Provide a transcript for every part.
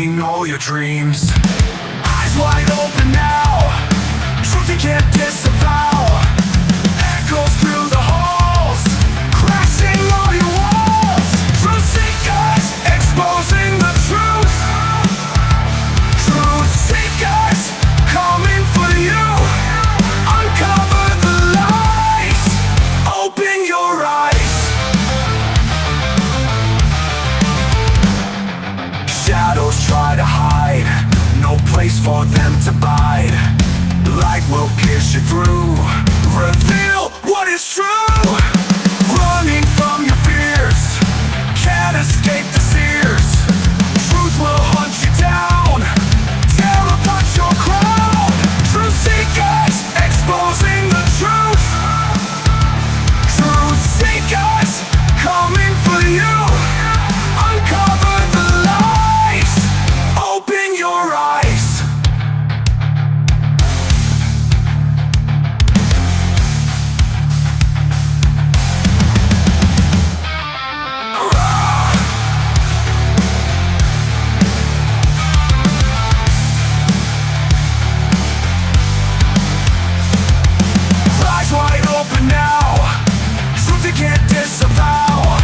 crushing all your dreams. Eyes wide open now, truth you can't disavow. Echoes through the halls, crashing all your walls. Truth seekers, exposing the truth. Truth seekers, coming for you. Uncover the lies, open your eyes. Shadows try to hide, no place for them to bide. Light will pierce you through, reveal what is true. Running from your fears, can't escape the sears. Truth will hunt you down, tear apart your crown. Truth seekers, exposing the truth. Truth seekers, coming for you. Uncover the lies, open your eyes. Eyes wide open now, truth you can't disavow.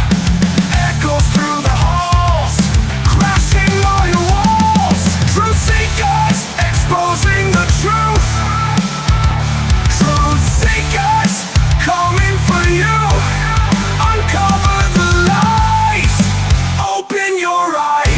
Echoes through the halls, crashing all your walls. Truth seekers, exposing the truth. Truth seekers, coming for you. Uncover the lies, open your eyes.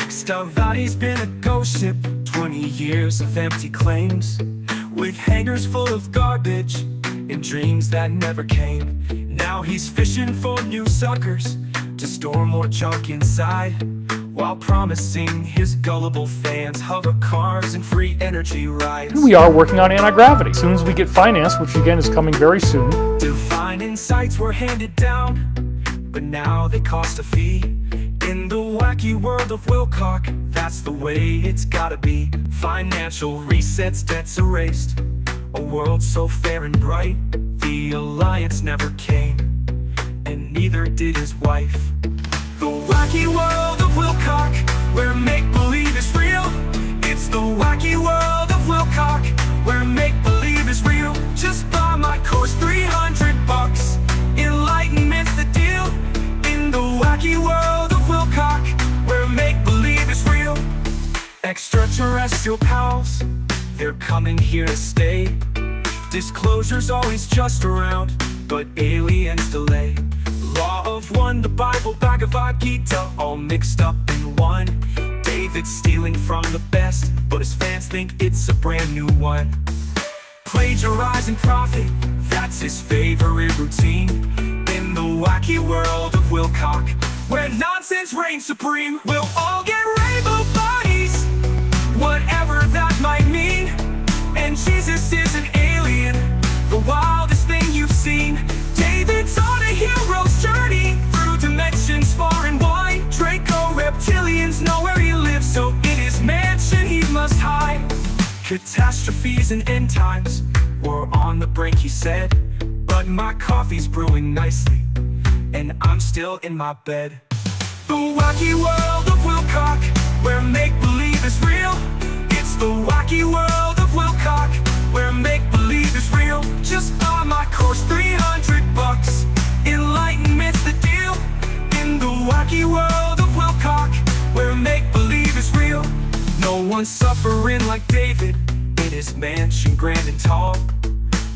Stavatti's been a ghost ship, 20 years of empty claims, with hangars full of garbage and dreams that never came. Now he's fishing for new suckers to store more junk inside, while promising his gullible fans hover cars and free energy rides. We are working on anti-gravity. As soon as we get financed, which again is coming very soon. Divine insights were handed down, but now they cost a fee. In the wacky world of Wilcock, that's the way it's gotta be. Financial resets, debts erased, a world so fair and bright. The alliance never came, and neither did his wife. The wacky world of Wilcock, where make-believe is real. It's the wacky world of Wilcock, where make-believe is real. Just buy my course, $300. Enlightenment's the deal. In the wacky world of Wilcock, where make-believe is real. Extraterrestrial pals, they're coming here to stay. Disclosure's always just around, but aliens delay. Law of one, the Bible, Bhagavad Gita, all mixed up in one. David's stealing from the best, but his fans think it's a brand new one. Plagiarize and profit, that's his favorite routine. In the wacky world of Wilcock, where nonsense reigns supreme, we'll all get rainbow bodies, whatever that might mean. And Jesus is an alien, the wildest thing you've seen. David's on a hero's journey through dimensions far and wide. Draco reptilians know where he lives, so in his mansion he must hide. Catastrophes and end times were on the brink, he said, but my coffee's brewing nicely, and I'm still in my bed. The wacky world of Wilcock, where make-believe is real. It's the wacky world of Wilcock, where make-believe is real. Just buy my course, $300. Enlightenment's the deal. In the wacky world of Wilcock, where make-believe is real. No one's suffering like David in his mansion grand and tall,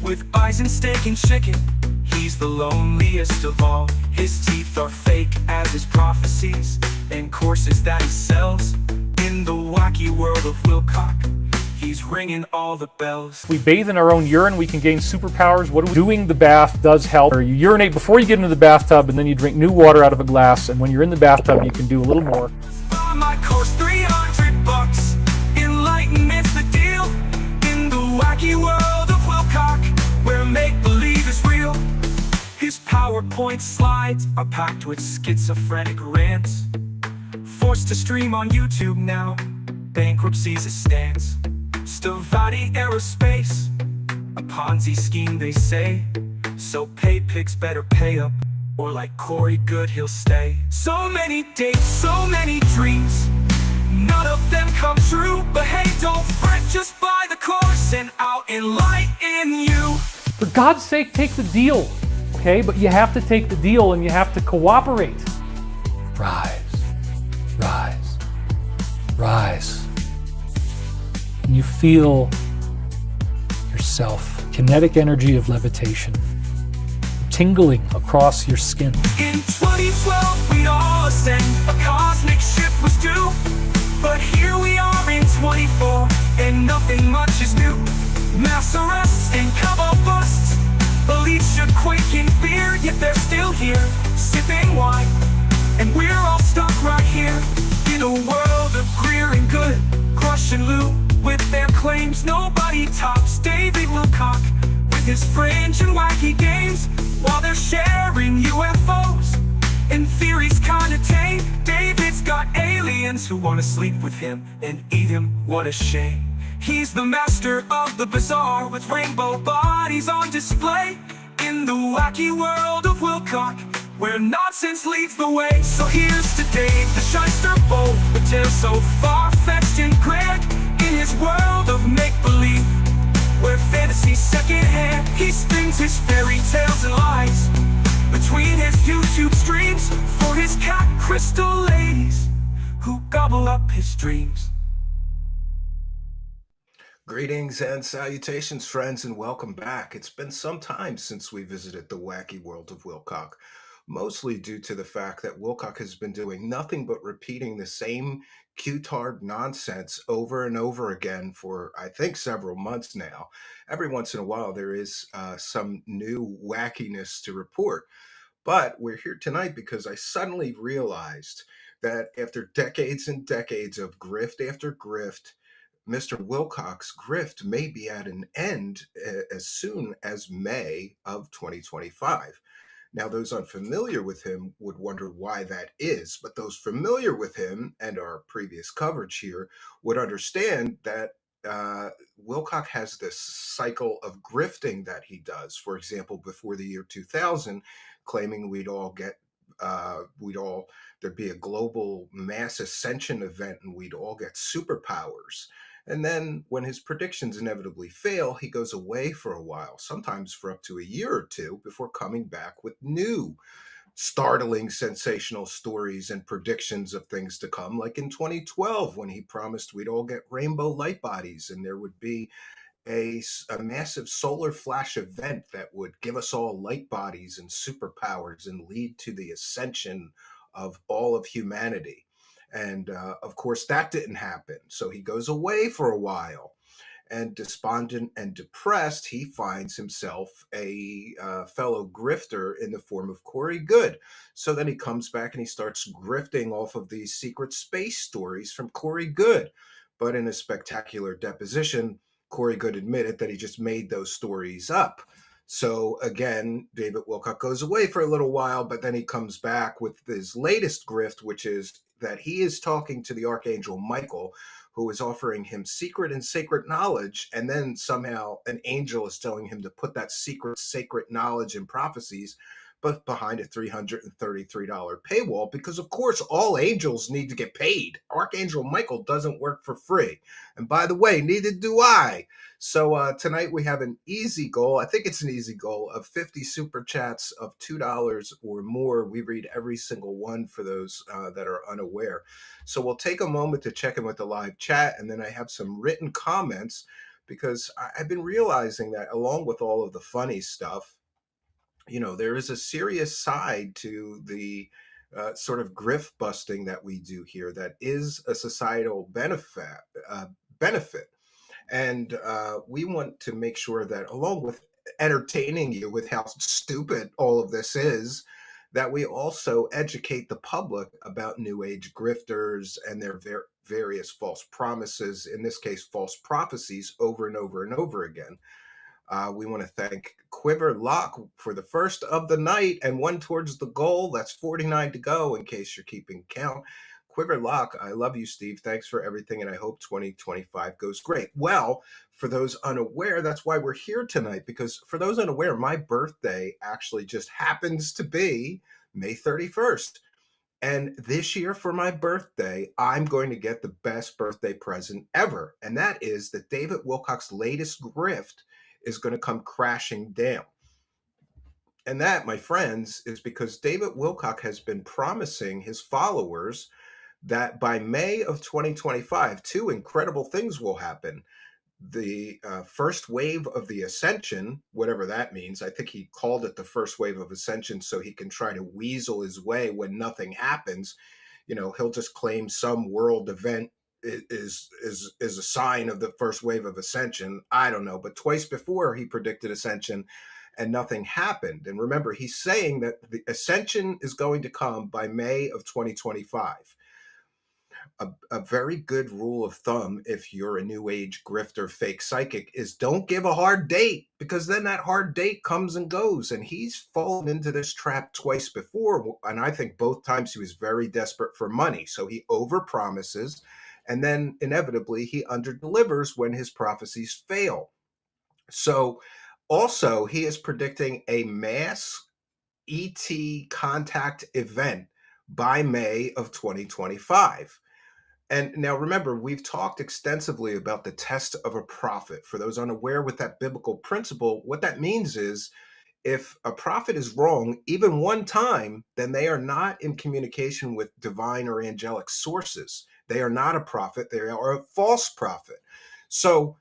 with eyes and steak and chicken, he's the loneliest of all. His teeth are fake as his prophecies and courses that he sells. In the wacky world of Wilcock, He's ringing all the bells. If we bathe in our own urine, we can gain superpowers. What do we doing the bath does help. Or you urinate before you get into the bathtub, and then you drink new water out of a glass, and when you're in the bathtub, you can do a little more. Buy my course, $300. Enlightenment's the deal. In the wacky world of Wilcock, where make-believe is real. His PowerPoint slides are packed with schizophrenic rants. Forced to stream on YouTube now, bankruptcy's a stance. Stavatti Aerospace, a Ponzi scheme they say. So pay pigs better pay up, or like Corey Good he'll stay. So many dates, so many dreams, none of them come true. But hey, don't fret, just buy the course and I'll enlighten you. For God's sake, take the deal, okay? But you have to take the deal and you have to cooperate. Rise, rise, rise. And you feel yourself, kinetic energy of levitation, tingling across your skin. In 2012 we'd all ascend, a cosmic shift was due. But here we are in 24, and nothing much is new. Mass arrests and combo busts, beliefs should quake in fear. Yet they're still here, sipping wine, and we're all stuck right here. In a world of Greer and Good, Crush and Lou, with their claims nobody tops David Wilcock, with his fringe and wacky games, while they're sharing UFOs and theories kinda tame. David's got aliens who wanna sleep with him and eat him, what a shame. He's the master of the bizarre, with rainbow bodies on display. In the wacky world of Wilcock, where nonsense leads the way. So here's to Dave, the shyster bold, with tales so far-fetched and grand. In his world of make-believe, where fantasy's second-hand, he spins his fairy tales and lies between his YouTube streams for his cat crystal ladies who gobble up his dreams. Greetings and salutations, friends, and welcome back. It's been some time since we visited the wacky world of Wilcock, mostly due to the fact that Wilcock has been doing nothing but repeating the same Q-tard nonsense over and over again for, I think, several months now. Every once in a while, there is some new wackiness to report. But we're here tonight because I suddenly realized that after decades and decades of grift after grift, Mr. Wilcock's grift may be at an end as soon as May of 2025. Now, those unfamiliar with him would wonder why that is, but those familiar with him and our previous coverage here would understand that Wilcock has this cycle of grifting that he does. For example, before the year 2000, claiming there'd be a global mass ascension event and we'd all get superpowers. And then when his predictions inevitably fail, he goes away for a while, sometimes for up to a year or two, before coming back with new startling, sensational stories and predictions of things to come, like in 2012 when he promised we'd all get rainbow light bodies and there would be a massive solar flash event that would give us all light bodies and superpowers and lead to the ascension of all of humanity. And of course, that didn't happen. So he goes away for a while. And despondent and depressed, he finds himself a fellow grifter in the form of Corey Good. So then he comes back and he starts grifting off of these secret space stories from Corey Good. But in a spectacular deposition, Corey Good admitted that he just made those stories up. So again, David Wilcock goes away for a little while, but then he comes back with his latest grift, which is that he is talking to the Archangel Michael, who is offering him secret and sacred knowledge, and then somehow an angel is telling him to put that secret, sacred knowledge and prophecies but behind a $333 paywall, because of course all angels need to get paid. Archangel Michael doesn't work for free. And by the way, neither do I. So tonight we have an easy goal. I think it's an easy goal of 50 super chats of $2 or more. We read every single one for those that are unaware. So we'll take a moment to check in with the live chat, and then I have some written comments, because I've been realizing that along with all of the funny stuff, there is a serious side to the sort of grift busting that we do here that is a societal benefit. And we want to make sure that, along with entertaining you with how stupid all of this is, that we also educate the public about New Age grifters and their various false promises, in this case, false prophecies, over and over and over again. We want to thank Quiver Lock for the first of the night and one towards the goal. That's 49 to go, in case you're keeping count. Quiver Lock, I love you, Steve. Thanks for everything, and I hope 2025 goes great. Well, for those unaware, that's why we're here tonight, because for those unaware, my birthday actually just happens to be May 31st. And this year for my birthday, I'm going to get the best birthday present ever. And that is that David Wilcock's latest grift is going to come crashing down. And that, my friends, is because David Wilcock has been promising his followers that by May of 2025, two incredible things will happen. The first wave of the ascension, whatever that means. I think he called it the first wave of ascension so he can try to weasel his way when nothing happens. You know, he'll just claim some world event is a sign of the first wave of ascension. I don't know, but twice before he predicted ascension and nothing happened. And remember, he's saying that the ascension is going to come by May of 2025. A very good rule of thumb, if you're a new age grifter, fake psychic, is don't give a hard date, because then that hard date comes and goes. And he's fallen into this trap twice before. And I think both times he was very desperate for money. So he overpromises, and then inevitably he underdelivers when his prophecies fail. So also he is predicting a mass ET contact event by May of 2025. And now remember, we've talked extensively about the test of a prophet. For those unaware with that biblical principle, what that means is if a prophet is wrong even one time, then they are not in communication with divine or angelic sources. They are not a prophet, they are a false prophet. So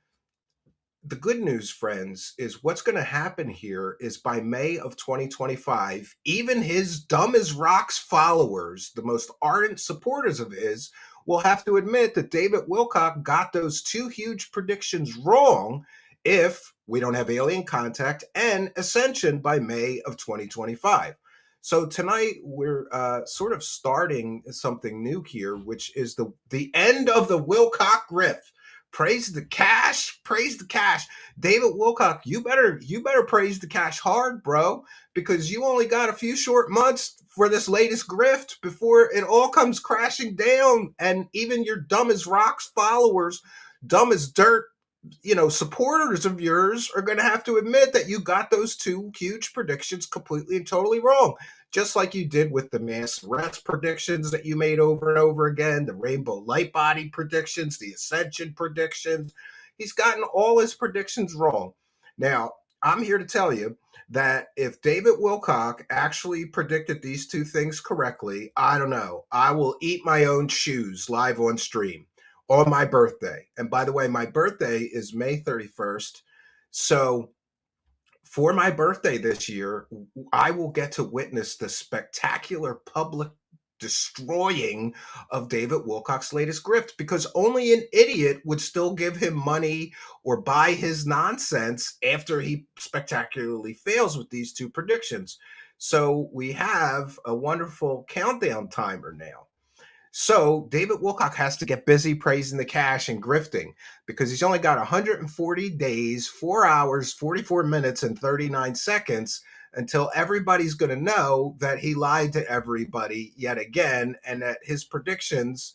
the good news, friends, is what's going to happen here is by May of 2025, even his dumb as rocks followers, the most ardent supporters of his, will have to admit that David Wilcock got those two huge predictions wrong if we don't have alien contact and ascension by May of 2025. So tonight we're sort of starting something new here, which is the end of the Wilcock grift. Praise the cash, praise the cash. David Wilcock, you better praise the cash hard, bro, because you only got a few short months for this latest grift before it all comes crashing down. And even your dumb as rocks followers, dumb as dirt, supporters of yours are going to have to admit that you got those two huge predictions completely and totally wrong. Just like you did with the mass rest predictions that you made over and over again, the rainbow light body predictions, the ascension predictions. He's gotten all his predictions wrong. Now, I'm here to tell you that if David Wilcock actually predicted these two things correctly, I don't know, I will eat my own shoes live on stream on my birthday. And by the way, my birthday is May 31st. So for my birthday this year, I will get to witness the spectacular public destroying of David Wilcock's latest grift, because only an idiot would still give him money or buy his nonsense after he spectacularly fails with these two predictions. So we have a wonderful countdown timer now. So David Wilcock has to get busy praising the cash and grifting, because he's only got 140 days, 4 hours, 44 minutes, and 39 seconds until everybody's going to know that he lied to everybody yet again and that his predictions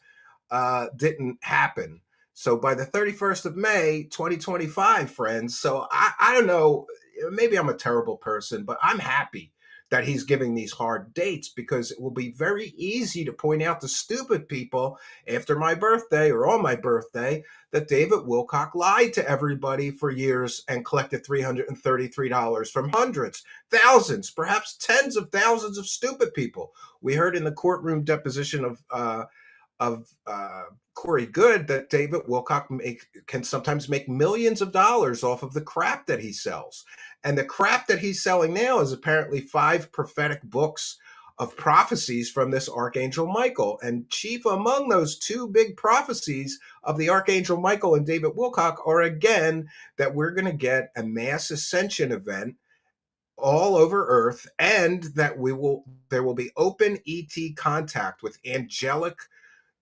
didn't happen. So by the 31st of May, 2025, friends. So I don't know, maybe I'm a terrible person, but I'm happy that he's giving these hard dates, because it will be very easy to point out to stupid people after my birthday or on my birthday that David Wilcock lied to everybody for years and collected $333 from hundreds, thousands, perhaps tens of thousands of stupid people. We heard in the courtroom deposition of Corey Good that David Wilcock can sometimes make millions of dollars off of the crap that he sells. And the crap that he's selling now is apparently 5 prophetic books of prophecies from this Archangel Michael. And chief among those two big prophecies of the Archangel Michael and David Wilcock are, again, that we're going to get a mass ascension event all over Earth, and that there will be open ET contact with angelic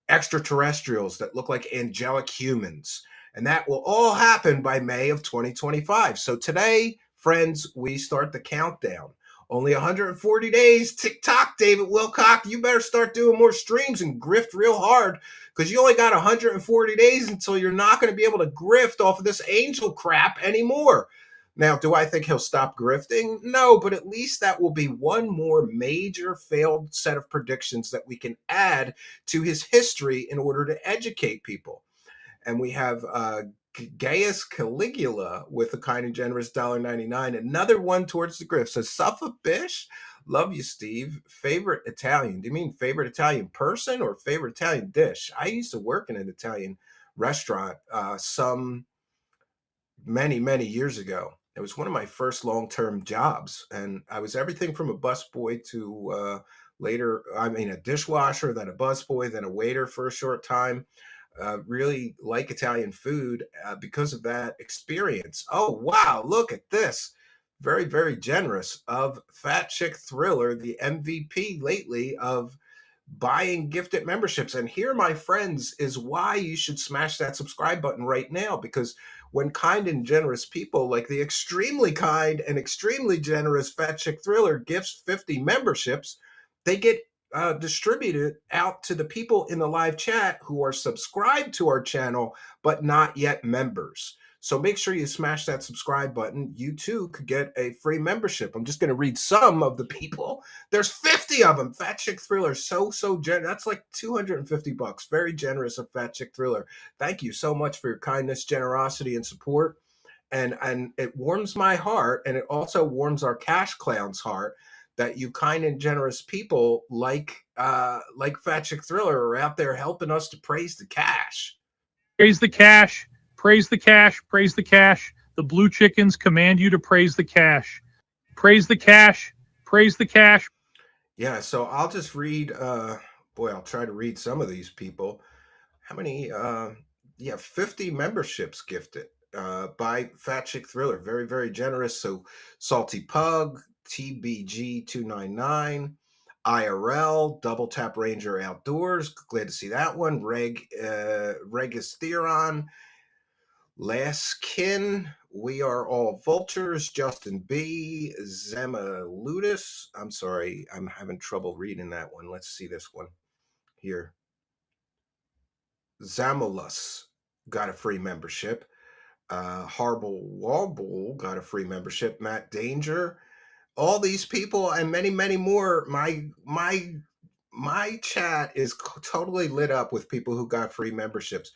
extraterrestrials that look like angelic humans. And that will all happen by May of 2025. So today, friends, we start the countdown. Only 140 days. Tick-tock, David Wilcock. You better start doing more streams and grift real hard, because you only got 140 days until you're not going to be able to grift off of this angel crap anymore. Now, do I think he'll stop grifting? No, but at least that will be one more major failed set of predictions that we can add to his history in order to educate people. And we have Gaius Caligula with a kind and generous $1.99. Another one towards the grift. So Suffa Bish, love you, Steve. Favorite Italian. Do you mean favorite Italian person or favorite Italian dish? I used to work in an Italian restaurant many years ago. It was one of my first long-term jobs, and I was everything from a busboy to a dishwasher, then a busboy, then a waiter for a short time. Really like Italian food because of that experience. Oh, wow, look at this. Very generous of Fat Chick Thriller, the MVP lately of buying gifted memberships. And here, my friends, is why you should smash that subscribe button right now, because when kind and generous people like the extremely kind and extremely generous Fat Chick Thriller gifts 50 memberships, they get distributed out to the people in the live chat who are subscribed to our channel but not yet members. So make sure you smash that subscribe button. You too could get a free membership. I'm just going to read some of the people. There's 50 of them. Fat Chick Thriller, so generous. That's like $250. Very generous of Fat Chick Thriller. Thank you so much for your kindness, generosity, and support. And it warms my heart, and it also warms our cash clown's heart that you kind and generous people like Fat Chick Thriller are out there helping us to praise the cash. Praise the cash. Praise the cash. Praise the cash. The blue chickens command you to praise the cash. Praise the cash. Praise the cash. Yeah, so I'll just read, I'll try to read some of these people. How many? 50 memberships gifted by Fat Chick Thriller. Very generous. So Salty Pug, TBG299, IRL, Double Tap Ranger Outdoors. Glad to see that one. Regis Theron, Last Kin, We Are All Vultures, Justin B, Zemaludis. I'm sorry, I'm having trouble reading that one. Let's see this one here. Zamulus got a free membership. Harble Warble got a free membership. Matt Danger, all these people and many more. My chat is totally lit up with people who got free memberships.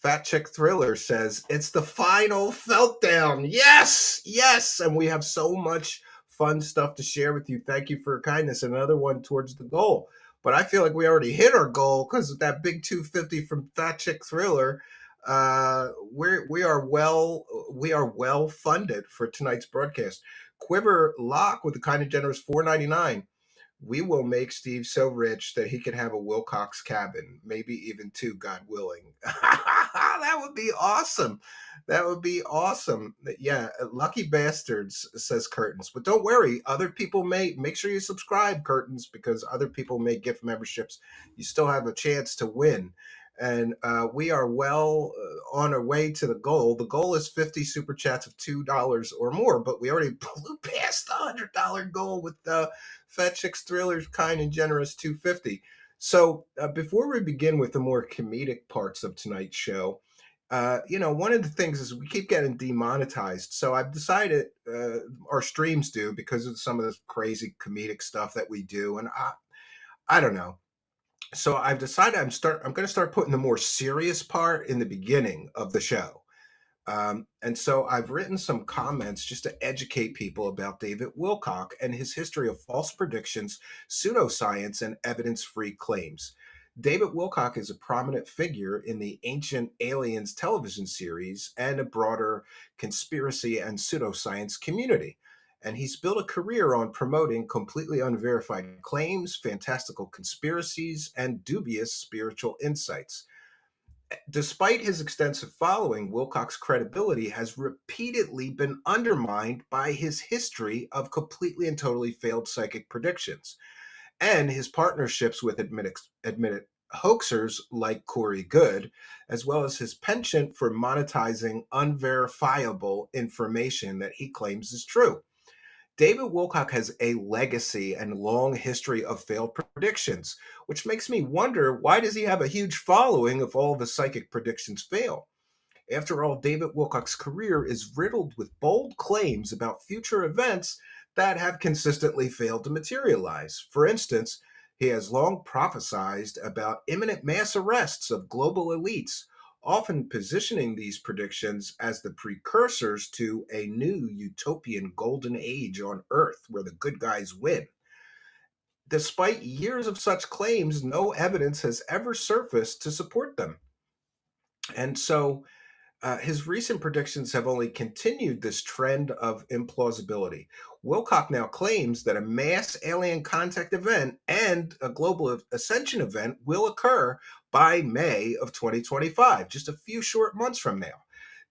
Fat Chick Thriller says it's the final Feltdown. Yes, and we have so much fun stuff to share with you. Thank you for your kindness. Another one towards the goal. But I feel like we already hit our goal because of that big 250 from Fat Chick Thriller. We are well funded for tonight's broadcast. Quiver Lock with the kind of generous $4.99. We will make Steve so rich that he can have a Wilcox cabin, maybe even two, God willing. That would be awesome. That would be awesome. Yeah, lucky bastards, says Curtains. But don't worry, other people may. Make sure you subscribe, Curtains, because other people may gift memberships. You still have a chance to win. And we are well on our way to the goal. The goal is 50 super chats of $2 or more, but we already blew past the $100 goal with the Fat Chick's Thrillers kind and generous 250. So before we begin with the more comedic parts of tonight's show, one of the things is we keep getting demonetized. So I've decided, our streams do, because of some of this crazy comedic stuff that we do, and I don't know. So I've decided I'm going to start putting the more serious part in the beginning of the show. And so I've written some comments just to educate people about David Wilcock and his history of false predictions, pseudoscience, and evidence-free claims. David Wilcock is a prominent figure in the Ancient Aliens television series and a broader conspiracy and pseudoscience community. and he's built a career on promoting completely unverified claims, fantastical conspiracies, and dubious spiritual insights. Despite his extensive following, Wilcock's credibility has repeatedly been undermined by his history of completely and totally failed psychic predictions and his partnerships with admitted hoaxers like Corey Goode, as well as his penchant for monetizing unverifiable information that he claims is true. David Wilcock has a legacy and long history of failed predictions, which makes me wonder, why does he have a huge following if all of his psychic predictions fail? After all, David Wilcock's career is riddled with bold claims about future events that have consistently failed to materialize. For instance, he has long prophesied about imminent mass arrests of global elites, often positioning these predictions as the precursors to a new utopian golden age on Earth where the good guys win. Despite years of such claims, no evidence has ever surfaced to support them. And so, his recent predictions have only continued this trend of implausibility. Wilcock now claims that a mass alien contact event and a global ascension event will occur by May of 2025, just a few short months from now.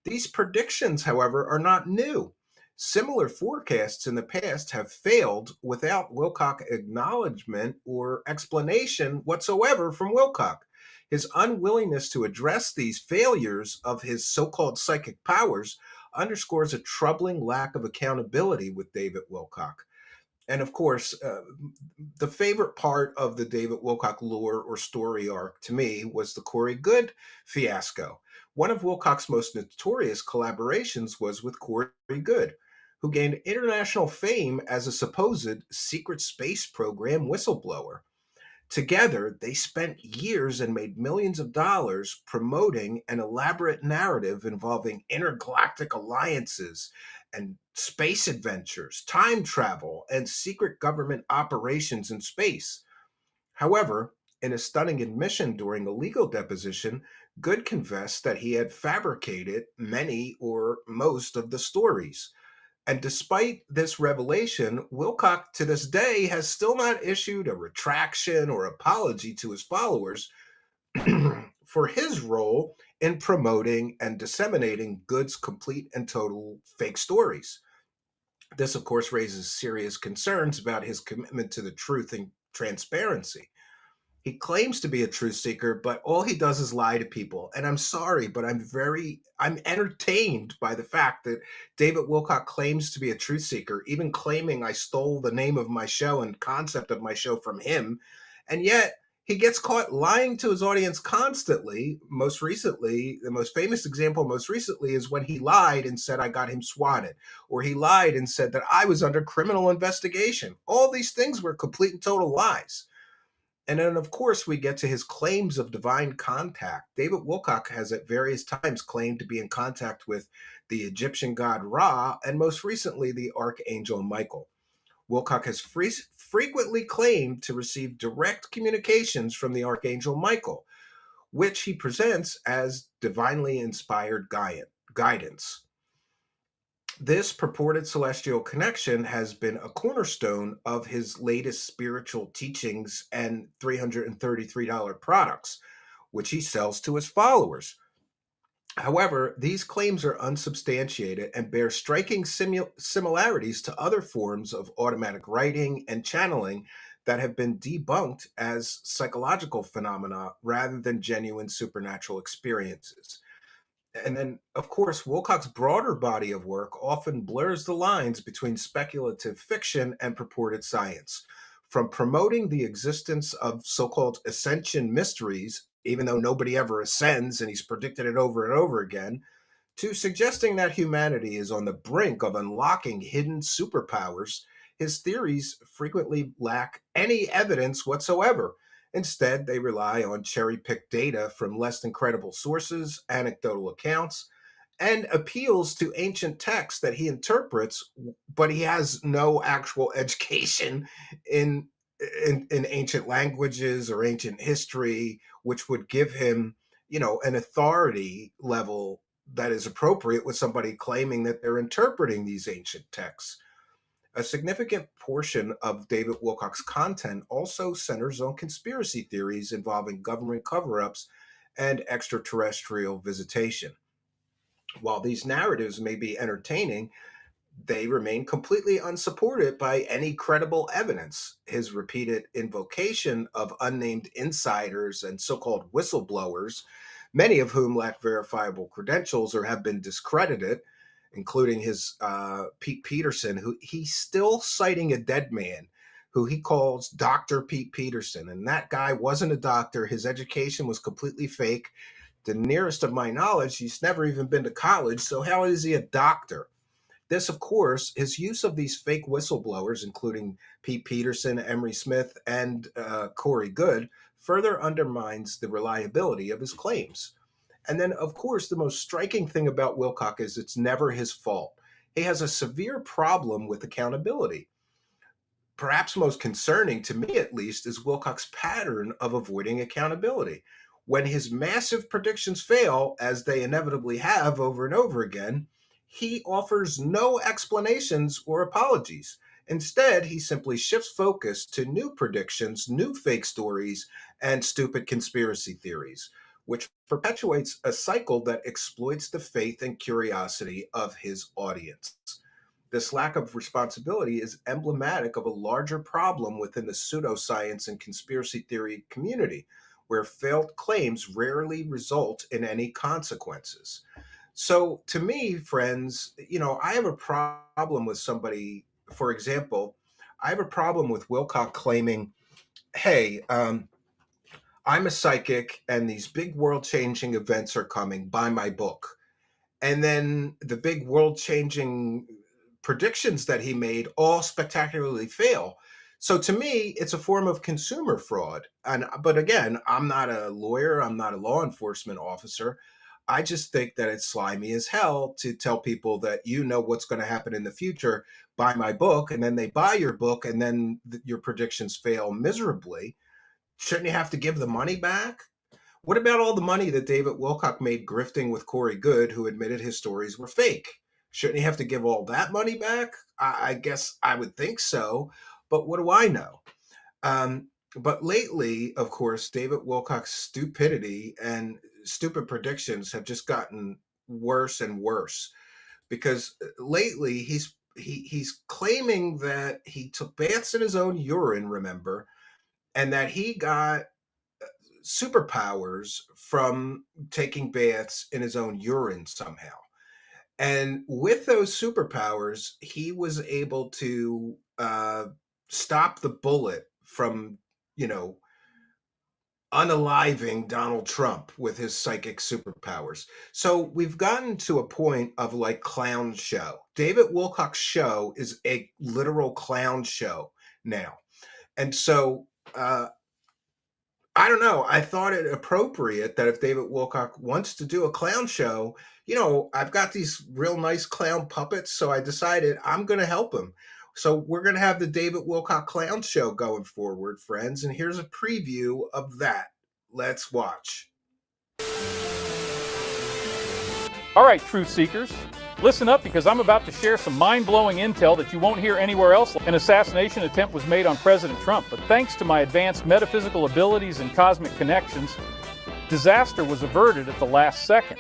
These predictions, however, are not new. Similar forecasts in the past have failed without Wilcock acknowledgement or explanation whatsoever from Wilcock. His unwillingness to address these failures of his so-called psychic powers underscores a troubling lack of accountability with David Wilcock. And of course, the favorite part of the David Wilcock lore or story arc to me was the Corey Goode fiasco. One of Wilcock's most notorious collaborations was with Corey Goode, who gained international fame as a supposed secret space program whistleblower. Together, they spent years and made millions of dollars promoting an elaborate narrative involving intergalactic alliances and space adventures, time travel, and secret government operations in space. However, in a stunning admission during a legal deposition, Goode confessed that he had fabricated many or most of the stories. And despite this revelation, Wilcock to this day has still not issued a retraction or apology to his followers for his role in promoting and disseminating Goode's complete and total fake stories. This, of course, raises serious concerns about his commitment to the truth and transparency. He claims to be a truth seeker, but all he does is lie to people. And I'm sorry, but I'm entertained by the fact that David Wilcock claims to be a truth seeker, even claiming I stole the name of my show and concept of my show from him. And yet he gets caught lying to his audience constantly. Most recently, the most famous example most recently is when he lied and said I got him swatted, or he lied and said that I was under criminal investigation. All these things were complete and total lies. And then, of course, we get to his claims of divine contact. David Wilcock has at various times claimed to be in contact with the Egyptian god Ra, and most recently, the archangel Michael. Wilcock has frequently claimed to receive direct communications from the archangel Michael, which he presents as divinely inspired guidance. This purported celestial connection has been a cornerstone of his latest spiritual teachings and $333 products, which he sells to his followers. However, these claims are unsubstantiated and bear striking similarities to other forms of automatic writing and channeling that have been debunked as psychological phenomena rather than genuine supernatural experiences. And then, of course, Wilcock's broader body of work often blurs the lines between speculative fiction and purported science. From promoting the existence of so-called ascension mysteries, even though nobody ever ascends and he's predicted it over and over again, to suggesting that humanity is on the brink of unlocking hidden superpowers, his theories frequently lack any evidence whatsoever. Instead, they rely on cherry-picked data from less than credible sources, anecdotal accounts, and appeals to ancient texts that he interprets, but he has no actual education in ancient languages or ancient history, which would give him, an authority level that is appropriate with somebody claiming that they're interpreting these ancient texts. A significant portion of David Wilcock's content also centers on conspiracy theories involving government cover ups and extraterrestrial visitation. While these narratives may be entertaining, they remain completely unsupported by any credible evidence. His repeated invocation of unnamed insiders and so called whistleblowers, many of whom lack verifiable credentials or have been discredited, including his Pete Peterson, who he's still citing a dead man who he calls Dr. Pete Peterson. And that guy wasn't a doctor. His education was completely fake. The nearest of my knowledge, he's never even been to college. So how is he a doctor? This, of course, his use of these fake whistleblowers, including Pete Peterson, Emery Smith, and Corey Good, further undermines the reliability of his claims. And then, of course, the most striking thing about Wilcock is it's never his fault. He has a severe problem with accountability. Perhaps most concerning, to me at least, is Wilcock's pattern of avoiding accountability. When his massive predictions fail, as they inevitably have over and over again, he offers no explanations or apologies. Instead, he simply shifts focus to new predictions, new fake stories, and stupid conspiracy theories, which perpetuates a cycle that exploits the faith and curiosity of his audience. This lack of responsibility is emblematic of a larger problem within the pseudoscience and conspiracy theory community, where failed claims rarely result in any consequences. So, to me, friends, I have a problem with somebody, for example, I have a problem with Wilcock claiming, hey, I'm a psychic and these big world changing events are coming, buy my book. And then the big world changing predictions that he made all spectacularly fail. So to me, it's a form of consumer fraud. But again, I'm not a lawyer, I'm not a law enforcement officer. I just think that it's slimy as hell to tell people that you know what's going to happen in the future, buy my book, and then they buy your book, and then your predictions fail miserably. Shouldn't you have to give the money back? What about all the money that David Wilcock made grifting with Corey Good, who admitted his stories were fake? Shouldn't he have to give all that money back? I guess I would think so, but what do I know? But lately, of course, David Wilcock's stupidity and stupid predictions have just gotten worse and worse, because lately he's claiming that he took baths in his own urine, remember, and that he got superpowers from taking baths in his own urine somehow. And with those superpowers, he was able to stop the bullet from, unaliving Donald Trump with his psychic superpowers. So we've gotten to a point of like clown show. David Wilcock's show is a literal clown show now. And so I don't know. I thought it appropriate that if David Wilcock wants to do a clown show, I've got these real nice clown puppets, so I decided I'm going to help him. So we're going to have the David Wilcock Clown Show going forward, friends, and here's a preview of that. Let's watch. All right, truth seekers, listen up because I'm about to share some mind-blowing intel that you won't hear anywhere else. An assassination attempt was made on President Trump, but thanks to my advanced metaphysical abilities and cosmic connections, disaster was averted at the last second.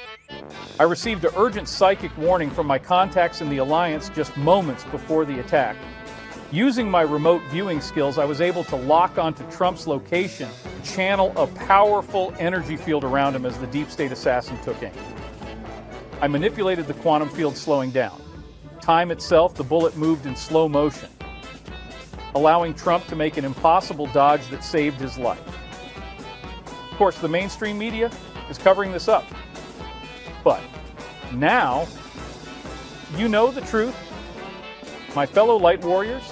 I received an urgent psychic warning from my contacts in the Alliance just moments before the attack. Using my remote viewing skills, I was able to lock onto Trump's location, channel a powerful energy field around him as the deep state assassin took aim. I manipulated the quantum field slowing down. Time itself, the bullet moved in slow motion, allowing Trump to make an impossible dodge that saved his life. Of course, the mainstream media is covering this up. But now, you know the truth. My fellow light warriors,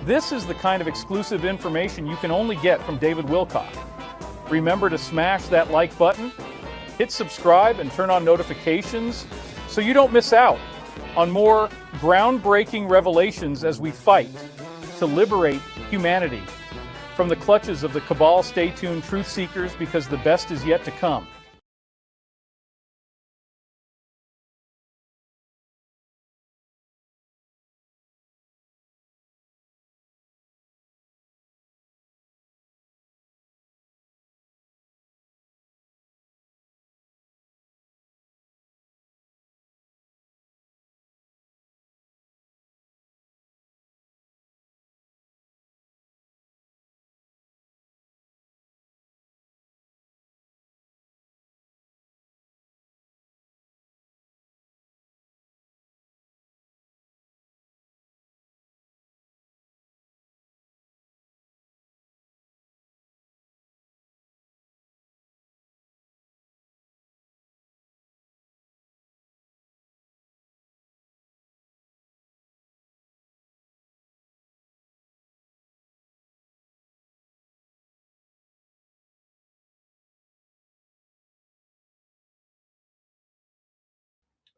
this is the kind of exclusive information you can only get from David Wilcock. Remember to smash that like button, hit subscribe, and turn on notifications so you don't miss out on more groundbreaking revelations as we fight to liberate humanity from the clutches of the cabal. Stay tuned, truth seekers, because the best is yet to come.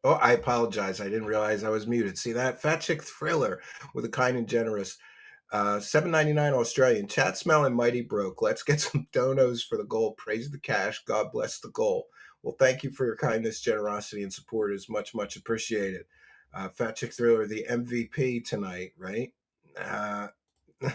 Oh, I apologize. I didn't realize I was muted. See that? Fat Chick Thriller with a kind and generous 7.99 Australian. Chat smelling mighty broke. Let's get some donos for the goal. Praise the cash. God bless the goal. Well, thank you for your kindness, generosity, and support. Is much, much appreciated. Fat Chick Thriller, the MVP tonight, right?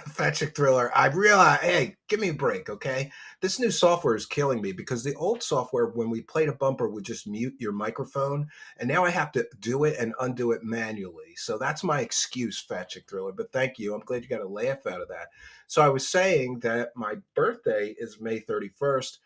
Fat Chick Thriller. I realize, hey, give me a break, okay? This new software is killing me because the old software, when we played a bumper, would just mute your microphone, and now I have to do it and undo it manually. So that's my excuse, Fat Chick Thriller. But thank you. I'm glad you got a laugh out of that. So I was saying that my birthday is May 31st,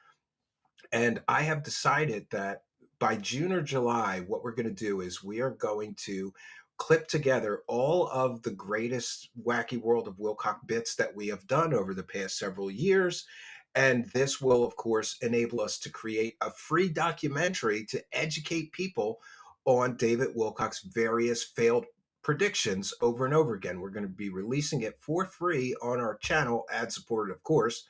and I have decided that by June or July, what we're going to do is we are going to clip together all of the greatest Wacky World of Wilcock bits that we have done over the past several years. And this will, of course, enable us to create a free documentary to educate people on David Wilcock's various failed predictions over and over again. We're going to be releasing it for free on our channel, ad supported, of course.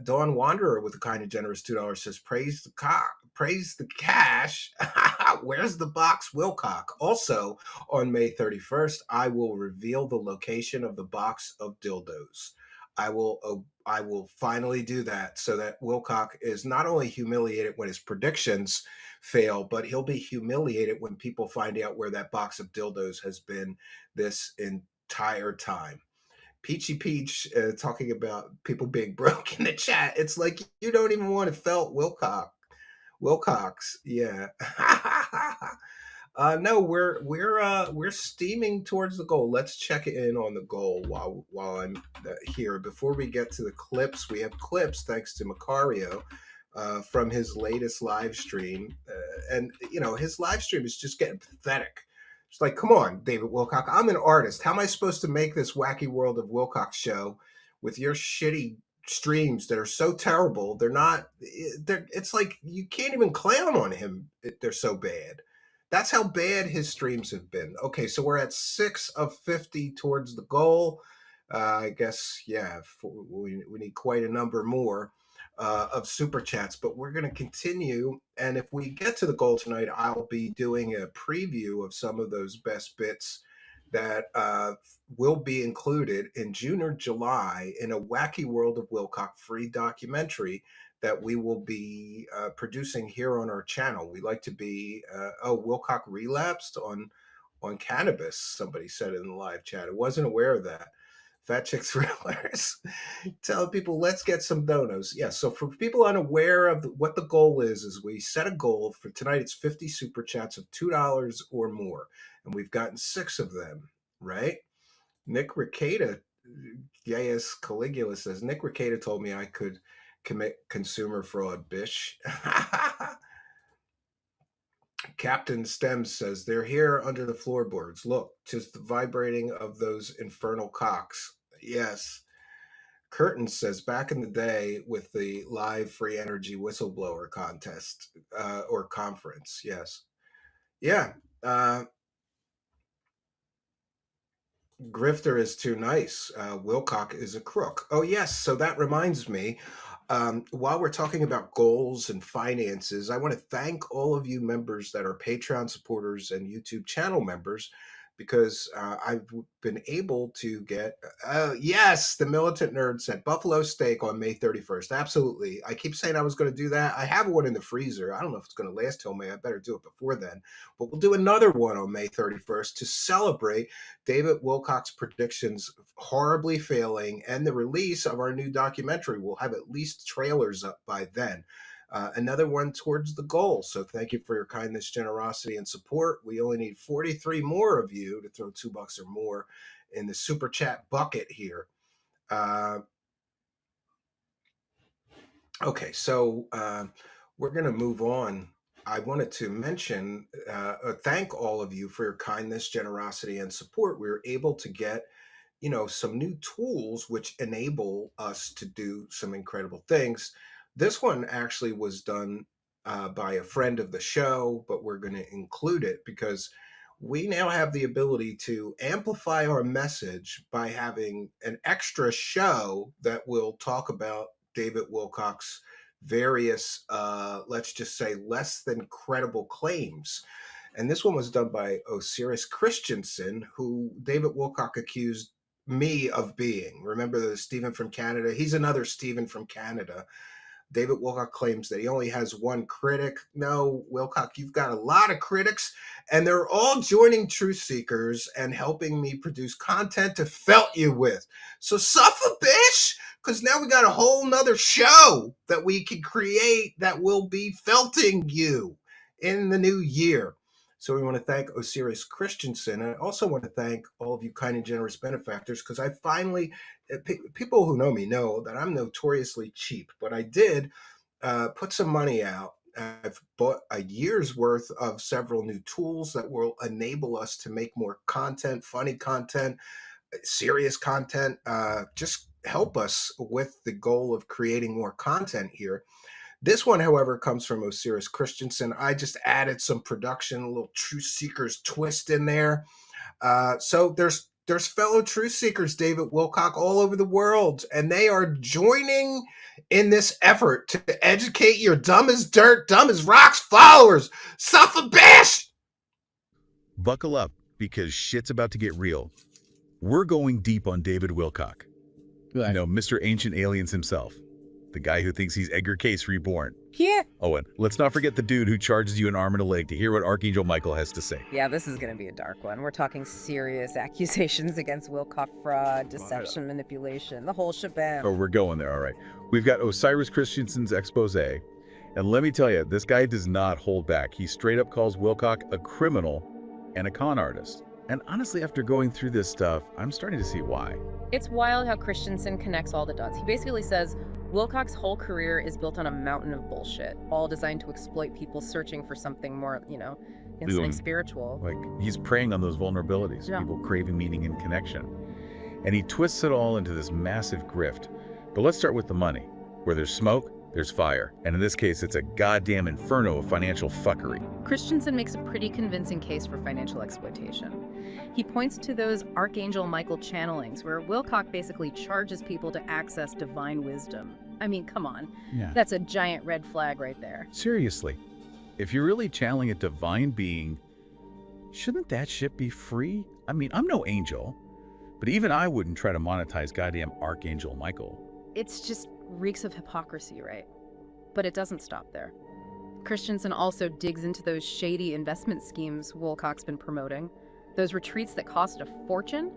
Dawn Wanderer with a kind of generous $2 says, praise the cash. Where's the box, Wilcock? Also, on May 31st, I will reveal the location of the box of dildos. I will finally do that so that Wilcock is not only humiliated when his predictions fail, but he'll be humiliated when people find out where that box of dildos has been this entire time. Peachy Peach talking about people being broke in the chat. It's like you don't even want to felt Wilcox. Yeah. No, we're steaming towards the goal. Let's check in on the goal while I'm here. Before we get to the clips, we have clips thanks to Macario from his latest live stream, and his live stream is just getting pathetic. It's like, come on, David Wilcock. I'm an artist. How am I supposed to make this Wacky World of Wilcock show with your shitty streams that are so terrible? They're not. It's like you can't even clown on him. They're so bad. That's how bad his streams have been. Okay, so we're at 6 of 50 towards the goal. I guess, yeah, we need quite a number more of super chats, but we're going to continue. And if we get to the goal tonight, I'll be doing a preview of some of those best bits that will be included in June or July in a Wacky World of Wilcock free documentary that we will be producing here on our channel. We like to be, Wilcock relapsed on cannabis, somebody said in the live chat. I wasn't aware of that. Fat Chick Thrillers telling people, let's get some donos. Yeah, so for people unaware of what the goal is we set a goal for tonight. It's 50 super chats of $2 or more, and we've gotten 6 of them, right? Nick Ricada, Gaius Caligula says, Nick Ricada told me I could commit consumer fraud, bish. Captain Stems says, they're here under the floorboards. Look, 'tis the vibrating of those infernal cocks. Yes. Curtin says, back in the day with the live free energy whistleblower contest or conference. Yes. Yeah. Grifter is too nice. Wilcock is a crook. Oh, yes. So that reminds me, while we're talking about goals and finances, I want to thank all of you members that are Patreon supporters and YouTube channel members, because I've been able to get, yes, the Militant Nerd said Buffalo steak on May 31st. Absolutely. I keep saying I was going to do that. I have one in the freezer. I don't know if it's going to last till May. I better do it before then. But we'll do another one on May 31st to celebrate David Wilcock's predictions horribly failing and the release of our new documentary. We'll have at least trailers up by then. Another one towards the goal. So thank you for your kindness, generosity, and support. We only need 43 more of you to throw $2 or more in the super chat bucket here. Okay, so we're going to move on. I wanted to mention, thank all of you for your kindness, generosity, and support. We were able to get some new tools which enable us to do some incredible things. This one actually was done by a friend of the show, but we're going to include it because we now have the ability to amplify our message by having an extra show that will talk about David Wilcock's various, let's just say, less than credible claims. And this one was done by Osiris Christensen, who David Wilcock accused me of being. Remember the Stephen from Canada? He's another Stephen from Canada. David Wilcock claims that he only has one critic. No, Wilcock, you've got a lot of critics, and they're all joining Truth Seekers and helping me produce content to felt you with. So suffer, bitch, because now we got a whole nother show that we can create that will be felting you in the new year. So we want to thank Osiris Christensen. And I also want to thank all of you kind and generous benefactors, because I finally, people who know me know that I'm notoriously cheap, but I did put some money out. I've bought a year's worth of several new tools that will enable us to make more content, funny content, serious content, just help us with the goal of creating more content here. This one, however, comes from Osiris Christensen. I just added some production, a little Truth Seekers twist in there. So there's fellow Truth Seekers, David Wilcock, all over the world, and they are joining in this effort to educate your dumb as dirt, dumb as rocks followers. Suffer, bish! Buckle up, because shit's about to get real. We're going deep on David Wilcock. You know, Mr. Ancient Aliens himself. The guy who thinks he's Edgar Cayce reborn. Yeah. Oh, and let's not forget the dude who charges you an arm and a leg to hear what Archangel Michael has to say. Yeah, this is going to be a dark one. We're talking serious accusations against Wilcock, fraud, deception, manipulation, the whole shebang. Oh, we're going there, all right. We've got Osiris Christensen's expose, and let me tell you, this guy does not hold back. He straight up calls Wilcock a criminal and a con artist. And honestly, after going through this stuff, I'm starting to see why. It's wild how Christensen connects all the dots. He basically says Wilcock's whole career is built on a mountain of bullshit, all designed to exploit people searching for something more, something spiritual. Like, he's preying on those vulnerabilities, Yeah. people craving meaning and connection. And he twists it all into this massive grift. But let's start with the money. Where there's smoke, there's fire. And in this case, it's a goddamn inferno of financial fuckery. Christensen makes a pretty convincing case for financial exploitation. He points to those Archangel Michael channelings where Wilcock basically charges people to access divine wisdom. I mean, come on. Yeah. That's a giant red flag right there. Seriously, if you're really channeling a divine being, shouldn't that shit be free? I mean, I'm no angel, but even I wouldn't try to monetize goddamn Archangel Michael. It's just reeks of hypocrisy, right? But it doesn't stop there. Christensen also digs into those shady investment schemes Wilcock's been promoting, those retreats that cost a fortune,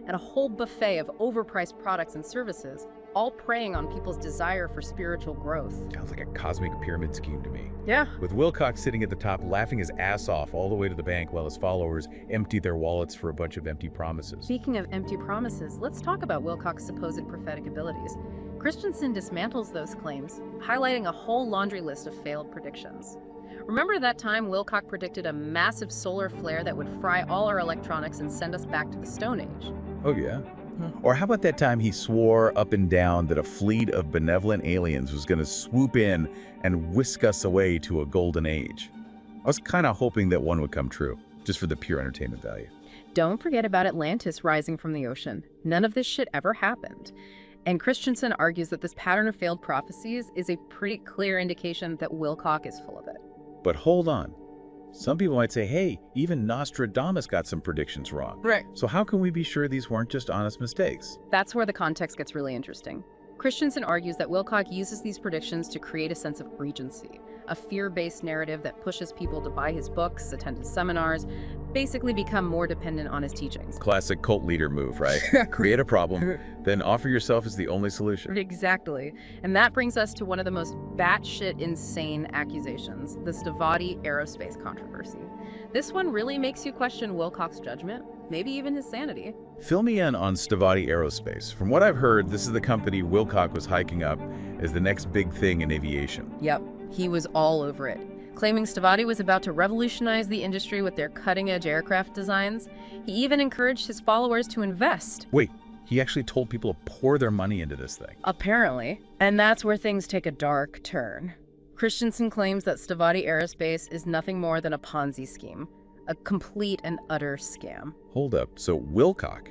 and a whole buffet of overpriced products and services, all preying on people's desire for spiritual growth. Sounds like a cosmic pyramid scheme to me. Yeah. With Wilcock sitting at the top, laughing his ass off all the way to the bank while his followers empty their wallets for a bunch of empty promises. Speaking of empty promises, let's talk about Wilcock's supposed prophetic abilities. Christensen dismantles those claims, highlighting a whole laundry list of failed predictions. Remember that time Wilcock predicted a massive solar flare that would fry all our electronics and send us back to the Stone Age? Oh, yeah? Or how about that time he swore up and down that a fleet of benevolent aliens was going to swoop in and whisk us away to a golden age? I was kind of hoping that one would come true, just for the pure entertainment value. Don't forget about Atlantis rising from the ocean. None of this shit ever happened. And Christensen argues that this pattern of failed prophecies is a pretty clear indication that Wilcock is full of it. But hold on. Some people might say, hey, even Nostradamus got some predictions wrong. Right. So how can we be sure these weren't just honest mistakes? That's where the context gets really interesting. Christensen argues that Wilcock uses these predictions to create a sense of regency, a fear-based narrative that pushes people to buy his books, attend his seminars, basically become more dependent on his teachings. Classic cult leader move, right? Create a problem, then offer yourself as the only solution. Exactly. And that brings us to one of the most batshit insane accusations, the Stavatti Aerospace controversy. This one really makes you question Wilcock's judgment, maybe even his sanity. Fill me in on Stavatti Aerospace. From what I've heard, this is the company Wilcock was hiking up as the next big thing in aviation. Yep, he was all over it, claiming Stavatti was about to revolutionize the industry with their cutting-edge aircraft designs. He even encouraged his followers to invest. Wait, he actually told people to pour their money into this thing. Apparently. And that's where things take a dark turn. Christensen claims that Stavatti Aerospace is nothing more than a Ponzi scheme, a complete and utter scam. Hold up, so Wilcock,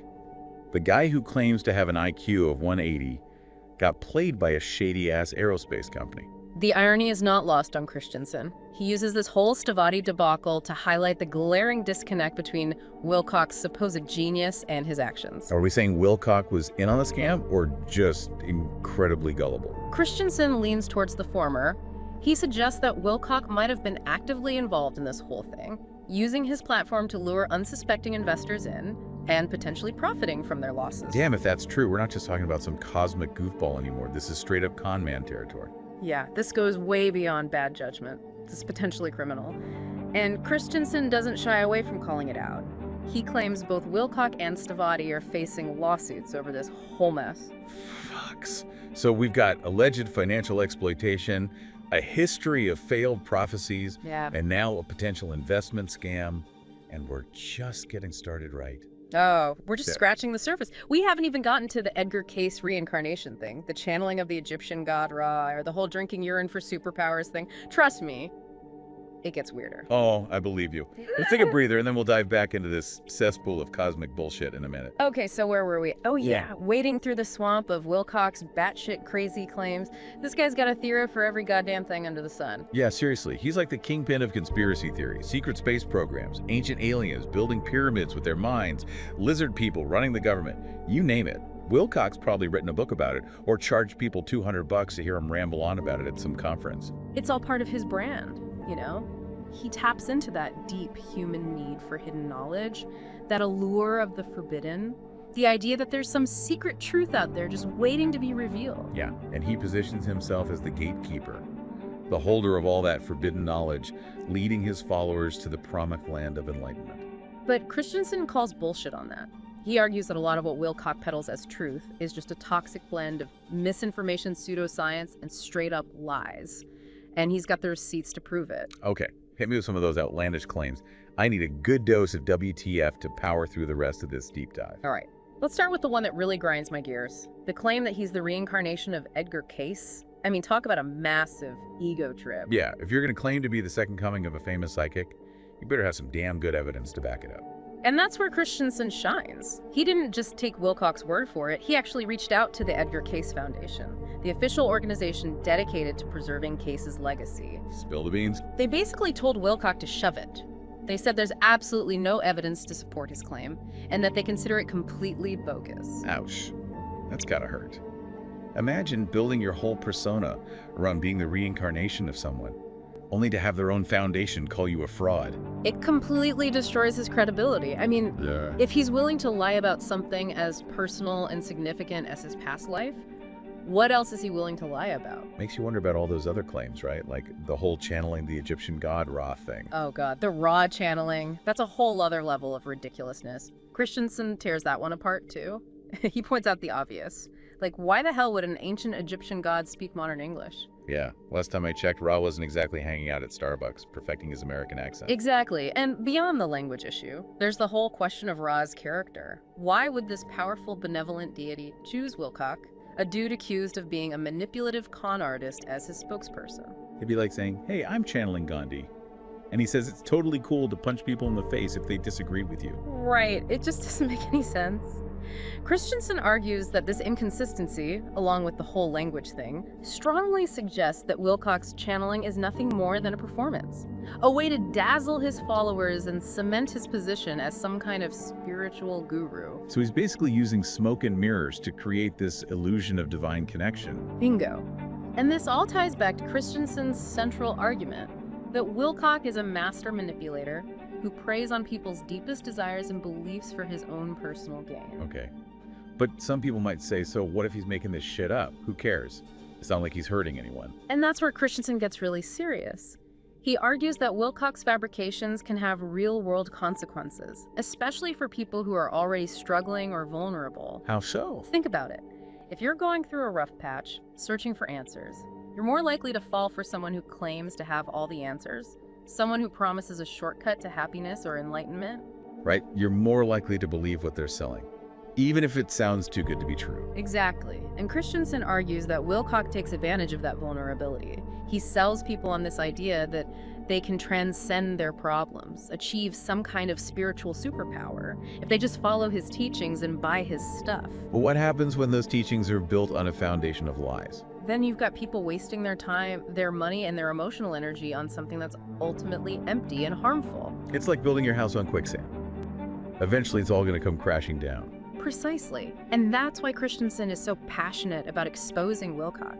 the guy who claims to have an IQ of 180, got played by a shady-ass aerospace company. The irony is not lost on Christensen. He uses this whole Stavatti debacle to highlight the glaring disconnect between Wilcock's supposed genius and his actions. Are we saying Wilcock was in on the scam or just incredibly gullible? Christensen leans towards the former. He suggests that Wilcock might have been actively involved in this whole thing, using his platform to lure unsuspecting investors in and potentially profiting from their losses. Damn, if that's true, we're not just talking about some cosmic goofball anymore. This is straight up con man territory. Yeah, this goes way beyond bad judgment. This is potentially criminal. And Christensen doesn't shy away from calling it out. He claims both Wilcock and Stavatti are facing lawsuits over this whole mess. Fucks. So we've got alleged financial exploitation, a history of failed prophecies, and now a potential investment scam, and we're just getting started right. Oh, we're just scratching the surface. We haven't even gotten to the Edgar Cayce reincarnation thing, the channeling of the Egyptian god Ra, or the whole drinking urine for superpowers thing. Trust me, it gets weirder. Oh, I believe you. Let's take a breather, and then we'll dive back into this cesspool of cosmic bullshit in a minute. Okay, so where were we? Oh yeah, wading through the swamp of Wilcock's batshit crazy claims. This guy's got a theory for every goddamn thing under the sun. Yeah, seriously, he's like the kingpin of conspiracy theories, secret space programs, ancient aliens building pyramids with their minds, lizard people running the government, you name it. Wilcock's probably written a book about it, or charged people $200 to hear him ramble on about it at some conference. It's all part of his brand. You know, he taps into that deep human need for hidden knowledge, that allure of the forbidden, the idea that there's some secret truth out there just waiting to be revealed. Yeah, and he positions himself as the gatekeeper, the holder of all that forbidden knowledge, leading his followers to the promised land of enlightenment. But Christensen calls bullshit on that. He argues that a lot of what Wilcock peddles as truth is just a toxic blend of misinformation, pseudoscience, and straight-up lies. And he's got the receipts to prove it. Okay, hit me with some of those outlandish claims. I need a good dose of WTF to power through the rest of this deep dive. All right, let's start with the one that really grinds my gears. The claim that he's the reincarnation of Edgar Cayce. I mean, talk about a massive ego trip. Yeah, if you're going to claim to be the second coming of a famous psychic, you better have some damn good evidence to back it up. And that's where Christensen shines. He didn't just take Wilcock's word for it, he actually reached out to the Edgar Cayce Foundation, the official organization dedicated to preserving Cayce's legacy. Spill the beans. They basically told Wilcock to shove it. They said there's absolutely no evidence to support his claim, and that they consider it completely bogus. Ouch. That's gotta hurt. Imagine building your whole persona around being the reincarnation of someone, only to have their own foundation call you a fraud. It completely destroys his credibility. I mean, if he's willing to lie about something as personal and significant as his past life, what else is he willing to lie about? Makes you wonder about all those other claims, right? Like the whole channeling the Egyptian god Ra thing. Oh god, the Ra channeling. That's a whole other level of ridiculousness. Christensen tears that one apart too. He points out the obvious. Like, why the hell would an ancient Egyptian god speak modern English? Yeah, last time I checked, Ra wasn't exactly hanging out at Starbucks, perfecting his American accent. Exactly, and beyond the language issue, there's the whole question of Ra's character. Why would this powerful, benevolent deity choose Wilcock, a dude accused of being a manipulative con artist, as his spokesperson? It'd be like saying, hey, I'm channeling Gandhi. And he says it's totally cool to punch people in the face if they disagree with you. Right, it just doesn't make any sense. Christensen argues that this inconsistency, along with the whole language thing, strongly suggests that Wilcock's channeling is nothing more than a performance, a way to dazzle his followers and cement his position as some kind of spiritual guru. So he's basically using smoke and mirrors to create this illusion of divine connection. Bingo. And this all ties back to Christensen's central argument that Wilcock is a master manipulator who preys on people's deepest desires and beliefs for his own personal gain. Okay. But some people might say, so what if he's making this shit up? Who cares? It's not like he's hurting anyone. And that's where Christensen gets really serious. He argues that Wilcock's fabrications can have real-world consequences, especially for people who are already struggling or vulnerable. How so? Think about it. If you're going through a rough patch, searching for answers, you're more likely to fall for someone who claims to have all the answers, someone who promises a shortcut to happiness or enlightenment. Right? You're more likely to believe what they're selling, even if it sounds too good to be true. Exactly. And Christensen argues that Wilcock takes advantage of that vulnerability. He sells people on this idea that they can transcend their problems, achieve some kind of spiritual superpower, if they just follow his teachings and buy his stuff. But what happens when those teachings are built on a foundation of lies? then you've got people wasting their time, their money, and their emotional energy on something that's ultimately empty and harmful. It's like building your house on quicksand. Eventually, it's all going to come crashing down. Precisely. And that's why Christensen is so passionate about exposing Wilcock.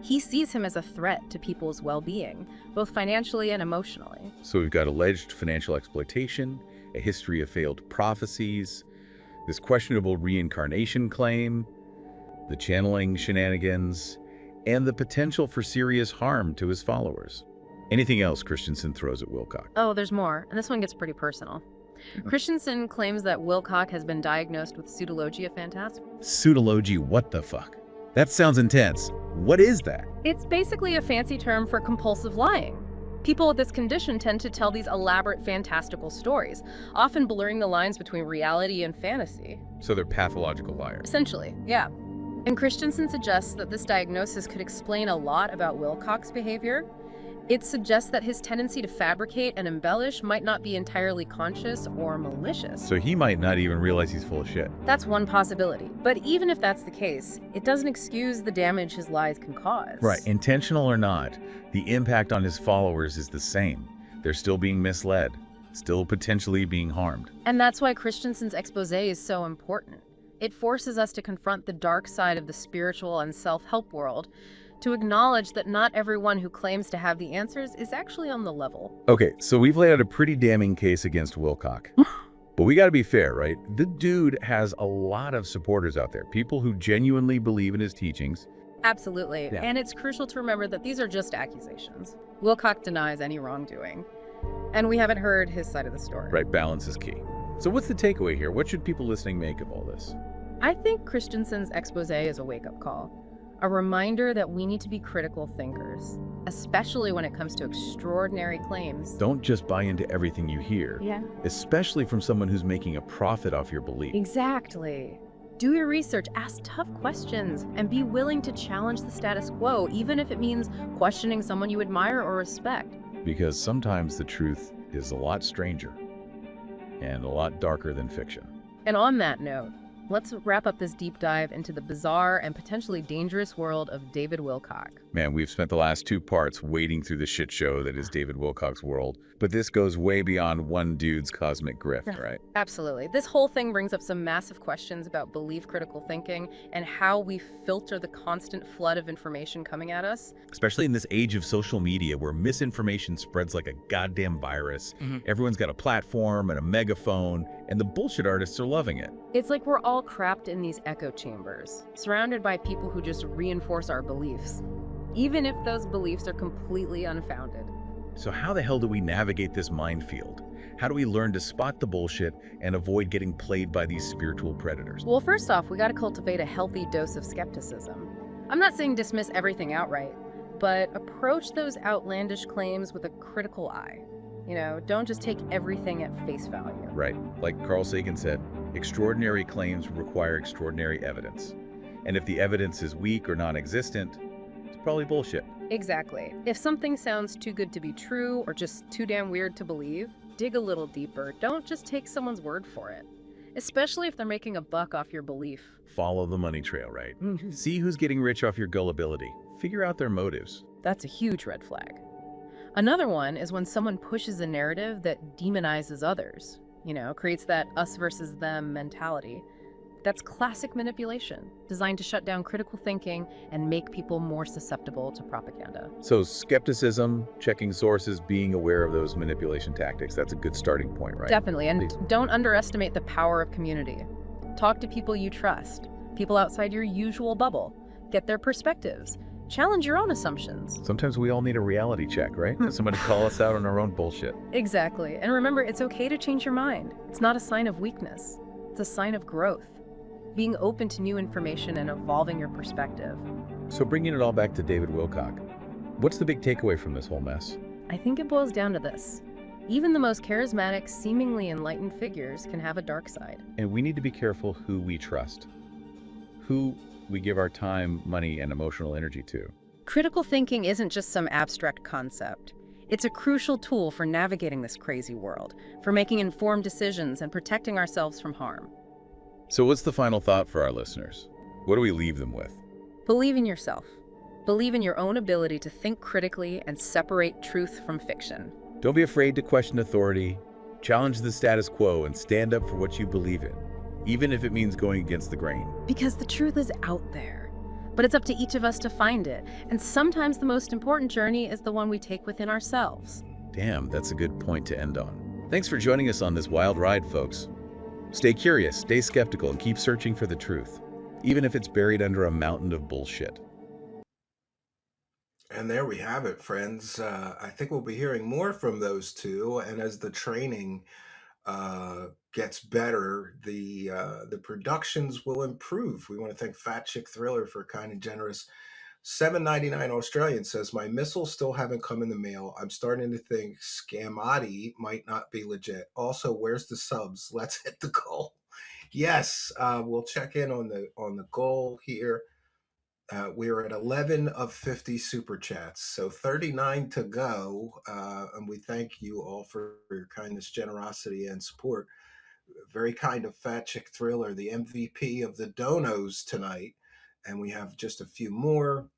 He sees him as a threat to people's well-being, both financially and emotionally. So we've got alleged financial exploitation, a history of failed prophecies, this questionable reincarnation claim, the channeling shenanigans, and the potential for serious harm to his followers. Anything else Christensen throws at Wilcock? Oh, there's more, and this one gets pretty personal. Christensen claims that Wilcock has been diagnosed with pseudologia phantasma. Pseudology, what the fuck? That sounds intense. What is that? It's basically a fancy term for compulsive lying. People with this condition tend to tell these elaborate, fantastical stories, often blurring the lines between reality and fantasy. So they're pathological liars. Essentially, yeah. And Christensen suggests that this diagnosis could explain a lot about Wilcock's behavior. It suggests that his tendency to fabricate and embellish might not be entirely conscious or malicious. So he might not even realize he's full of shit. That's one possibility. But even if that's the case, it doesn't excuse the damage his lies can cause. Right, intentional or not, the impact on his followers is the same. They're still being misled, still potentially being harmed. And that's why Christensen's expose is so important. It forces us to confront the dark side of the spiritual and self-help world, to acknowledge that not everyone who claims to have the answers is actually on the level. Okay, so we've laid out a pretty damning case against Wilcock. But we gotta be fair, right? The dude has a lot of supporters out there, people who genuinely believe in his teachings. Absolutely. Yeah. And it's crucial to remember that these are just accusations. Wilcock denies any wrongdoing. And we haven't heard his side of the story. Right, balance is key. So what's the takeaway here? What should people listening make of all this? I think Christensen's expose is a wake-up call. A reminder that we need to be critical thinkers, especially when it comes to extraordinary claims. Don't just buy into everything you hear, Yeah. especially from someone who's making a profit off your belief. Exactly. Do your research, ask tough questions, and be willing to challenge the status quo, even if it means questioning someone you admire or respect. Because sometimes the truth is a lot stranger and a lot darker than fiction. And on that note, let's wrap up this deep dive into the bizarre and potentially dangerous world of David Wilcock. Man, we've spent the last 2 parts wading through the shit show that is David Wilcock's world, but this goes way beyond one dude's cosmic grift, right? Absolutely. This whole thing brings up some massive questions about belief critical thinking and how we filter the constant flood of information coming at us. Especially in this age of social media where misinformation spreads like a goddamn virus. Everyone's got a platform and a megaphone, and the bullshit artists are loving it. It's like we're all trapped in these echo chambers, surrounded by people who just reinforce our beliefs, even if those beliefs are completely unfounded. So how the hell do we navigate this minefield? How do we learn to spot the bullshit and avoid getting played by these spiritual predators? Well, first off, we got to cultivate a healthy dose of skepticism. I'm not saying dismiss everything outright, but approach those outlandish claims with a critical eye. You know, don't just take everything at face value. Right. Like Carl Sagan said, extraordinary claims require extraordinary evidence. And if the evidence is weak or non-existent, it's probably bullshit. Exactly. If something sounds too good to be true or just too damn weird to believe, dig a little deeper. Don't just take someone's word for it, especially if they're making a buck off your belief. Follow the money trail, right? See who's getting rich off your gullibility. Figure out their motives. That's a huge red flag. Another one is when someone pushes a narrative that demonizes others, creates that us versus them mentality. That's classic manipulation, designed to shut down critical thinking and make people more susceptible to propaganda. So skepticism, checking sources, being aware of those manipulation tactics, that's a good starting point, right? Definitely, and don't underestimate the power of community. Talk to people you trust, people outside your usual bubble. Get their perspectives. Challenge your own assumptions. Sometimes we all need a reality check, right? Somebody call us out on our own bullshit. Exactly. And remember, it's okay to change your mind. It's not a sign of weakness. It's a sign of growth. Being open to new information and evolving your perspective. So bringing it all back to David Wilcock, what's the big takeaway from this whole mess? I think it boils down to this. Even the most charismatic, seemingly enlightened figures can have a dark side. And we need to be careful who we trust, who we give our time, money, and emotional energy to. Critical thinking isn't just some abstract concept. It's a crucial tool for navigating this crazy world, for making informed decisions and protecting ourselves from harm. So what's the final thought for our listeners? What do we leave them with? Believe in yourself. Believe in your own ability to think critically and separate truth from fiction. Don't be afraid to question authority, challenge the status quo, and stand up for what you believe in, even if it means going against the grain. Because the truth is out there, but it's up to each of us to find it. And sometimes the most important journey is the one we take within ourselves. Damn, that's a good point to end on. Thanks for joining us on this wild ride, folks. Stay curious, stay skeptical, and keep searching for the truth, even if it's buried under a mountain of bullshit. And there we have it, friends. I think we'll be hearing more from those two. And as the training gets better, the productions will improve. We want to thank Fat Chick Thriller for kind and generous $7.99 Australian says, my missiles still haven't come in the mail. I'm starting to think Stavatti might not be legit. Also, where's the subs? Let's hit the goal. Yes, we'll check in on the goal here. We're at 11 of 50 super chats, so 39 to go. And we thank you all for your kindness, generosity, and support. Very kind of Fat Chick Thriller, the MVP of the donos tonight. And we have just a few more.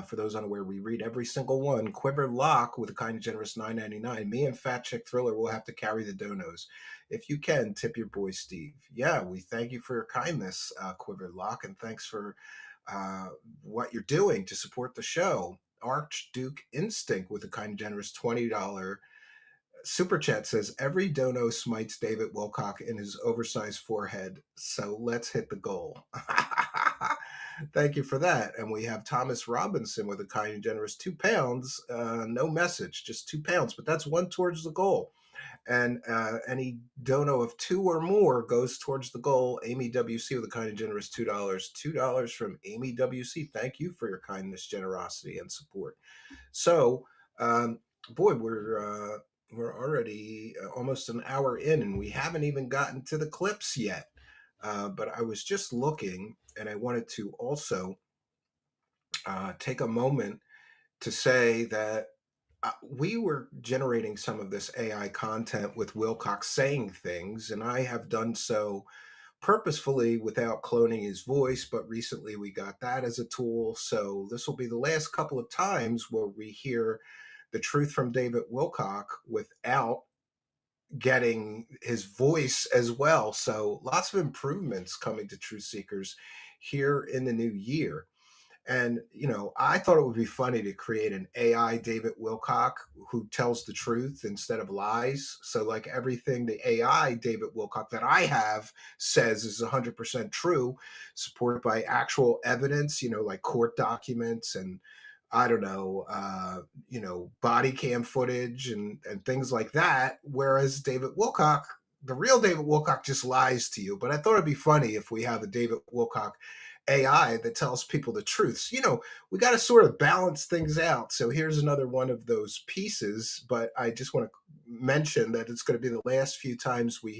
For those unaware, we read every single one. Quiver Lock with a kind and generous $9.99. Me and Fat Chick Thriller will have to carry the donos. If you can, tip your boy Steve. Yeah, we thank you for your kindness, Quiver Lock, and thanks for what you're doing to support the show. Archduke Instinct with a kind and generous $20 super chat says, every dono smites David Wilcock in his oversized forehead, so let's hit the goal. Thank you for that. And we have Thomas Robinson with a kind and generous £2. No message, just £2, but that's one towards the goal. And any dono of 2 or more goes towards the goal. Amy WC with a kind and generous $2. $2 from Amy WC. Thank you for your kindness, generosity, and support. So, boy, we're already almost an hour in, and we haven't even gotten to the clips yet. But I was just looking, and I wanted to also take a moment to say that we were generating some of this AI content with Wilcock saying things, and I have done so purposefully without cloning his voice, but recently we got that as a tool. So this will be the last couple of times where we hear the truth from David Wilcock without getting his voice as well. So lots of improvements coming to Truth Seekers here in the new year. And, you know, I thought it would be funny to create an AI David Wilcock who tells the truth instead of lies. So like everything the AI David Wilcock that I have says is 100% true, supported by actual evidence, you know, like court documents and I don't know, body cam footage and things like that. Whereas David Wilcock, the real David Wilcock just lies to you. But I thought it'd be funny if we have a David Wilcock AI that tells people the truths. You know, we got to sort of balance things out. So here's another one of those pieces, but I just want to mention that it's going to be the last few times we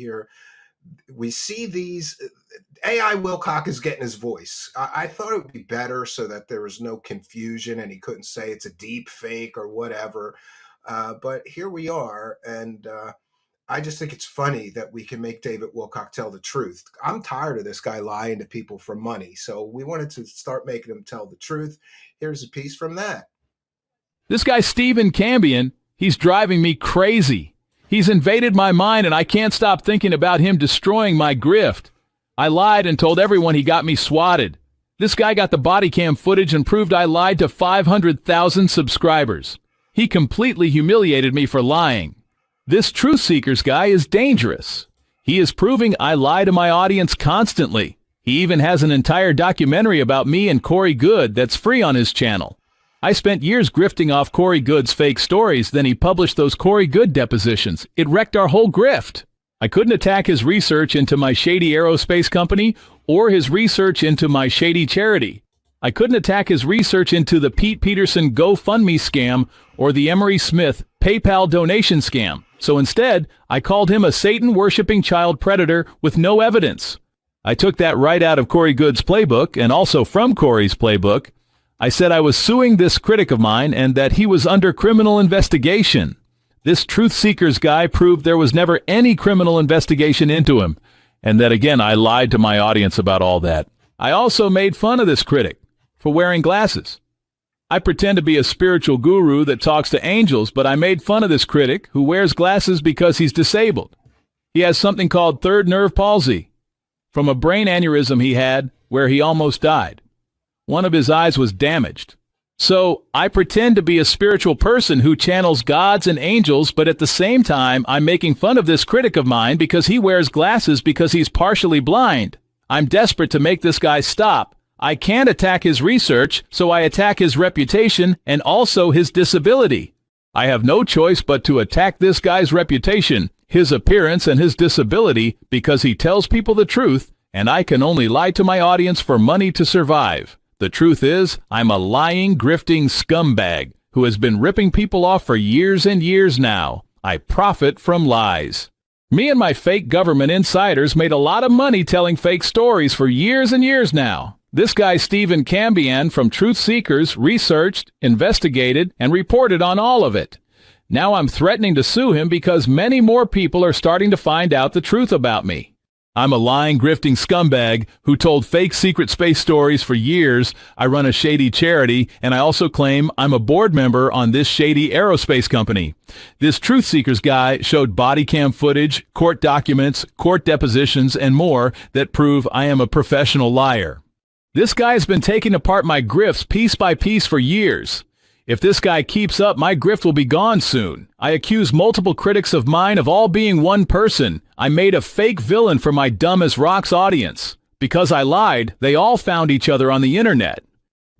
see these. AI Wilcock is getting his voice. I thought it would be better so that there was no confusion and he couldn't say it's a deep fake or whatever. But here we are. And I just think it's funny that we can make David Wilcock tell the truth. I'm tired of this guy lying to people for money. So we wanted to start making him tell the truth. Here's a piece from that. This guy, Stephen Cambion, he's driving me crazy. He's invaded my mind, and I can't stop thinking about him destroying my grift. I lied and told everyone he got me swatted. This guy got the body cam footage and proved I lied to 500,000 subscribers. He completely humiliated me for lying. This Truth Seekers guy is dangerous. He is proving I lie to my audience constantly. He even has an entire documentary about me and Corey Good that's free on his channel. I spent years grifting off Corey Good's fake stories, then he published those Corey Good depositions. It wrecked our whole grift. I couldn't attack his research into my shady aerospace company or his research into my shady charity. I couldn't attack his research into the Pete Peterson GoFundMe scam or the Emery Smith PayPal donation scam. So instead, I called him a Satan-worshipping child predator with no evidence. I took that right out of Corey Good's playbook and also from Corey's playbook. I said I was suing this critic of mine and that he was under criminal investigation. This Truth Seekers guy proved there was never any criminal investigation into him, and that again I lied to my audience about all that. I also made fun of this critic for wearing glasses. I pretend to be a spiritual guru that talks to angels, but I made fun of this critic who wears glasses because he's disabled. He has something called third nerve palsy from a brain aneurysm he had where he almost died. One of his eyes was damaged. So I pretend to be a spiritual person who channels gods and angels, but at the same time, I'm making fun of this critic of mine because he wears glasses because he's partially blind. I'm desperate to make this guy stop. I can't attack his research, so I attack his reputation and also his disability. I have no choice but to attack this guy's reputation, his appearance, and his disability because he tells people the truth, and I can only lie to my audience for money to survive. The truth is, I'm a lying, grifting scumbag who has been ripping people off for years and years now. I profit from lies. Me and my fake government insiders made a lot of money telling fake stories for years and years now. This guy Stephen Cambian from Truth Seekers researched, investigated, and reported on all of it. Now I'm threatening to sue him because many more people are starting to find out the truth about me. I'm a lying, grifting scumbag who told fake secret space stories for years. I run a shady charity, and I also claim I'm a board member on this shady aerospace company. This Truth Seekers guy showed body cam footage, court documents, court depositions, and more that prove I am a professional liar. This guy has been taking apart my grifts piece by piece for years. If this guy keeps up, my grift will be gone soon. I accuse multiple critics of mine of all being one person. I made a fake villain for my dumb as rocks audience. Because I lied, they all found each other on the internet.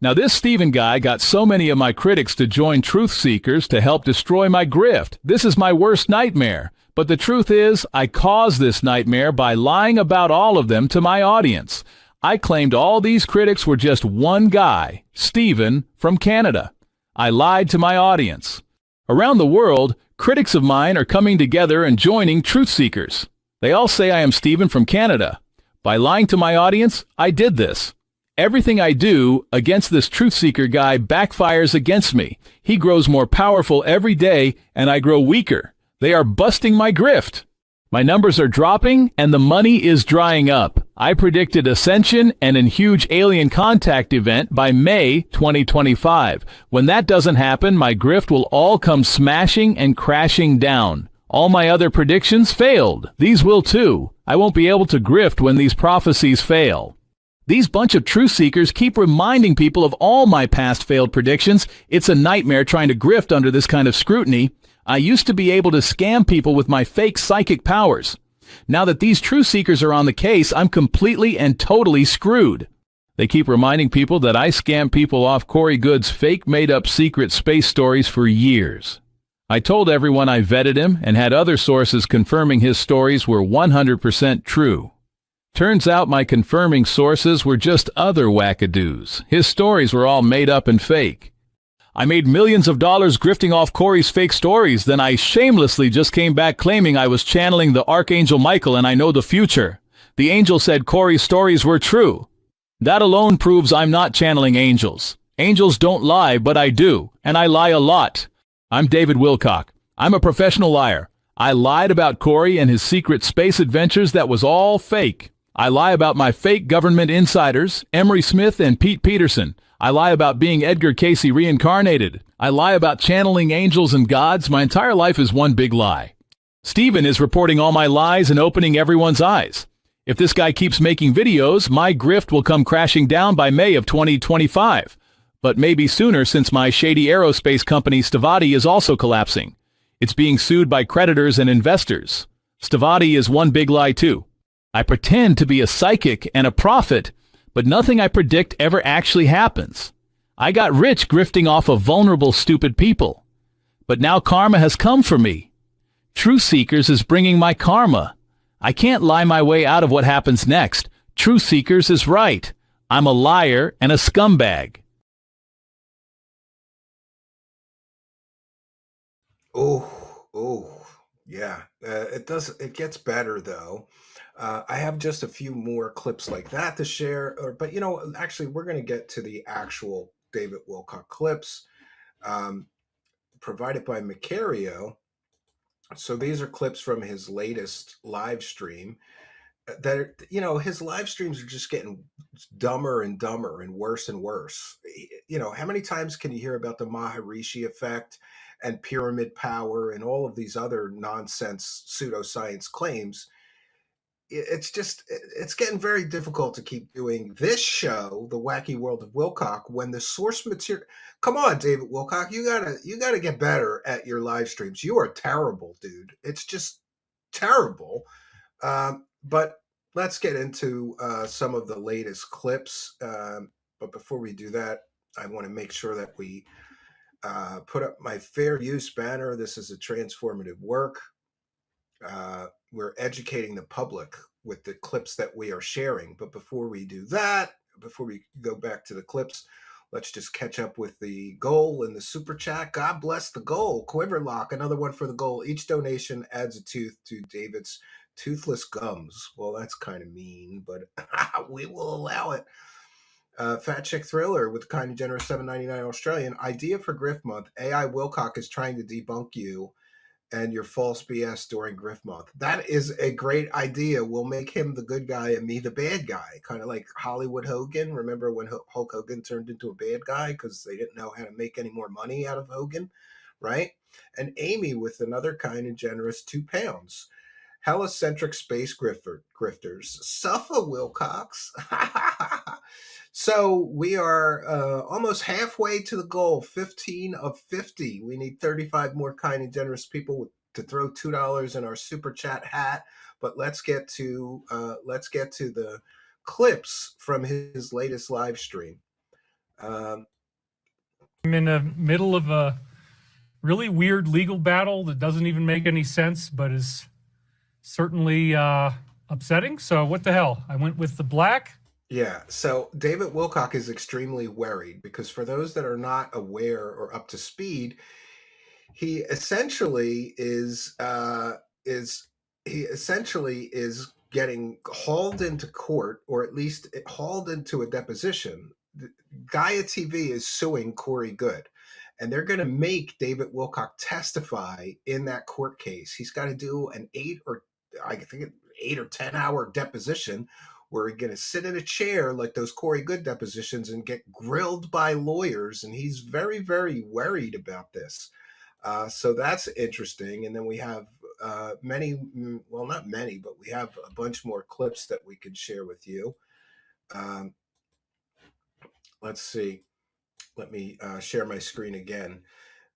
Now this Steven guy got so many of my critics to join Truth Seekers to help destroy my grift. This is my worst nightmare. But the truth is, I caused this nightmare by lying about all of them to my audience. I claimed all these critics were just one guy, Steven, from Canada. I lied to my audience. Around the world, critics of mine are coming together and joining Truth Seekers. They all say I am Steven from Canada. By lying to my audience, I did this. Everything I do against this Truth Seeker guy backfires against me. He grows more powerful every day, and I grow weaker. They are busting my grift. My numbers are dropping, and the money is drying up. I predicted ascension and a huge alien contact event by May 2025. When that doesn't happen, my grift will all come smashing and crashing down. All my other predictions failed. These will too. I won't be able to grift when these prophecies fail. These bunch of truth seekers keep reminding people of all my past failed predictions. It's a nightmare trying to grift under this kind of scrutiny. I used to be able to scam people with my fake psychic powers. Now that these truth seekers are on the case, I'm completely and totally screwed. They keep reminding people that I scam people off Corey Good's fake made-up secret space stories for years. I told everyone I vetted him and had other sources confirming his stories were 100% true. Turns out my confirming sources were just other wackadoos. His stories were all made up and fake. I made millions of dollars grifting off Corey's fake stories, then I shamelessly just came back claiming I was channeling the Archangel Michael and I know the future. The angel said Corey's stories were true. That alone proves I'm not channeling angels. Angels don't lie, but I do, and I lie a lot. I'm David Wilcock. I'm a professional liar. I lied about Corey and his secret space adventures that was all fake. I lie about my fake government insiders, Emery Smith and Pete Peterson. I lie about being Edgar Casey reincarnated. I lie about channeling angels and gods. My entire life is one big lie. Steven is reporting all my lies and opening everyone's eyes. If this guy keeps making videos, my grift will come crashing down by May of 2025. But maybe sooner since my shady aerospace company Stavatti is also collapsing. It's being sued by creditors and investors. Stavatti is one big lie too. I pretend to be a psychic and a prophet, but nothing I predict ever actually happens. I got rich grifting off of vulnerable, stupid people. But now karma has come for me. Truth Seekers is bringing my karma. I can't lie my way out of what happens next. Truth Seekers is right. I'm a liar and a scumbag. Yeah. It gets better though. I have just a few more clips like that to share, but actually we're going to get to the actual David Wilcock clips provided by Macario. So these are clips from his latest live stream. that, you know, his live streams are just getting dumber and dumber and worse. You know, how many times can you hear about the Maharishi effect and pyramid power and all of these other nonsense pseudoscience claims? It's just, it's getting very difficult to keep doing this show, The Wacky World of Wilcock, when the source material. Come on, David Wilcock, you gotta get better at your live streams. You are terrible, dude. It's just terrible. But let's get into some of the latest clips. But before we do that, I want to make sure that we put up my fair use banner. This is a transformative work. We're educating the public with the clips that we are sharing. But before we do that, before we go back to the clips, let's just catch up with the goal in the super chat. God bless the goal. Quiverlock, another one for the goal. Each donation adds a tooth to David's toothless gums. Well, that's kind of mean, but we will allow it. Fat Chick Thriller with kind and generous $7.99 Australian. Idea for Grift Month. AI Wilcock is trying to debunk you and your false BS during Grift Month. That is a great idea. We'll make him the good guy and me the bad guy. Kind of like Hollywood Hogan. Remember when Hulk Hogan turned into a bad guy because they didn't know how to make any more money out of Hogan, right? And Amy with another kind and generous £2. Heliocentric space grifters. Suffer Wilcox. So we are almost halfway to the goal, 15 of 50. We need 35 more kind and generous people to throw $2 in our super chat hat. But let's get to the clips from his latest live stream. I'm in the middle of a really weird legal battle that doesn't even make any sense, but is certainly upsetting. So what the hell? I went with the black. Yeah, so David Wilcock is extremely worried because for those that are not aware or up to speed, he essentially is getting hauled into court, or at least hauled into a deposition. Gaia TV is suing Corey Good, and they're going to make David Wilcock testify in that court case. He's got to do an 8 or 10 hour deposition where he's going to sit in a chair like those Corey Good depositions and get grilled by lawyers. And he's very, very worried about this. So that's interesting. And then we have not many, but we have a bunch more clips that we could share with you. Let's see. Let me share my screen again.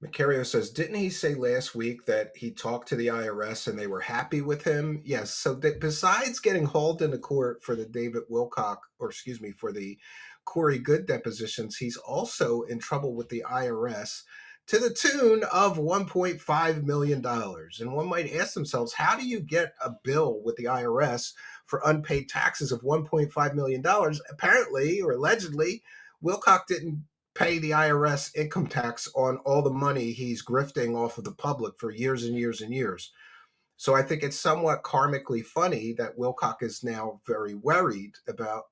Macario says, didn't he say last week that he talked to the IRS and they were happy with him? Yes. So that besides getting hauled into court for the David Wilcock, for the Corey Good depositions, he's also in trouble with the IRS to the tune of $1.5 million. And one might ask themselves, how do you get a bill with the IRS for unpaid taxes of $1.5 million? Apparently, or allegedly, Wilcock didn't pay the IRS income tax on all the money he's grifting off of the public for years and years and years. So I think it's somewhat karmically funny that Wilcock is now very worried about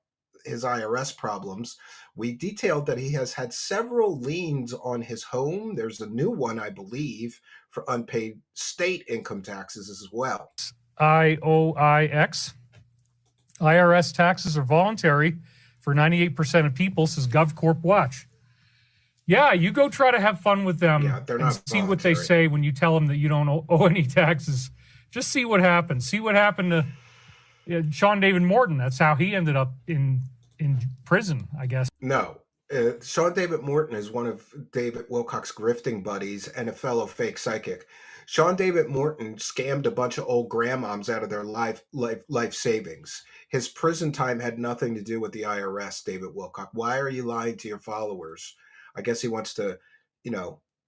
his IRS problems. We detailed that he has had several liens on his home. There's a new one, I believe, for unpaid state income taxes as well. IOIX. IRS taxes are voluntary for 98% of people, says GovCorp Watch. Yeah, you go try to have fun with them. Yeah, they're not see what they say when you tell them that you don't owe any taxes. Just see what happens. See what happened to Sean David Morton. That's how he ended up in prison, I guess. No. Sean David Morton is one of David Wilcock's grifting buddies and a fellow fake psychic. Sean David Morton scammed a bunch of old grandmoms out of their life savings. His prison time had nothing to do with the IRS, David Wilcock. Why are you lying to your followers? I guess he wants to,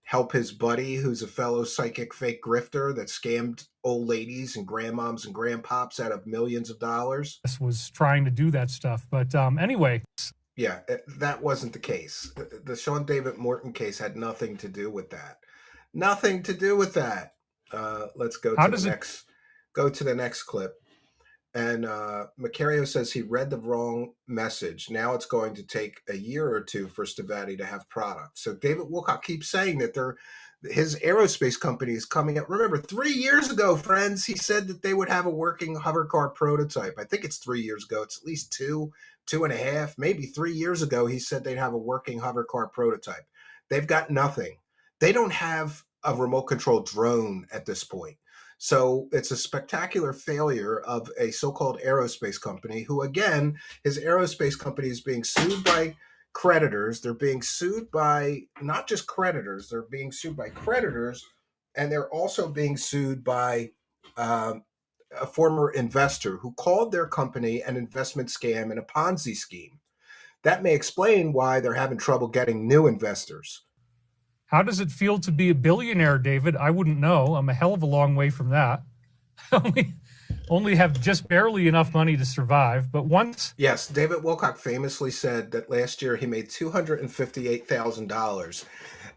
help his buddy who's a fellow psychic fake grifter that scammed old ladies and grandmoms and grandpops out of millions of dollars. Was trying to do that stuff. But anyway. Yeah, that wasn't the case. The Sean David Morton case had nothing to do with that. Nothing to do with that. Let's go to the next clip. And Macario says he read the wrong message. Now it's going to take a year or two for Stavatti to have product. So David Wilcock keeps saying that His aerospace company is coming up. Remember, 3 years ago, friends, he said that they would have a working hover car prototype. I think it's 3 years ago. It's at least 2.5, maybe 3 years ago. He said they'd have a working hover car prototype. They've got nothing. They don't have a remote control drone at this point. So it's a spectacular failure of a so-called aerospace company who, again, his aerospace company is being sued by creditors. They're being sued by not just creditors, they're being sued by creditors, and they're also being sued by a former investor who called their company an investment scam and a Ponzi scheme. That may explain why they're having trouble getting new investors. How does it feel to be a billionaire, David? I wouldn't know. I'm a hell of a long way from that. only have just barely enough money to survive. But once... Yes, David Wilcock famously said that last year he made $258,000.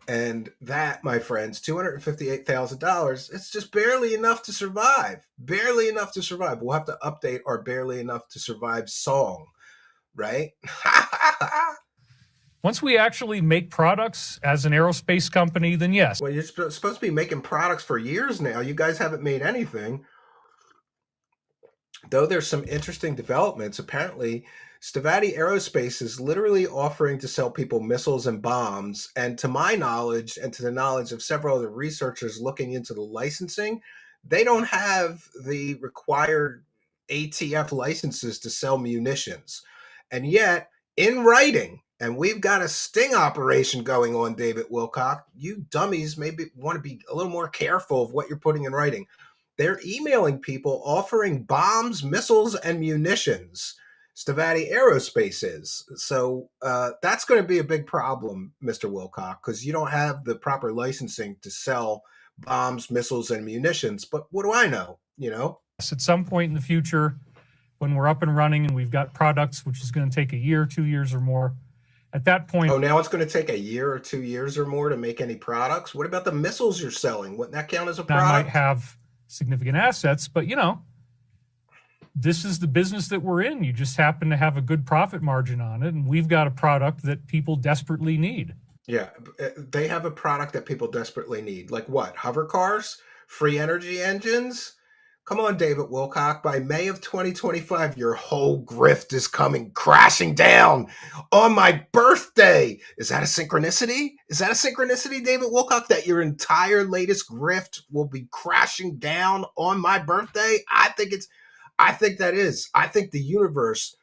And that, my friends, $258,000, it's just barely enough to survive. Barely enough to survive. We'll have to update our Barely Enough to Survive song, right? Once we actually make products as an aerospace company, then yes. Well, you're supposed to be making products for years now. You guys haven't made anything. Though there's some interesting developments. Apparently, Stavatti Aerospace is literally offering to sell people missiles and bombs. And to my knowledge, and to the knowledge of several other researchers looking into the licensing, they don't have the required ATF licenses to sell munitions. And yet, in writing, and we've got a sting operation going on, David Wilcock. You dummies maybe want to be a little more careful of what you're putting in writing. They're emailing people offering bombs, missiles, and munitions. Stavatti Aerospace is. So that's going to be a big problem, Mr. Wilcock, because you don't have the proper licensing to sell bombs, missiles, and munitions. But what do I know? You know? At some point in the future, when we're up and running and we've got products, which is going to take a year, 2 years or more, at that point... Oh, now it's going to take a year or 2 years or more to make any products? What about the missiles you're selling? Wouldn't that count as a product? I might have significant assets, but, you know, this is the business that we're in. You just happen to have a good profit margin on it, and we've got a product that people desperately need. Yeah, they have a product that people desperately need. Like what? Hover cars? Free energy engines? Come on, David Wilcock. By May of 2025, your whole grift is coming crashing down on my birthday. Is that a synchronicity? Is that a synchronicity, David Wilcock, that your entire latest grift will be crashing down on my birthday? I think that is. I think the universe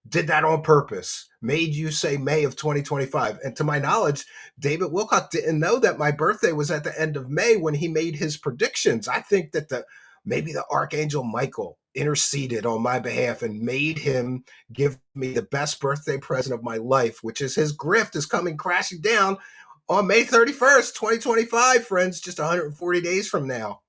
did that on purpose, made you say May of 2025. And to my knowledge, David Wilcock didn't know that my birthday was at the end of May when he made his predictions. I think that maybe the Archangel Michael interceded on my behalf and made him give me the best birthday present of my life, which is his grift is coming crashing down on May 31st, 2025, friends, just 140 days from now.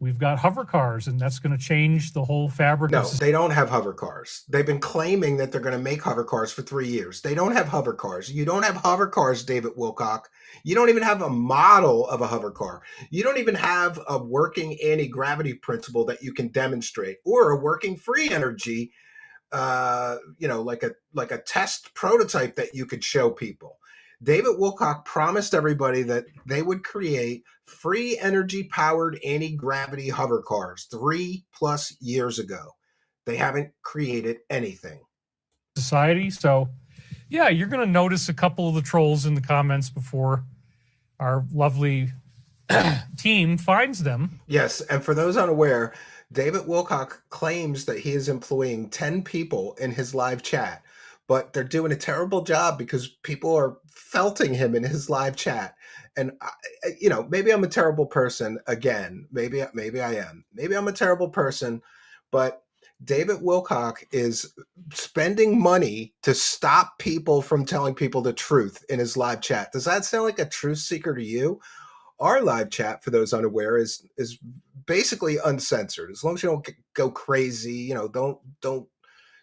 We've got hover cars, and that's going to change the whole fabric. No, they don't have hover cars. They've been claiming that they're going to make hover cars for 3 years. They don't have hover cars. You don't have hover cars, David Wilcock. You don't even have a model of a hover car. You don't even have a working anti-gravity principle that you can demonstrate, or a working free energy, like a test prototype that you could show people. David Wilcock promised everybody that they would create free energy powered anti-gravity hover cars 3+ years ago. They haven't created anything. Society. So yeah, you're going to notice a couple of the trolls in the comments before our lovely team finds them. Yes. And for those unaware, David Wilcock claims that he is employing 10 people in his live chat, but they're doing a terrible job because people are felting him in his live chat. And, maybe I'm a terrible person again. Maybe I am. Maybe I'm a terrible person, but David Wilcock is spending money to stop people from telling people the truth in his live chat. Does that sound like a truth seeker to you? Our live chat, for those unaware, is basically uncensored. As long as you don't go crazy, don't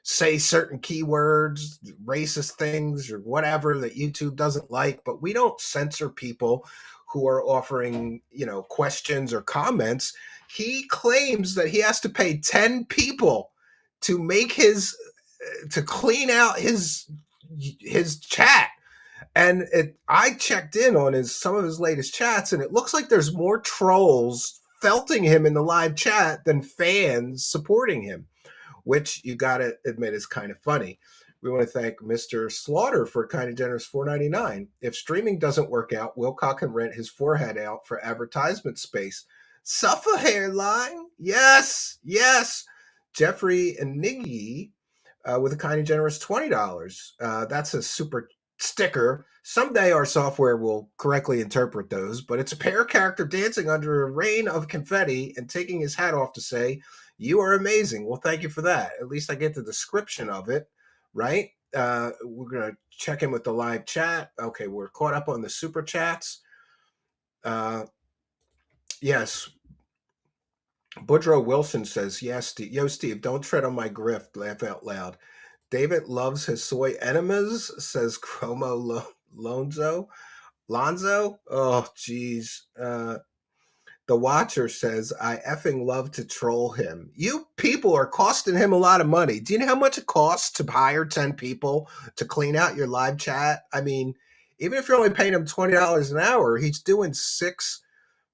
say certain keywords, racist things, or whatever that YouTube doesn't like. But we don't censor people who are offering, questions or comments. He claims that he has to pay 10 people to make to clean out his chat. And I checked in on some of his latest chats, and it looks like there's more trolls felting him in the live chat than fans supporting him, which you got to admit is kind of funny. We want to thank Mr. Slaughter for kind of generous $4.99. If streaming doesn't work out, Wilcock can rent his forehead out for advertisement space. Suffer hairline? Yes, yes. Jeffrey and Niggy with a kind of generous $20. That's a super sticker. Someday our software will correctly interpret those, but it's a pair character dancing under a rain of confetti and taking his hat off to say, "You are amazing." Well, thank you for that. At least I get the description of it, right? We're going to check in with the live chat. Okay, we're caught up on the super chats. Yes. Boudreaux Wilson says, yes, yo, Steve, don't tread on my grift. Laugh out loud. David loves his soy enemas, says Chromo Lonzo. Oh, geez. The Watcher says, I effing love to troll him. You people are costing him a lot of money. Do you know how much it costs to hire 10 people to clean out your live chat? I mean, even if you're only paying him $20 an hour, he's doing 6.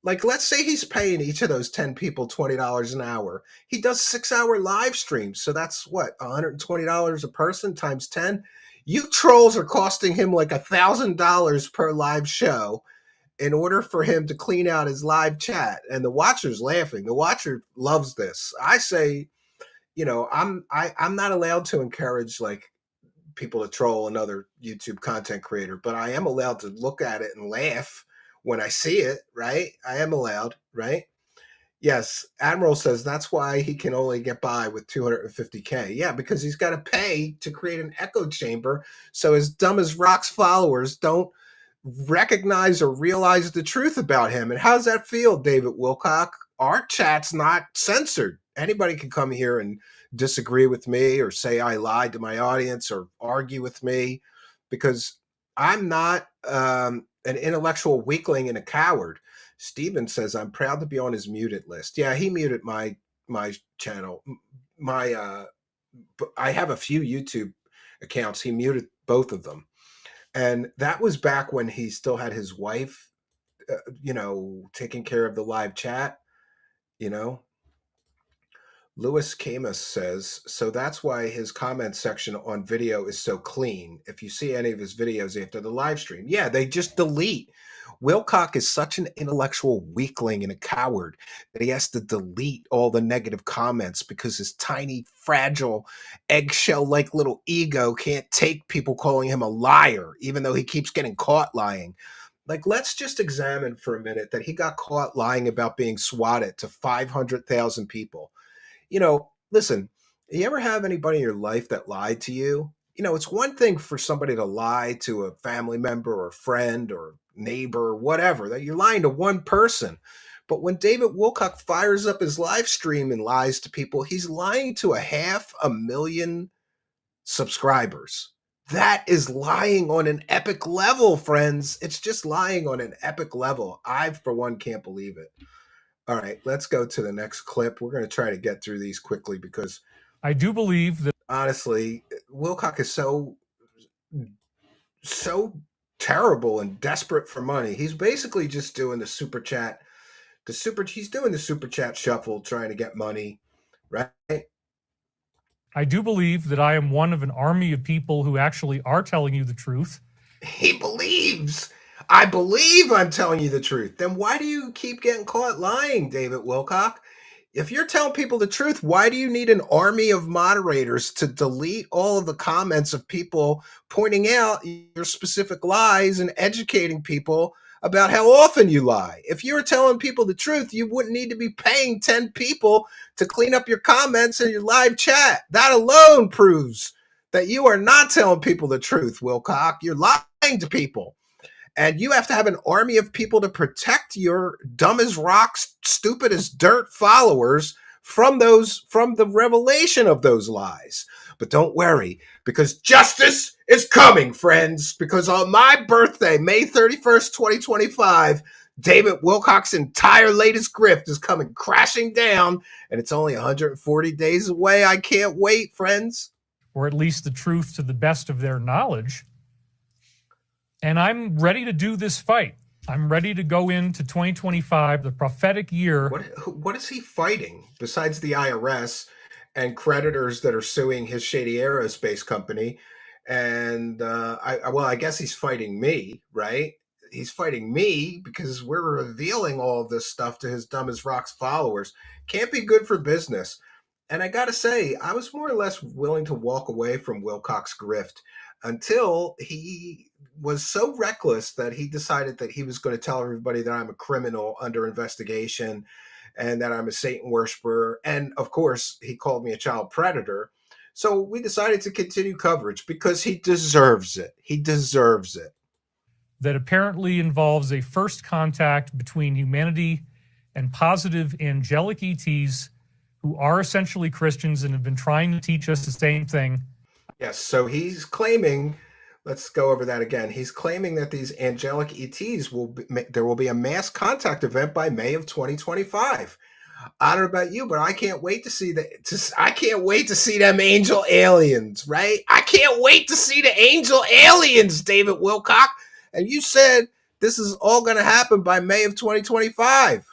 Like, let's say he's paying each of those 10 people $20 an hour. He does 6-hour live streams. So that's what, $120 a person times 10? You trolls are costing him like $1,000 per live show in order for him to clean out his live chat. And the Watcher's laughing. The Watcher loves this. I say, I'm not allowed to encourage like people to troll another YouTube content creator, but I am allowed to look at it and laugh when I see it, right? I am allowed, right? Yes, Admiral says that's why he can only get by with 250K. Yeah, because he's got to pay to create an echo chamber so his dumb as rocks followers don't recognize or realize the truth about him. And how's that feel, David Wilcock? Our chat's not censored. Anybody can come here and disagree with me or say I lied to my audience or argue with me because I'm not an intellectual weakling and a coward. Steven says, I'm proud to be on his muted list. Yeah, he muted my channel. I have a few YouTube accounts. He muted both of them. And that was back when he still had his wife, taking care of the live chat, Louis Camus says, so that's why his comment section on video is so clean. If you see any of his videos after the live stream, yeah, they just delete. Wilcock is such an intellectual weakling and a coward that he has to delete all the negative comments because his tiny, fragile, eggshell-like little ego can't take people calling him a liar, even though he keeps getting caught lying. Like, let's just examine for a minute that he got caught lying about being swatted to 500,000 people. Listen, you ever have anybody in your life that lied to you? It's one thing for somebody to lie to a family member or a friend or neighbor or whatever, that you're lying to one person. But when David Wilcock fires up his live stream and lies to people, he's lying to 500,000 subscribers. That is lying on an epic level, friends. It's just lying on an epic level. I, for one, can't believe it. All right, let's go to the next clip. We're going to try to get through these quickly because I do believe that, honestly, Wilcock is so terrible and desperate for money. He's basically just doing the super chat. He's doing the super chat shuffle, trying to get money, right? I do believe that I am one of an army of people who actually are telling you the truth. He believes. I believe I'm telling you the truth. Then why do you keep getting caught lying, David Wilcock? If you're telling people the truth, why do you need an army of moderators to delete all of the comments of people pointing out your specific lies and educating people about how often you lie? If you were telling people the truth, you wouldn't need to be paying 10 people to clean up your comments in your live chat. That alone proves that you are not telling people the truth, Wilcock. You're lying to people. And you have to have an army of people to protect your dumb as rocks, stupid as dirt followers from the revelation of those lies. But don't worry, because justice is coming, friends. Because on my birthday, May 31st, 2025, David Wilcock's entire latest grift is coming crashing down, and it's only 140 days away. I can't wait, friends. Or at least the truth to the best of their knowledge. And I'm ready to do this fight. I'm ready to go into 2025, the prophetic year. What is he fighting besides the IRS and creditors that are suing his shady aerospace company? And I guess he's fighting me, right? He's fighting me because we're revealing all of this stuff to his dumb as rocks followers. Can't be good for business. And I got to say, I was more or less willing to walk away from Wilcock's grift until he was so reckless that he decided that he was going to tell everybody that I'm a criminal under investigation and that I'm a Satan worshiper. And of course, he called me a child predator. So we decided to continue coverage because he deserves it. He deserves it. That apparently involves a first contact between humanity and positive angelic ETs who are essentially Christians and have been trying to teach us the same thing. Yes, so he's claiming, let's go over that again. He's claiming that these angelic ETs there will be a mass contact event by May of 2025. I don't know about you, but I can't wait to see I can't wait to see them angel aliens, right? I can't wait to see the angel aliens, David Wilcock. And you said this is all going to happen by May of 2025.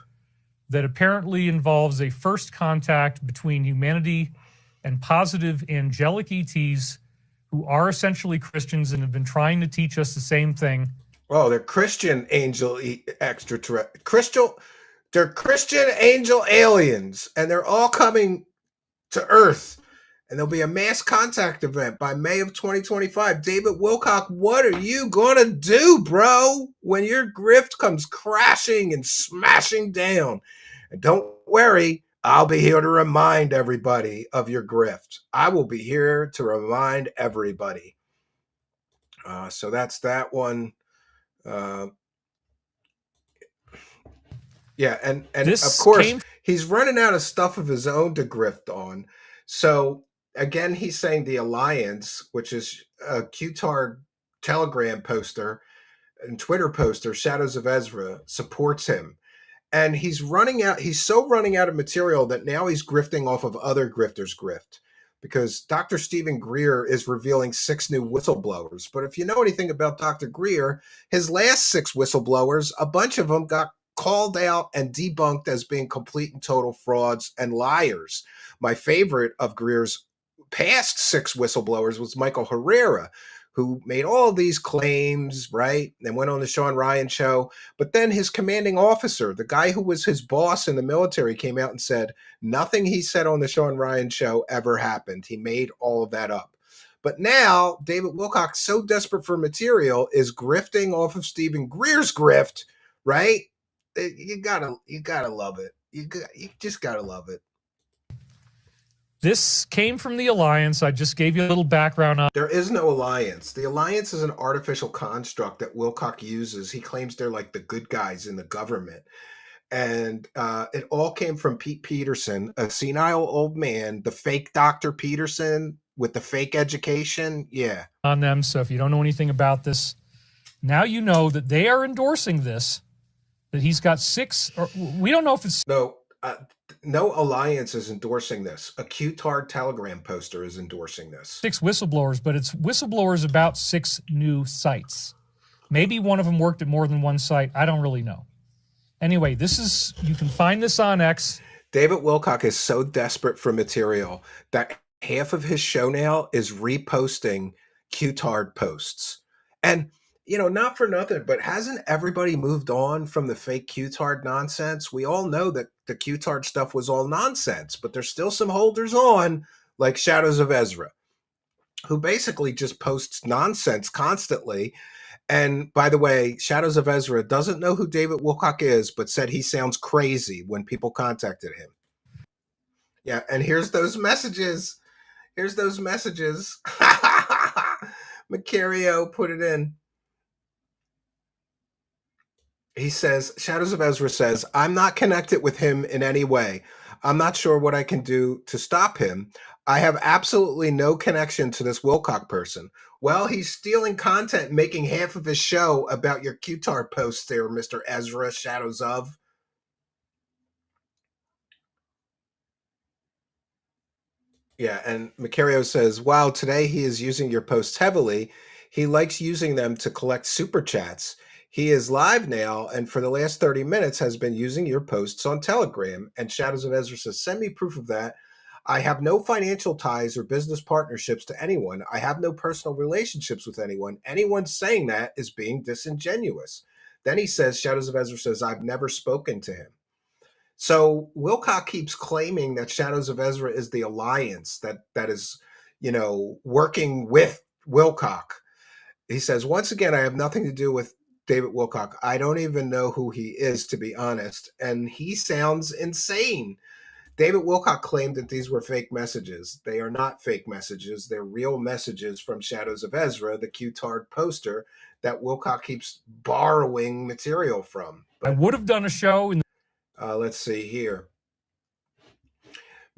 That apparently involves a first contact between humanity and positive angelic ETs who are essentially Christians and have been trying to teach us the same thing. Oh, they're Christian angel extraterrestrial. They're Christian angel aliens, and they're all coming to Earth. And there'll be a mass contact event by May of 2025. David Wilcock, what are you going to do, bro, when your grift comes crashing and smashing down? And don't worry, I'll be here to remind everybody of your grift. I will be here to remind everybody. So that's that one. Yeah, and of course, he's running out of stuff of his own to grift on. So again, he's saying the Alliance, which is a Q-tard Telegram poster and Twitter poster, Shadows of Ezra, supports him. And he's so running out of material that now he's grifting off of other grifters' grift. Because Dr. Stephen Greer is revealing 6 new whistleblowers. But if you know anything about Dr. Greer, his last 6 whistleblowers, a bunch of them got called out and debunked as being complete and total frauds and liars. My favorite of Greer's past 6 whistleblowers was Michael Herrera, who made all these claims, right? And went on the Sean Ryan show. But then his commanding officer, the guy who was his boss in the military, came out and said, nothing he said on the Sean Ryan show ever happened. He made all of that up. But now David Wilcock, so desperate for material, is grifting off of Stephen Greer's grift, right? You gotta love it. You just gotta love it. This came from the Alliance. I just gave you a little background on. There is no Alliance. The Alliance is an artificial construct that Wilcock uses. He claims they're like the good guys in the government. And it all came from Pete Peterson, a senile old man, the fake Dr. Peterson with the fake education. Yeah. On them. So if you don't know anything about this, now you know that they are endorsing this, that he's got 6, or we don't know if it's. No Alliance is endorsing this. A Q-tard Telegram poster is endorsing this. 6 whistleblowers, but it's whistleblowers about 6 new sites. Maybe one of them worked at more than one site. I don't really know. Anyway, you can find this on X. David Wilcock is so desperate for material that half of his show now is reposting Q-tard posts. And not for nothing, but hasn't everybody moved on from the fake Q-tard nonsense? We all know that the Q-tard stuff was all nonsense, but there's still some holders on, like Shadows of Ezra, who basically just posts nonsense constantly. And by the way, Shadows of Ezra doesn't know who David Wilcock is, but said he sounds crazy when people contacted him. Yeah, and here's those messages. Macario put it in. He says, Shadows of Ezra says, I'm not connected with him in any way. I'm not sure what I can do to stop him. I have absolutely no connection to this Wilcock person. Well, he's stealing content and making half of his show about your Q-tard posts there, Mr. Ezra, Shadows of. Yeah, and Macario says, wow, today he is using your posts heavily. He likes using them to collect super chats. He is live now, and for the last 30 minutes has been using your posts on Telegram. And Shadows of Ezra says, send me proof of that. I have no financial ties or business partnerships to anyone. I have no personal relationships with anyone. Anyone saying that is being disingenuous. Then he says, Shadows of Ezra says, I've never spoken to him. So Wilcock keeps claiming that Shadows of Ezra is the alliance that is, working with Wilcock. He says, once again, I have nothing to do with David Wilcock. I don't even know who he is, to be honest. And he sounds insane. David Wilcock claimed that these were fake messages. They are not fake messages. They're real messages from Shadows of Ezra, the Q-Tard poster that Wilcock keeps borrowing material from. I would have done a show in let's see here.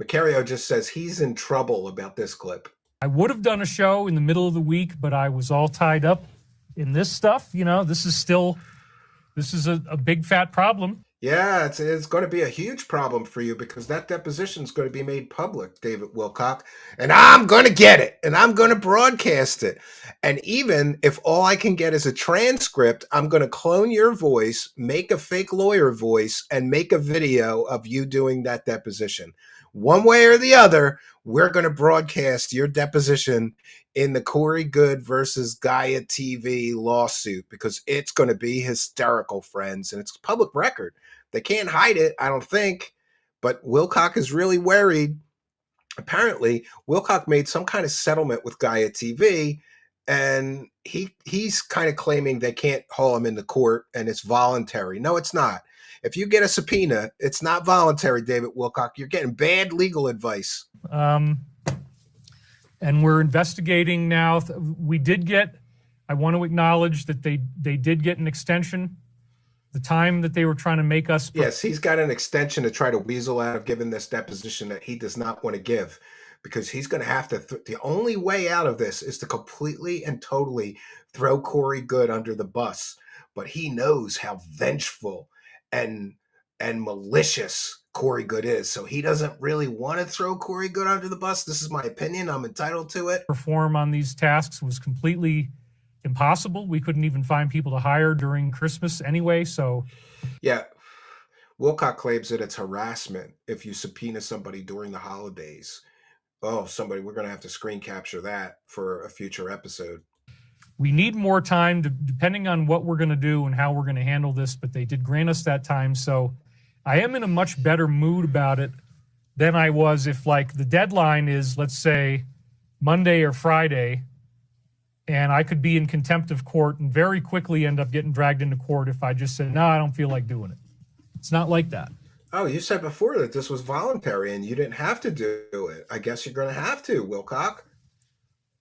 Macario just says he's in trouble about this clip. I would have done a show in the middle of the week, but I was all tied up in this stuff. This is a big fat problem. Yeah, it's going to be a huge problem for you because that deposition is going to be made public, David Wilcock, and I'm going to get it, and I'm going to broadcast it. And even if all I can get is a transcript, I'm going to clone your voice, make a fake lawyer voice, and make a video of you doing that deposition. One way or the other, we're going to broadcast your deposition in the Corey Good versus Gaia TV lawsuit because it's going to be hysterical, friends, and it's public record. They can't hide it, I don't think, but Wilcock is really worried. Apparently, Wilcock made some kind of settlement with Gaia TV, and he's kind of claiming they can't haul him into court and it's voluntary. No, it's not. If you get a subpoena, it's not voluntary, David Wilcock. You're getting bad legal advice. And we're investigating now. I want to acknowledge that they did get an extension. The time that they were trying to make us. Yes, he's got an extension to try to weasel out of giving this deposition that he does not want to give because he's going to have to. The only way out of this is to completely and totally throw Corey Good under the bus. But he knows how vengeful and malicious Corey Good is. So he doesn't really want to throw Corey Good under the bus. This is my opinion. I'm entitled to it. Perform on these tasks was completely impossible. We couldn't even find people to hire during Christmas anyway. So yeah, Wilcock claims that it's harassment if you subpoena somebody during the holidays. Oh, we're going to have to screen capture that for a future episode. We need more time depending on what we're going to do and how we're going to handle this, but they did grant us that time. So I am in a much better mood about it than I was if the deadline is, let's say, Monday or Friday, and I could be in contempt of court and very quickly end up getting dragged into court if I just said, no, I don't feel like doing it. It's not like that. Oh, you said before that this was voluntary and you didn't have to do it. I guess you're going to have to, Wilcock.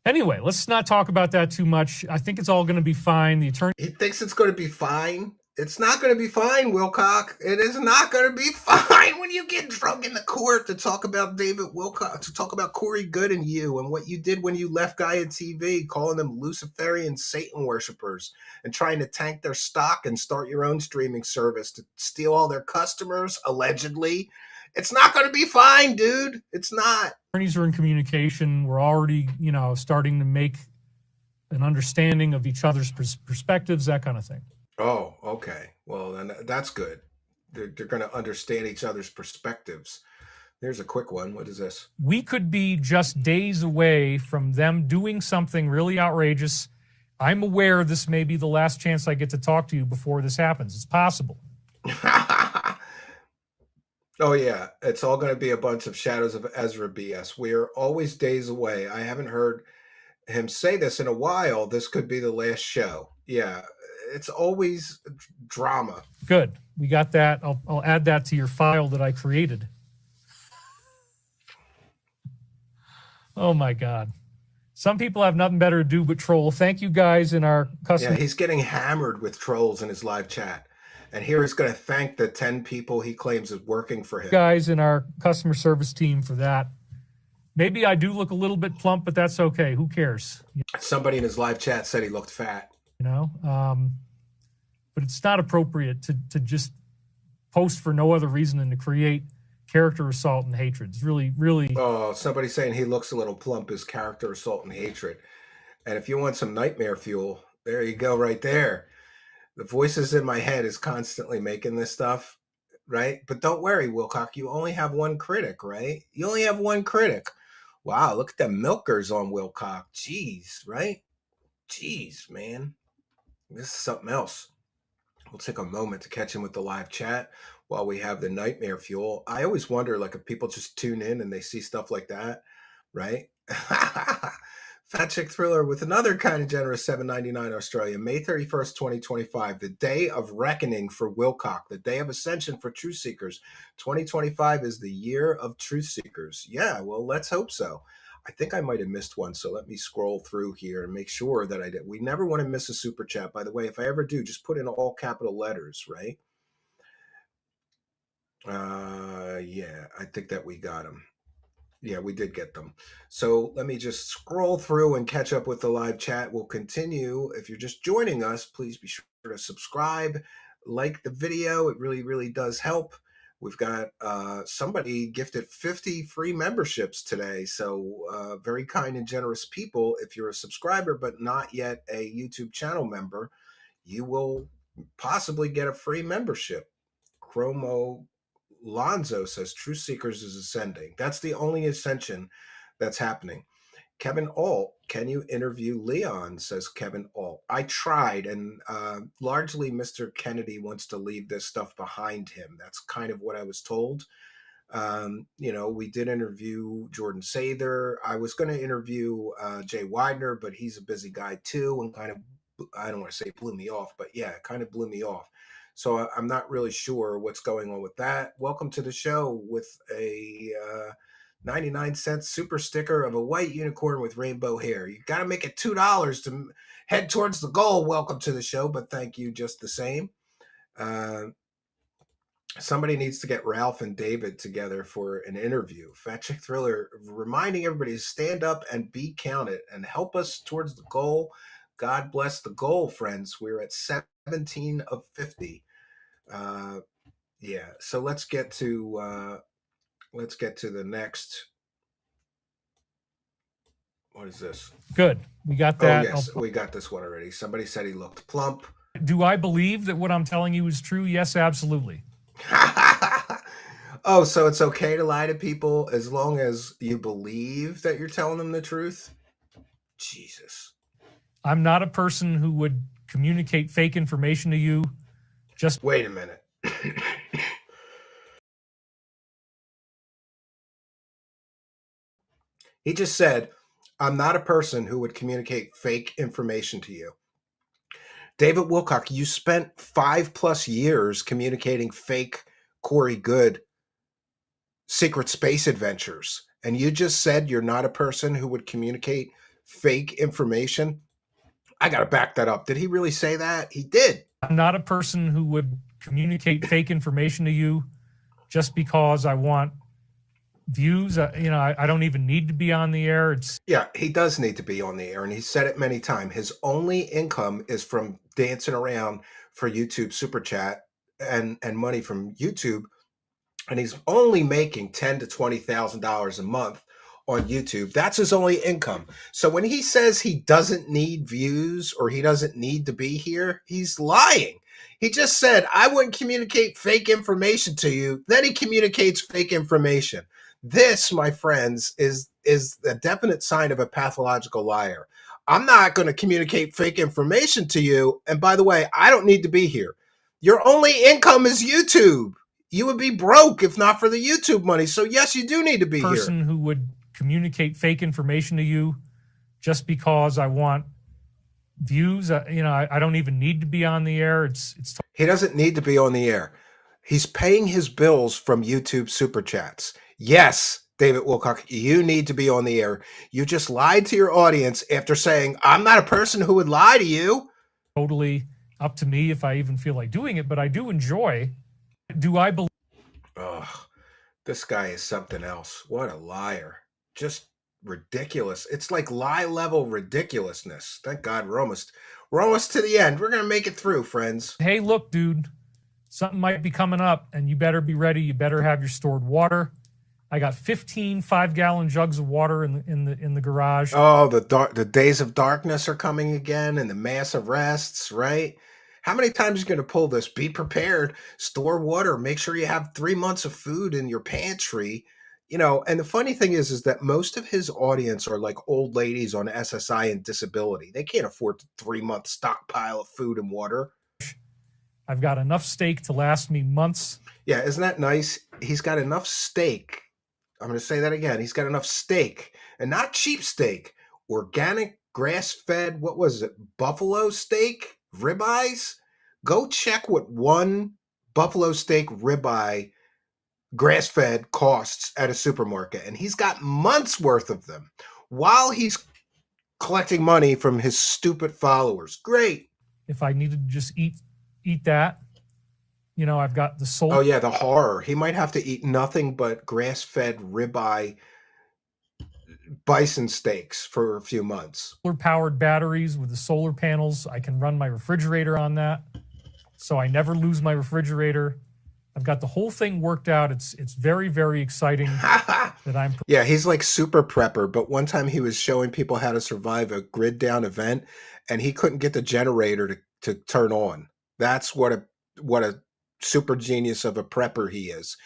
Anyway, let's not talk about that too much. I think it's all going to be fine. The attorney... He thinks it's going to be fine. It's not going to be fine, Wilcock. It is not going to be fine when you get drunk in the court to talk about David Wilcock, to talk about Corey Good and you and what you did when you left Gaia TV, calling them Luciferian Satan worshipers and trying to tank their stock and start your own streaming service to steal all their customers, allegedly. It's not going to be fine, dude. It's not. Attorneys are in communication. We're already, starting to make an understanding of each other's perspectives, that kind of thing. Oh, okay. Well, then that's good. They're going to understand each other's perspectives. There's a quick one. What is this? We could be just days away from them doing something really outrageous. I'm aware this may be the last chance I get to talk to you before this happens. It's possible. Oh, yeah. It's all going to be a bunch of Shadows of Ezra BS. We're always days away. I haven't heard him say this in a while. This could be the last show. Yeah. It's always drama. Good. We got that. I'll add that to your file that I created. Oh, my God. Some people have nothing better to do but troll. Thank you guys in our customer. Yeah, he's getting hammered with trolls in his live chat. And here he's going to thank the 10 people he claims is working for him. Guys in our customer service team for that. Maybe I do look a little bit plump, but that's okay. Who cares? Somebody in his live chat said he looked fat. But it's not appropriate to just post for no other reason than to create character assault and hatred. It's really, really... Oh, somebody saying he looks a little plump is character assault and hatred. And if you want some nightmare fuel, there you go right there. The voices in my head is constantly making this stuff, right? But don't worry, Wilcock, you only have one critic, right? You only have one critic. Wow, look at the milkers on Wilcock. Jeez, right? Jeez, man. This is something else. We'll take a moment to catch in with the live chat while we have the nightmare fuel. I always wonder, like, if people just tune in and they see stuff like that, right? Fat Chick Thriller with another kind of generous $7.99 Australia, May 31st, 2025, the day of reckoning for Wilcock, the day of ascension for truth seekers. 2025 is the year of truth seekers. Yeah, well, let's hope so. I think I might have missed one, so let me scroll through here and make sure that I did. We never want to miss a super chat. By the way, if I ever do, just put in all capital letters, right? Yeah, I think that we got them. Yeah, we did get them. So let me just scroll through and catch up with the live chat. We'll continue. If you're just joining us, please be sure to subscribe, like the video. It really, really does help. We've got somebody gifted 50 free memberships today. So very kind and generous people. If you're a subscriber but not yet a YouTube channel member, you will possibly get a free membership. Chromo Lonzo says Truth Seekers is ascending. That's the only ascension that's happening. Kevin Alt, can you interview Leon? Says Kevin Alt. I tried, and largely Mr. Kennedy wants to leave this stuff behind him. That's kind of what I was told. You know, we did interview Jordan Sather. I was going to interview Jay Widener, but he's a busy guy too, and kind of, I don't want to say blew me off, but yeah, it kind of blew me off. So I'm not really sure what's going on with that. Welcome to the show with a 99-cent super sticker of a white unicorn with rainbow hair. You got to make it $2 to head towards the goal. Welcome to the show, but thank you just the same. Somebody needs to get Ralph and David together for an interview. Fat Chick Thriller reminding everybody to stand up and be counted and help us towards the goal. God bless the goal, friends. We're at 17 of 50. Yeah, so let's get to the next. What is this? Good. We got that. Oh, yes, we got this one already. Somebody said he looked plump. Do I believe that what I'm telling you is true? Yes, absolutely. Oh, so it's okay to lie to people as long as you believe that you're telling them the truth? Jesus. I'm not a person who would communicate fake information to you. Just wait a minute. He just said, I'm not a person who would communicate fake information to you. David Wilcock, you spent 5+ years communicating fake Corey Good secret space adventures, and you just said you're not a person who would communicate fake information? I got to back that up. Did he really say that? He did. I'm not a person who would communicate fake information to you just because I want views. I don't even need to be on the air. Yeah, he does need to be on the air, and he said it many times. His only income is from dancing around for YouTube Super Chat and money from YouTube, and he's only making $10,000 to $20,000 a month on YouTube. That's his only income. So when he says he doesn't need views or he doesn't need to be here, he's lying. He just said, I wouldn't communicate fake information to you. Then he communicates fake information. This, my friends, is a definite sign of a pathological liar. I'm not going to communicate fake information to you. And by the way, I don't need to be here. Your only income is YouTube. You would be broke if not for the YouTube money. So yes, you do need to be here. Person who would communicate fake information to you just because I want views. I don't even need to be on the air. He doesn't need to be on the air. He's paying his bills from YouTube Super Chats. Yes, David Wilcock, you need to be on the air. You just lied to your audience after saying, I'm not a person who would lie to you. Totally up to me if I even feel like doing it, but I do enjoy. Do I believe? Ugh, this guy is something else. What a liar. Just ridiculous. It's like lie level ridiculousness. Thank God we're almost to the end. We're going to make it through, friends. Hey, look, dude, something might be coming up and you better be ready. You better have your stored water. I got 15 5-gallon jugs of water in the garage. Oh, the days of darkness are coming again, and the mass arrests, right? How many times are you going to pull this? Be prepared, store water, make sure you have 3 months of food in your pantry. And the funny thing is that most of his audience are like old ladies on SSI and disability. They can't afford a 3-month stockpile of food and water. I've got enough steak to last me months. Yeah, isn't that nice? He's got enough steak. I'm going to say that again. He's got enough steak, and not cheap steak, organic, grass-fed, what was it, buffalo steak, ribeyes? Go check what one buffalo steak ribeye grass-fed costs at a supermarket, and he's got months worth of them while he's collecting money from his stupid followers. Great. If I needed to just eat that, I've got the soul. Oh yeah, the horror. He might have to eat nothing but grass-fed ribeye bison steaks for a few months. Solar-powered batteries with the solar panels. I can run my refrigerator on that, so I never lose my refrigerator. I've got the whole thing worked out. It's very, very exciting that I'm. Yeah, he's like super prepper. But one time he was showing people how to survive a grid down event, and he couldn't get the generator to turn on. That's what a super genius of a prepper he is.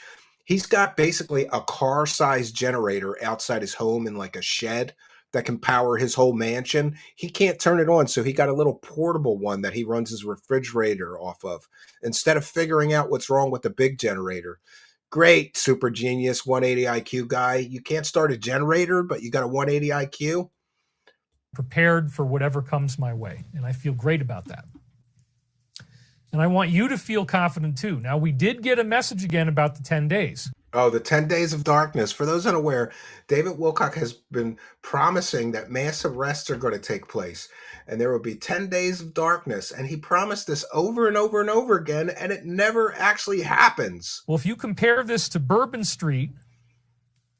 He's got basically a car-sized generator outside his home in like a shed that can power his whole mansion. He can't turn it on, so he got a little portable one that he runs his refrigerator off of instead of figuring out what's wrong with the big generator. Great, super genius, 180 IQ guy. You can't start a generator, but you got a 180 IQ? Prepared for whatever comes my way, and I feel great about that. And I want you to feel confident too. Now, we did get a message again about the 10 days. Oh, the 10 days of darkness. For those unaware, David Wilcock has been promising that mass arrests are going to take place and there will be 10 days of darkness. And he promised this over and over and over again, and it never actually happens. Well, if you compare this to Bourbon Street,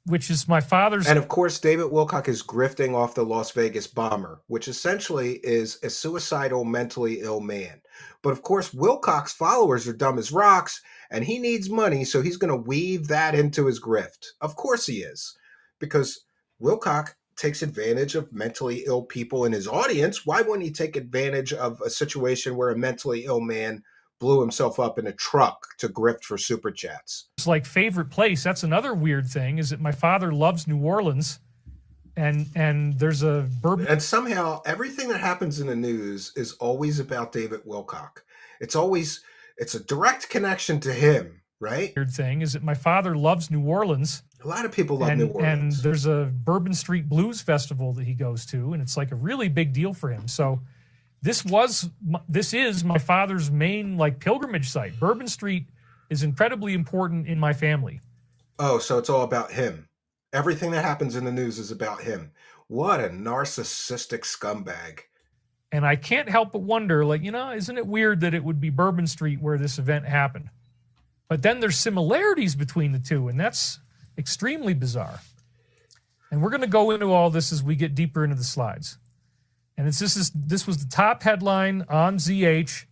which is my father's... And of course, David Wilcock is grifting off the Las Vegas bomber, which essentially is a suicidal, mentally ill man. But of course, Wilcock's followers are dumb as rocks, and he needs money, so he's going to weave that into his grift. Of course he is, because Wilcock takes advantage of mentally ill people in his audience. Why wouldn't he take advantage of a situation where a mentally ill man blew himself up in a truck to grift for super chats? It's like favorite place. That's another weird thing, is that my father loves New Orleans, and there's a bourbon. And somehow everything that happens in the news is always about David Wilcock. It's a direct connection to him, right? Weird thing is that my father loves New Orleans. A lot of people love New Orleans. And there's a Bourbon Street Blues Festival that he goes to, and it's like a really big deal for him. So this is my father's main pilgrimage site. Bourbon Street is incredibly important in my family. Oh, so it's all about him. Everything that happens in the news is about him. What a narcissistic scumbag. And I can't help but wonder, isn't it weird that it would be Bourbon Street where this event happened? But then there's similarities between the two, and that's extremely bizarre. And we're going to go into all this as we get deeper into the slides. And this was the top headline on ZH,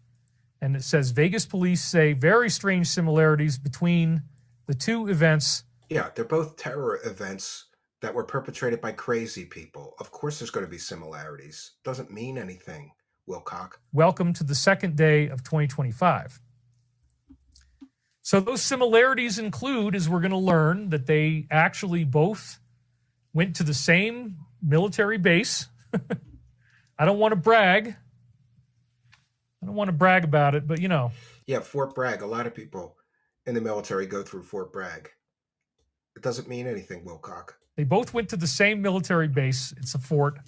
and it says, Vegas police say very strange similarities between the two events. Yeah, they're both terror events that were perpetrated by crazy people. Of course there's going to be similarities. Doesn't mean anything, Wilcock. Welcome to the second day of 2025. So those similarities include, as we're going to learn, that they actually both went to the same military base. I don't want to brag. I don't want to brag about it, but Yeah, Fort Bragg. A lot of people in the military go through Fort Bragg. It doesn't mean anything, Wilcock. They both went to the same military base. It's a fort.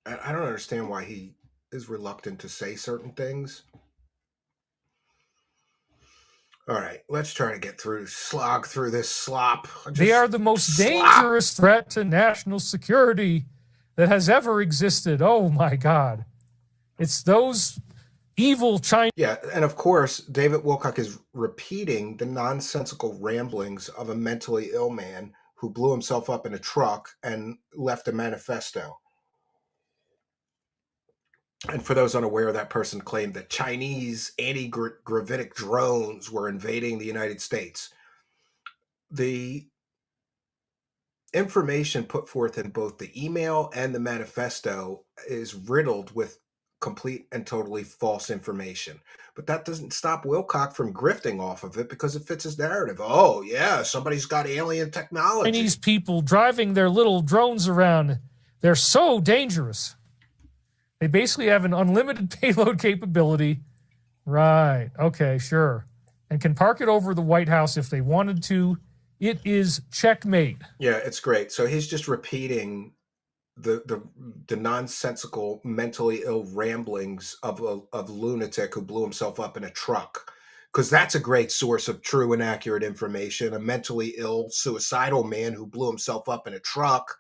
I don't understand why he is reluctant to say certain things. All right, let's try to slog through this slop. They are the most dangerous threat to national security that has ever existed. Oh my God. It's those evil Chinese. Yeah, and of course, David Wilcock is repeating the nonsensical ramblings of a mentally ill man who blew himself up in a truck and left a manifesto. And for those unaware, that person claimed that Chinese anti-gravitic drones were invading the United States. the information put forth in both the email and the manifesto is riddled with complete and totally false information. But that doesn't stop Wilcock from grifting off of it because it fits his narrative. Oh, yeah, somebody's got alien technology. Chinese people driving their little drones around, they're so dangerous. They basically have an unlimited payload capability. Right. Okay, sure. And can park it over the White House if they wanted to. It is checkmate. Yeah, it's great. So he's just repeating the nonsensical, mentally ill ramblings of a lunatic who blew himself up in a truck. Because that's a great source of true and accurate information. A mentally ill, suicidal man who blew himself up in a truck.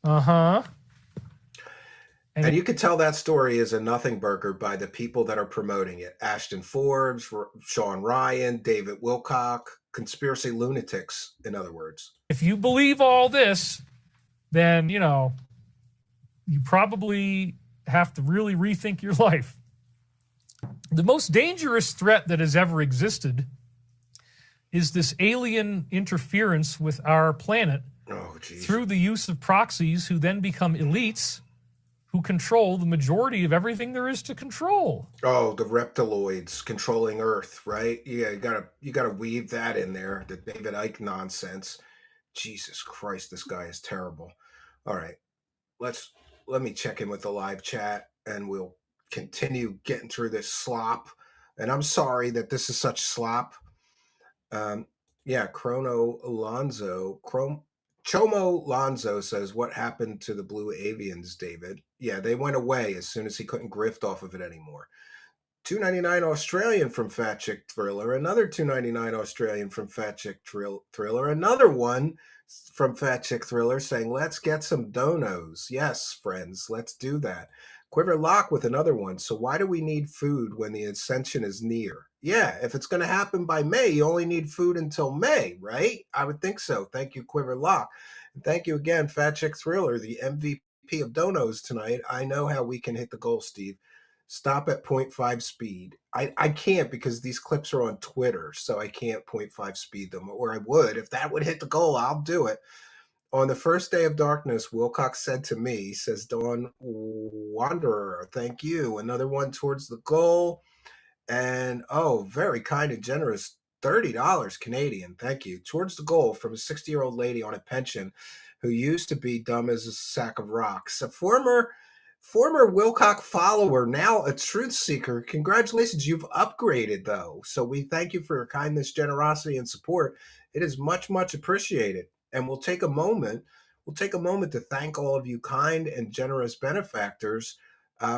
Uh-huh. And you can tell that story is a nothing burger by the people that are promoting it. Ashton Forbes, Sean Ryan, David Wilcock, conspiracy lunatics, in other words. If you believe all this, then, you know, you probably have to really rethink your life. The most dangerous threat that has ever existed is this alien interference with our planet through the use of proxies who then become elites who control the majority of everything there is to control. Oh, the reptiloids controlling Earth, right? Yeah, you gotta weave that in there. The David Icke nonsense. Jesus Christ, this guy is terrible. All right, let me check in with the live chat, and we'll continue getting through this slop. And I'm sorry that this is such slop. Yeah, Chomo Lonzo says, what happened to the blue avians, David? Yeah, they went away as soon as he couldn't grift off of it anymore. $2.99 Australian from Fat Chick Thriller. Another $2.99 Australian from Fat Chick Thriller. Another one from Fat Chick Thriller saying, let's get some donos. Yes, friends, let's do that. Quiver Lock with another one. So why do we need food when the ascension is near? Yeah, if it's going to happen by May, you only need food until May, right? I would think so. Thank you, Quiver Lock. And thank you again, Fat Chick Thriller, the MVP of donos tonight. I know how we can hit the goal, Steve. Stop at 0.5 speed. I can't because these clips are on Twitter, so I can't 0.5 speed them, or I would. If that would hit the goal, I'll do it. On the first day of darkness, Wilcock said to me, says Dawn Wanderer, thank you. Another one towards the goal. And, oh, very kind and generous, $30 Canadian, thank you. Towards the goal from a 60-year-old lady on a pension who used to be dumb as a sack of rocks. A former Wilcock follower, now a truth seeker. Congratulations, you've upgraded, though. So we thank you for your kindness, generosity, and support. It is much, much appreciated. And we'll take a moment to thank all of you kind and generous benefactors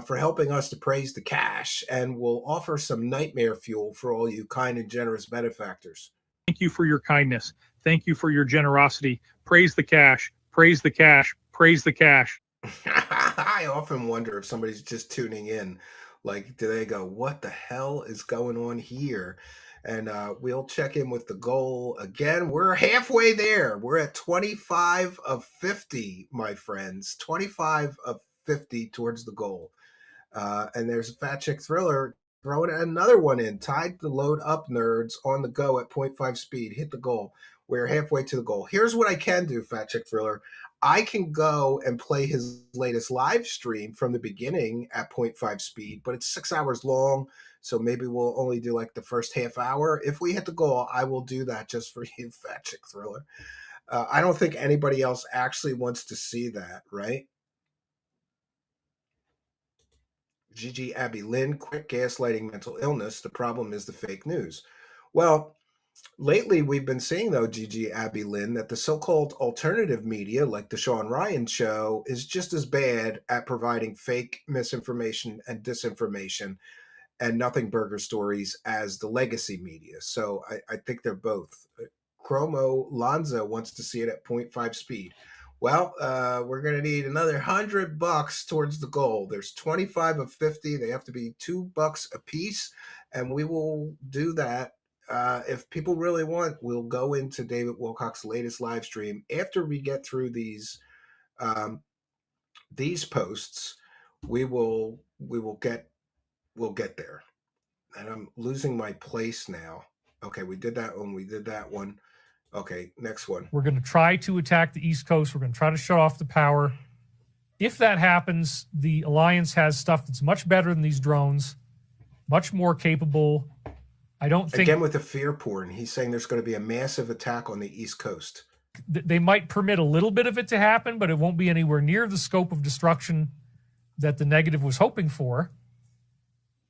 for helping us to praise the cash, and we'll offer some nightmare fuel for all you kind and generous benefactors. Thank you for your kindness. Thank you for your generosity. Praise the cash. Praise the cash. Praise the cash. I often wonder if somebody's just tuning in. Like, do they go, what the hell is going on here? And we'll check in with the goal again. We're halfway there. We're at 25 of 50, my friends. 25 of 50 towards the goal. And there's a Fat Chick Thriller throwing another one in. Tied the load up, nerds, on the go at 0.5 speed. Hit the goal. We're halfway to the goal. Here's what I can do, Fat Chick Thriller. I can go and play his latest live stream from the beginning at 0.5 speed, but it's 6 hours long. So maybe we'll only do like the first half hour. If we hit the goal, I will do that just for you, Fat Chick Thriller. I don't think anybody else actually wants to see that, right? GG Abby Lynn, quick gaslighting mental illness. The problem is the fake news. Well, lately we've been seeing, though, GG Abby Lynn, that the so-called alternative media, like the Sean Ryan show, is just as bad at providing fake misinformation and disinformation and nothing burger stories as the legacy media. So I think they're both. Chromo Lonzo wants to see it at 0.5 speed. Well, we're going to need another $100 towards the goal. There's 25 of 50. They have to be $2 a piece, and we will do that. If people really want, we'll go into David Wilcock's latest live stream after we get through these posts. We'll get there. And I'm losing my place now. Okay, we did that one. We did that one. Okay, next one. We're going to try to attack the East Coast. We're going to try to shut off the power. If that happens, the Alliance has stuff that's much better than these drones, much more capable. I don't think... Again, with the fear porn, he's saying there's going to be a massive attack on the East Coast. They might permit a little bit of it to happen, but it won't be anywhere near the scope of destruction that the negative was hoping for.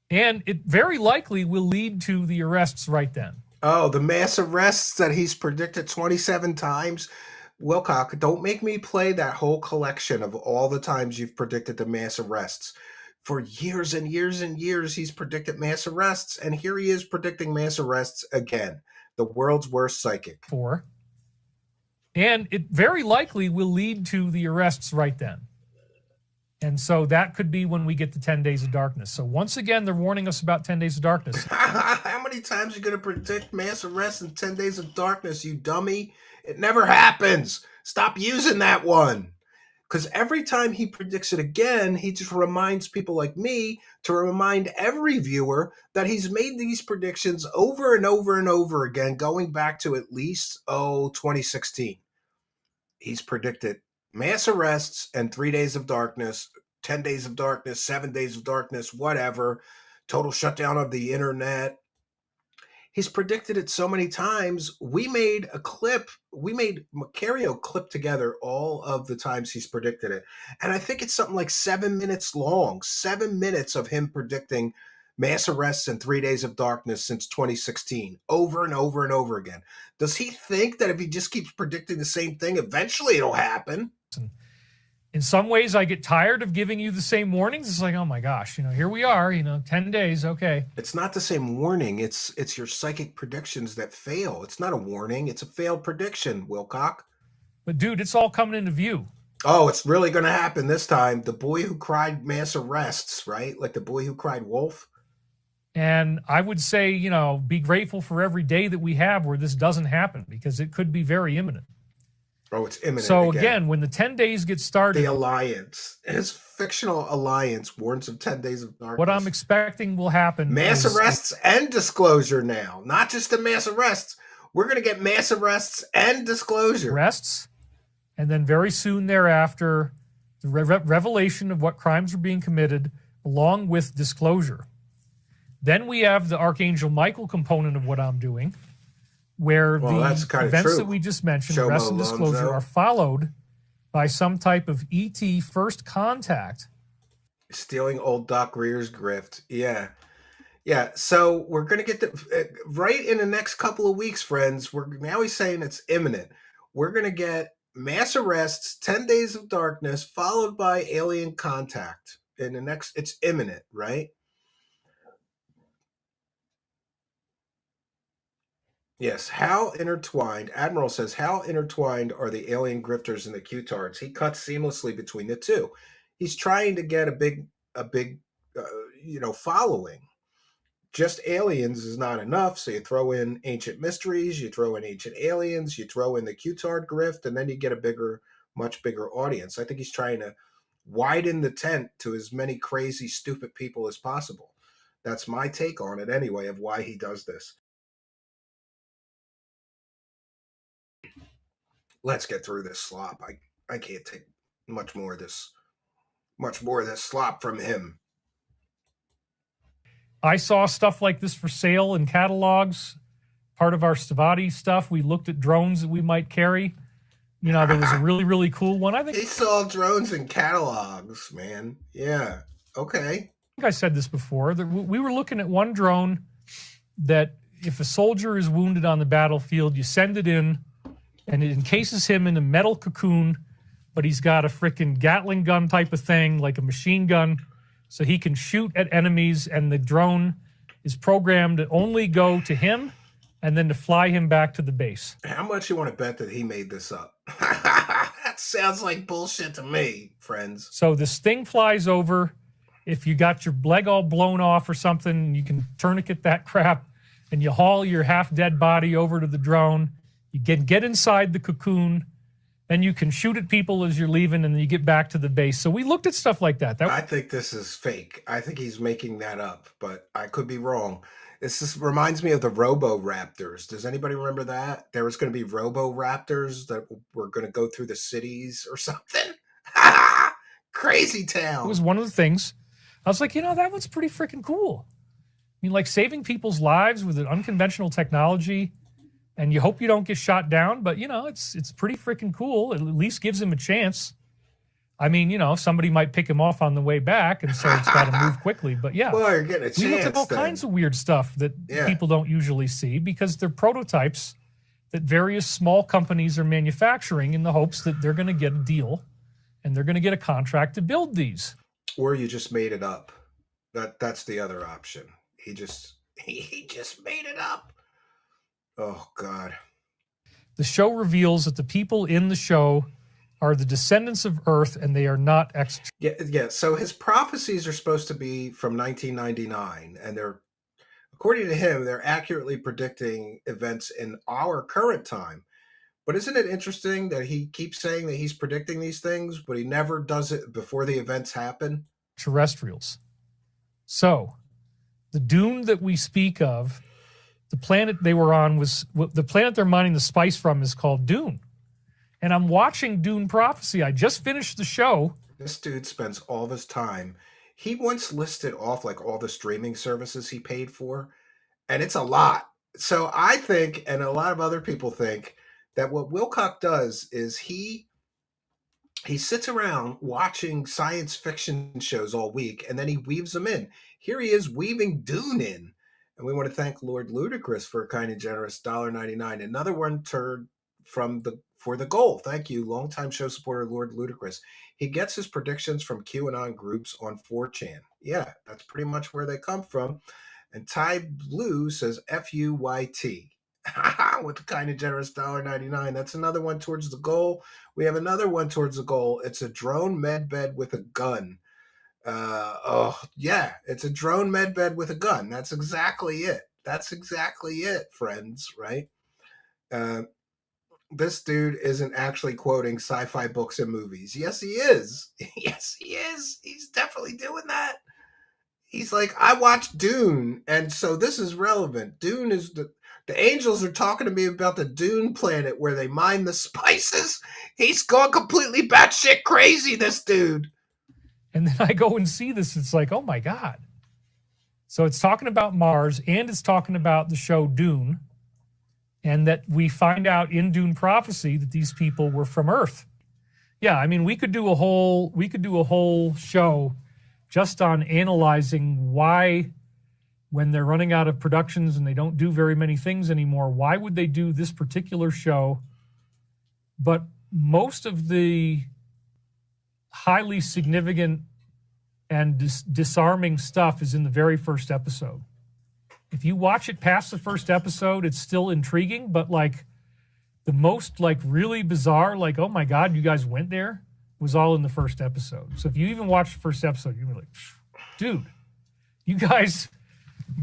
And it very likely will lead to the arrests right then. Oh, the mass arrests that he's predicted 27 times. Wilcock, don't make me play that whole collection of all the times you've predicted the mass arrests. For years and years and years, he's predicted mass arrests, and here he is predicting mass arrests again. The world's worst psychic. And it very likely will lead to the arrests right then. And so that could be when we get to 10 Days of Darkness. So once again, they're warning us about 10 Days of Darkness. How many times are you going to predict mass arrests in 10 Days of Darkness, you dummy? It never happens. Stop using that one. Because every time he predicts it again, he just reminds people like me to remind every viewer that he's made these predictions over and over and over again, going back to at least, 2016. He's predicted mass arrests and 3 Days of Darkness, 10 Days of Darkness, 7 Days of Darkness, whatever, total shutdown of the internet. He's predicted it so many times. We made Macario clip together all of the times he's predicted it. And I think it's something like 7 minutes long, 7 minutes of him predicting mass arrests and 3 Days of Darkness since 2016, over and over and over again. Does he think that if he just keeps predicting the same thing, eventually it'll happen? In some ways, I get tired of giving you the same warnings. It's like, oh my gosh, here we are, 10 days, okay. It's not the same warning. It's your psychic predictions that fail. It's not a warning. It's a failed prediction, Wilcock. But dude, it's all coming into view. Oh, it's really going to happen this time. The boy who cried mass arrests, right? Like the boy who cried wolf. And I would say, be grateful for every day that we have where this doesn't happen, because it could be very imminent. Oh, it's imminent. So again, when the 10 days get started... The Alliance, his fictional alliance, warns of 10 Days of Darkness. What I'm expecting will happen... Mass arrests and disclosure now. Not just the mass arrests. We're going to get mass arrests and disclosure. Arrests, and then very soon thereafter, the revelation of what crimes are being committed, along with disclosure. Then we have the Archangel Michael component of what I'm doing, where the events that we just mentioned, arrest and disclosure, are followed by some type of ET first contact. Stealing old Doc Rear's grift. Yeah. So we're going to get right in the next couple of weeks, friends. Now he's saying it's imminent. We're going to get mass arrests, 10 Days of Darkness, followed by alien contact. In the next, it's imminent, right? Yes, how intertwined, Admiral says, how intertwined are the alien grifters and the Q-tards? He cuts seamlessly between the two. He's trying to get a big following. Just aliens is not enough, so you throw in ancient mysteries, you throw in ancient aliens, you throw in the Q-tard grift, and then you get a much bigger audience. I think he's trying to widen the tent to as many crazy, stupid people as possible. That's my take on it anyway, of why he does this. Let's get through this slop. I can't take much more of this slop from him. I saw stuff like this for sale in catalogs. Part of our Stavatti stuff, we looked at drones that we might carry. There was a really, really cool one. I think he saw drones in catalogs, man. Yeah. Okay. I think I said this before. We were looking at one drone that if a soldier is wounded on the battlefield, you send it in, and it encases him in a metal cocoon, but he's got a frickin' Gatling gun type of thing, like a machine gun, so he can shoot at enemies, and the drone is programmed to only go to him and then to fly him back to the base. How much you want to bet that he made this up? That sounds like bullshit to me, friends. So this thing flies over. If you got your leg all blown off or something, you can tourniquet that crap, and you haul your half-dead body over to the drone. You get inside the cocoon, then you can shoot at people as you're leaving, and then you get back to the base. So we looked at stuff like that. I think this is fake. I think he's making that up, but I could be wrong. This just reminds me of the Robo-Raptors. Does anybody remember that? There was going to be Robo-Raptors that were going to go through the cities or something. Crazy town. It was one of the things. I was like, that one's pretty freaking cool. I mean, like saving people's lives with an unconventional technology, and you hope you don't get shot down, but it's pretty freaking cool. It at least gives him a chance. I mean, somebody might pick him off on the way back, and so it's got to move quickly. But yeah, well, you're getting a chance. We looked at all kinds of weird stuff that people don't usually see because they're prototypes that various small companies are manufacturing in the hopes that they're going to get a deal and they're going to get a contract to build these. Or you just made it up. That's the other option. He just made it up. Oh God. The show reveals that the people in the show are the descendants of Earth, and they are not Yeah. So his prophecies are supposed to be from 1999, and according to him, they're accurately predicting events in our current time. But isn't it interesting that he keeps saying that he's predicting these things, but he never does it before the events happen? Terrestrials. So, the dune that we speak of, the planet they were on the planet they're mining the spice from is called Dune. And I'm watching Dune Prophecy. I just finished the show. This dude spends all this time. He once listed off like all the streaming services he paid for, and it's a lot. So I think, and a lot of other people think, that what Wilcock does is he sits around watching science fiction shows all week, and then he weaves them in. Here he is weaving Dune in. And we want to thank Lord Ludicrous for a kind and generous $1.99. Another one turned for the goal. Thank you, longtime show supporter Lord Ludicrous. He gets his predictions from QAnon groups on 4chan. Yeah, that's pretty much where they come from. And Ty Blue says FUYT. With the kind of generous $1.99. That's another one towards the goal. We have another one towards the goal. It's a drone med bed with a gun. It's a drone med bed with a gun. That's exactly it. Friends, right? This dude isn't actually quoting sci-fi books and movies. Yes, he is. Yes, he is. He's definitely doing that. He's like, I watched Dune, and so this is relevant. Dune is the angels are talking to me about the Dune planet where they mine the spices. He's gone completely batshit crazy, this dude. And then I go and see this. It's like, oh my God. So it's talking about Mars, and it's talking about the show Dune. And that we find out in Dune Prophecy that these people were from Earth. Yeah, I mean, we could do a whole show just on analyzing why, when they're running out of productions and they don't do very many things anymore, why would they do this particular show? But most of the highly significant and disarming stuff is in the very first episode. If you watch it past the first episode, it's still intriguing, but like the most like really bizarre, like, oh my God, you guys went there, was all in the first episode. So if you even watch the first episode, you're like, dude, you guys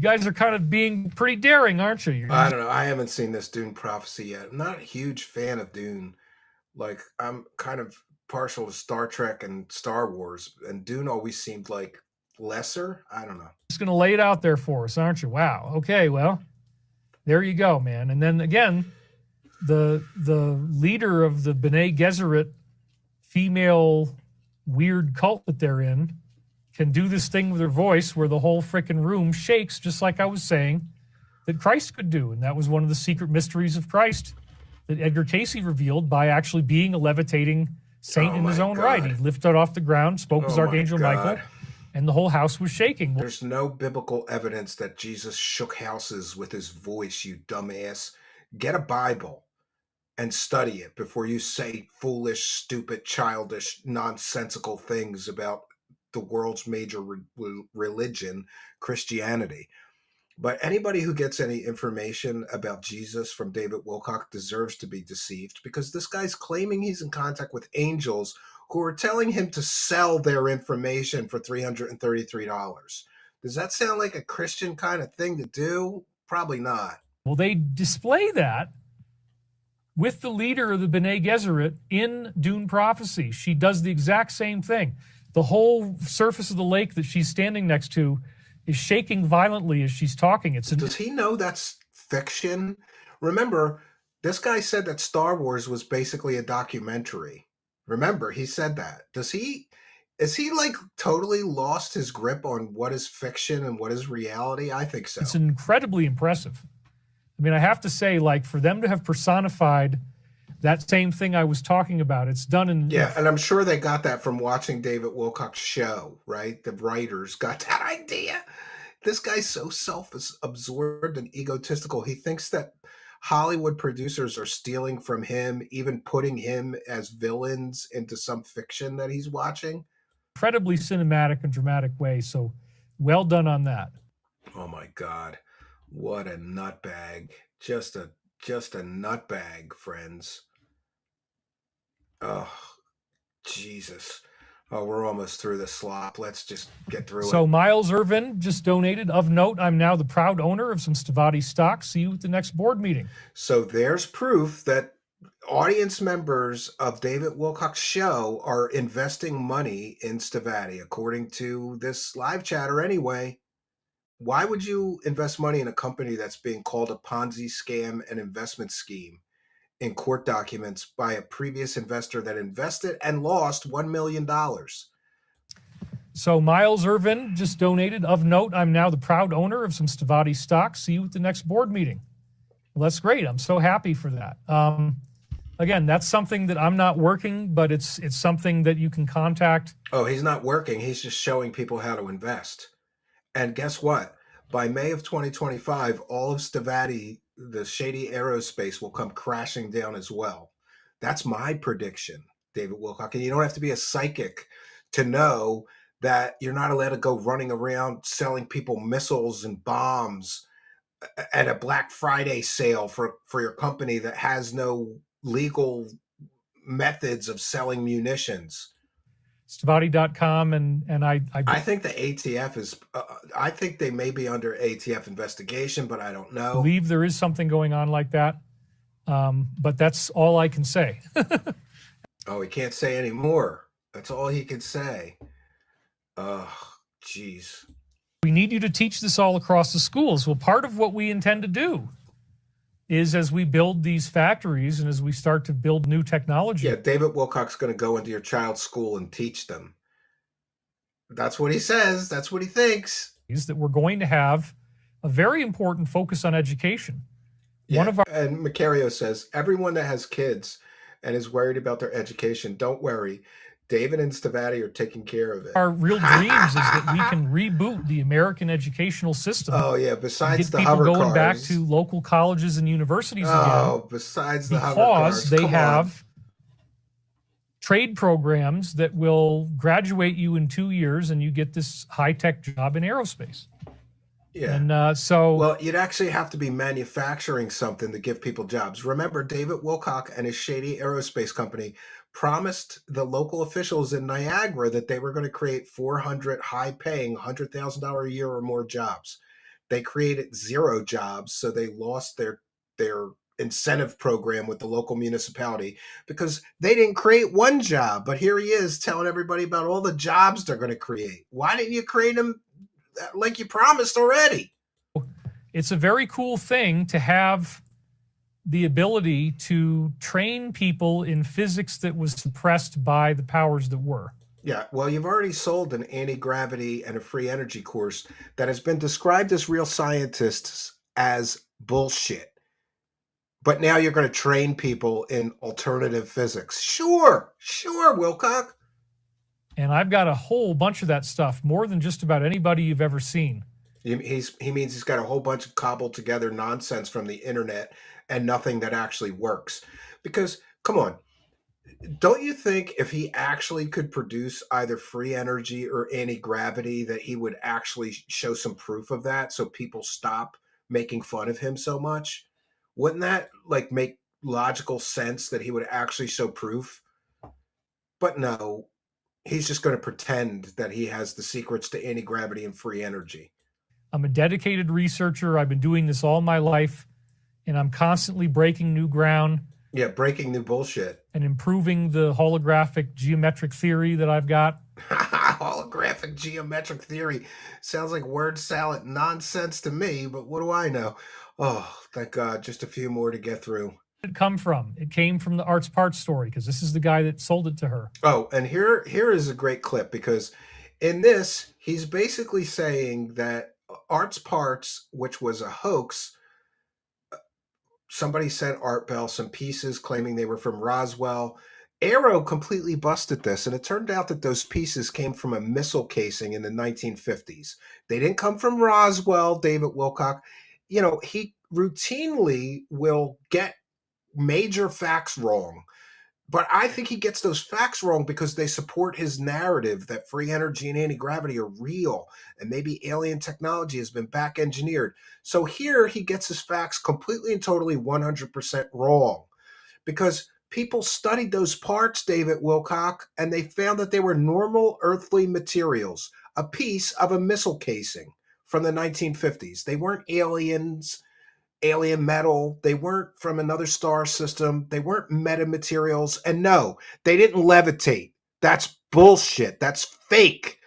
are kind of being pretty daring, aren't you? I don't know. I haven't seen this Dune Prophecy yet. I'm not a huge fan of Dune. Like, I'm kind of partial to Star Trek and Star Wars, and Dune always seemed like lesser. I don't know. Just going to lay it out there for us, aren't you? Wow. Okay, well, there you go, man. And then again, the leader of the B'nai Gesserit female weird cult that they're in can do this thing with her voice where the whole freaking room shakes, just like I was saying that Christ could do. And that was one of the secret mysteries of Christ that Edgar Casey revealed by actually being a levitating saint in his own right. He lifted off the ground, spoke as Archangel Michael, and the whole house was shaking. There's no biblical evidence that Jesus shook houses with his voice, you dumbass. Get a Bible and study it before you say foolish, stupid, childish, nonsensical things about the world's major religion, Christianity. But anybody who gets any information about Jesus from David Wilcock deserves to be deceived, because this guy's claiming he's in contact with angels who are telling him to sell their information for $333. Does that sound like a Christian kind of thing to do? Probably not. Well, they display that with the leader of the B'nai Gesserit in Dune Prophecy. She does the exact same thing. The whole surface of the lake that she's standing next to is shaking violently as she's talking. Does he know that's fiction? Remember, this guy said that Star Wars was basically a documentary. Remember, he said that. Is he like totally lost his grip on what is fiction and what is reality? I think so. It's incredibly impressive. I mean, I have to say, like, for them to have personified that same thing I was talking about, it's done in... Yeah, and I'm sure they got that from watching David Wilcock's show, right? The writers got that idea. This guy's so self-absorbed and egotistical. He thinks that Hollywood producers are stealing from him, even putting him as villains into some fiction that he's watching. Incredibly cinematic and dramatic way, so well done on that. Oh my God. What a nutbag. Just a nutbag, friends. Oh, Jesus. Oh, we're almost through the slop. Let's just get through it. So Miles Irvin just donated. Of note, I'm now the proud owner of some Stavatti stock. See you at the next board meeting. So there's proof that audience members of David Wilcock's show are investing money in Stavatti, according to this live chatter anyway. Why would you invest money in a company that's being called a Ponzi scam and investment scheme in court documents by a previous investor that invested and lost $1 million? So Miles Irvin just donated. Of note, I'm now the proud owner of some Stavatti stock. See you at the next board meeting. Well, that's great. I'm so happy for that. Again, that's something that I'm not working, but it's something that you can contact. Oh, he's not working. He's just showing people how to invest. And guess what? By May of 2025, all of Stavatti, the shady aerospace, will come crashing down as well. That's my prediction, David Wilcock. And you don't have to be a psychic to know that you're not allowed to go running around selling people missiles and bombs at a Black Friday sale for your company that has no legal methods of selling munitions. Stavatti.com and I think the ATF is I think they may be under ATF investigation, but I don't know. Believe there is something going on like that, but that's all I can say. Oh, he can't say any more. That's all he can say. Oh, jeez. We need you to teach this all across the schools. Well, part of what we intend to do is, as we build these factories and as we start to build new technology. Yeah, David Wilcock's going to go into your child's school and teach them. That's what he says. That's what he thinks. Is that we're going to have a very important focus on education. Yeah, and Macario says, everyone that has kids and is worried about their education, don't worry. David and Stavatti are taking care of it. Our real dreams is that we can reboot the American educational system. Oh yeah, besides get the people hover going cars. back to local colleges and universities Oh, again. besides the hover cars. Because they Come have on. trade programs that will graduate you in 2 years and you get this high-tech job in aerospace. Yeah. And well, you'd actually have to be manufacturing something to give people jobs. Remember, David Wilcock and his shady aerospace company promised the local officials in Niagara that they were going to create 400 high-paying, $100,000 a year or more jobs. They created 0 jobs, so they lost their incentive program with the local municipality because they didn't create 1 job. But here he is telling everybody about all the jobs they're going to create. Why didn't you create them like you promised already? It's a very cool thing to have the ability to train people in physics that was suppressed by the powers that were. Yeah, well, you've already sold an anti-gravity and a free energy course that has been described as real scientists as bullshit. But now you're going to train people in alternative physics. Sure, Wilcock. And I've got a whole bunch of that stuff, more than just about anybody you've ever seen. He means he's got a whole bunch of cobbled together nonsense from the internet and nothing that actually works. Because, come on, don't you think if he actually could produce either free energy or anti-gravity that he would actually show some proof of that so people stop making fun of him so much? Wouldn't that like make logical sense that he would actually show proof? But no, he's just going to pretend that he has the secrets to anti-gravity and free energy. I'm a dedicated researcher. I've been doing this all my life, and I'm constantly breaking new ground. Yeah, breaking new bullshit. And improving the holographic geometric theory that I've got. Holographic geometric theory sounds like word salad nonsense to me, but what do I know? Oh, thank God, just a few more to get through. Did it come from? It came from the Arts Parts story, because this is the guy that sold it to her. Oh, and here is a great clip, because in this, he's basically saying that Arts Parts, which was a hoax, somebody sent Art Bell some pieces claiming they were from Roswell. Aero completely busted this, and it turned out that those pieces came from a missile casing in the 1950s. They didn't come from Roswell, David Wilcock. You know, he routinely will get major facts wrong. But I think he gets those facts wrong because they support his narrative that free energy and anti-gravity are real, and maybe alien technology has been back engineered. So here he gets his facts completely and totally 100% wrong, because people studied those parts, David Wilcock, and they found that they were normal earthly materials, a piece of a missile casing from the 1950s. They weren't aliens, alien metal. They weren't from another star system. They weren't metamaterials. And no, they didn't levitate. That's bullshit. That's fake.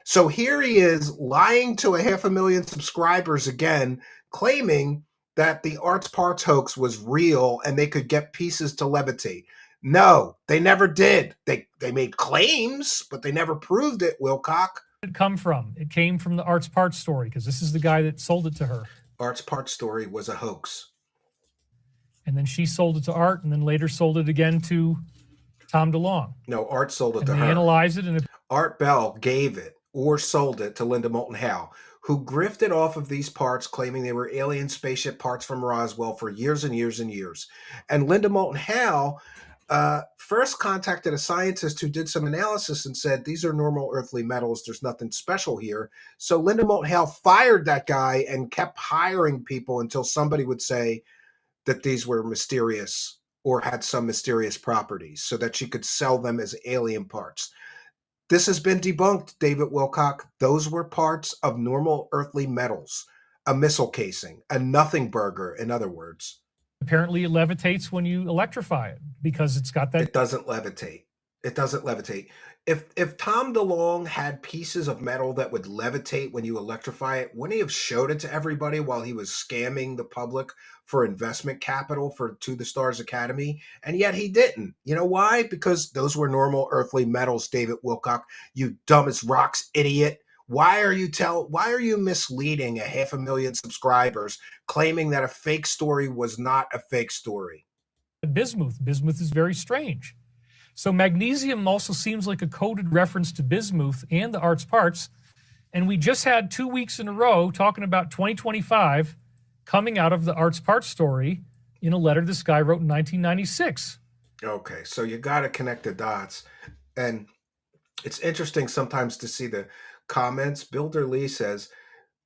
So here he is lying to 500,000 subscribers again, claiming that the Arts Parts hoax was real and they could get pieces to levitate. No, they never did. They made claims, but they never proved it, Wilcock. Did it come from? It came from the Arts Parts story, because this is the guy that sold it to her. Art's Parts story was a hoax. And then she sold it to Art, and then later sold it again to Tom DeLonge. No, Art sold it And to they her. analyzed it, and Art Bell gave it or sold it to Linda Moulton Howe, who grifted off of these parts, claiming they were alien spaceship parts from Roswell for years and years and years. And Linda Moulton Howe first contacted a scientist who did some analysis and said, these are normal earthly metals. There's nothing special here. So Linda Moulton Howe fired that guy and kept hiring people until somebody would say that these were mysterious or had some mysterious properties so that she could sell them as alien parts. This has been debunked, David Wilcock. Those were parts of normal earthly metals, a missile casing, a nothing burger, in other words. apparently it levitates when you electrify it, because it's got that. It doesn't levitate. It doesn't levitate. If Tom DeLonge had pieces of metal that would levitate when you electrify it, wouldn't he have showed it to everybody while he was scamming the public for investment capital for To the Stars Academy? And yet he didn't. You know why? Because those were normal earthly metals, David Wilcock. You dumb as rocks idiot. Why are you misleading 500,000 subscribers, claiming that a fake story was not a fake story? Bismuth. Bismuth is very strange. So magnesium also seems like a coded reference to bismuth and the Arts Parts. And we just had 2 weeks in a row talking about 2025 coming out of the Arts Parts story in a letter this guy wrote in 1996. Okay, so you got to connect the dots. And it's interesting sometimes to see the comments. Builder Lee says,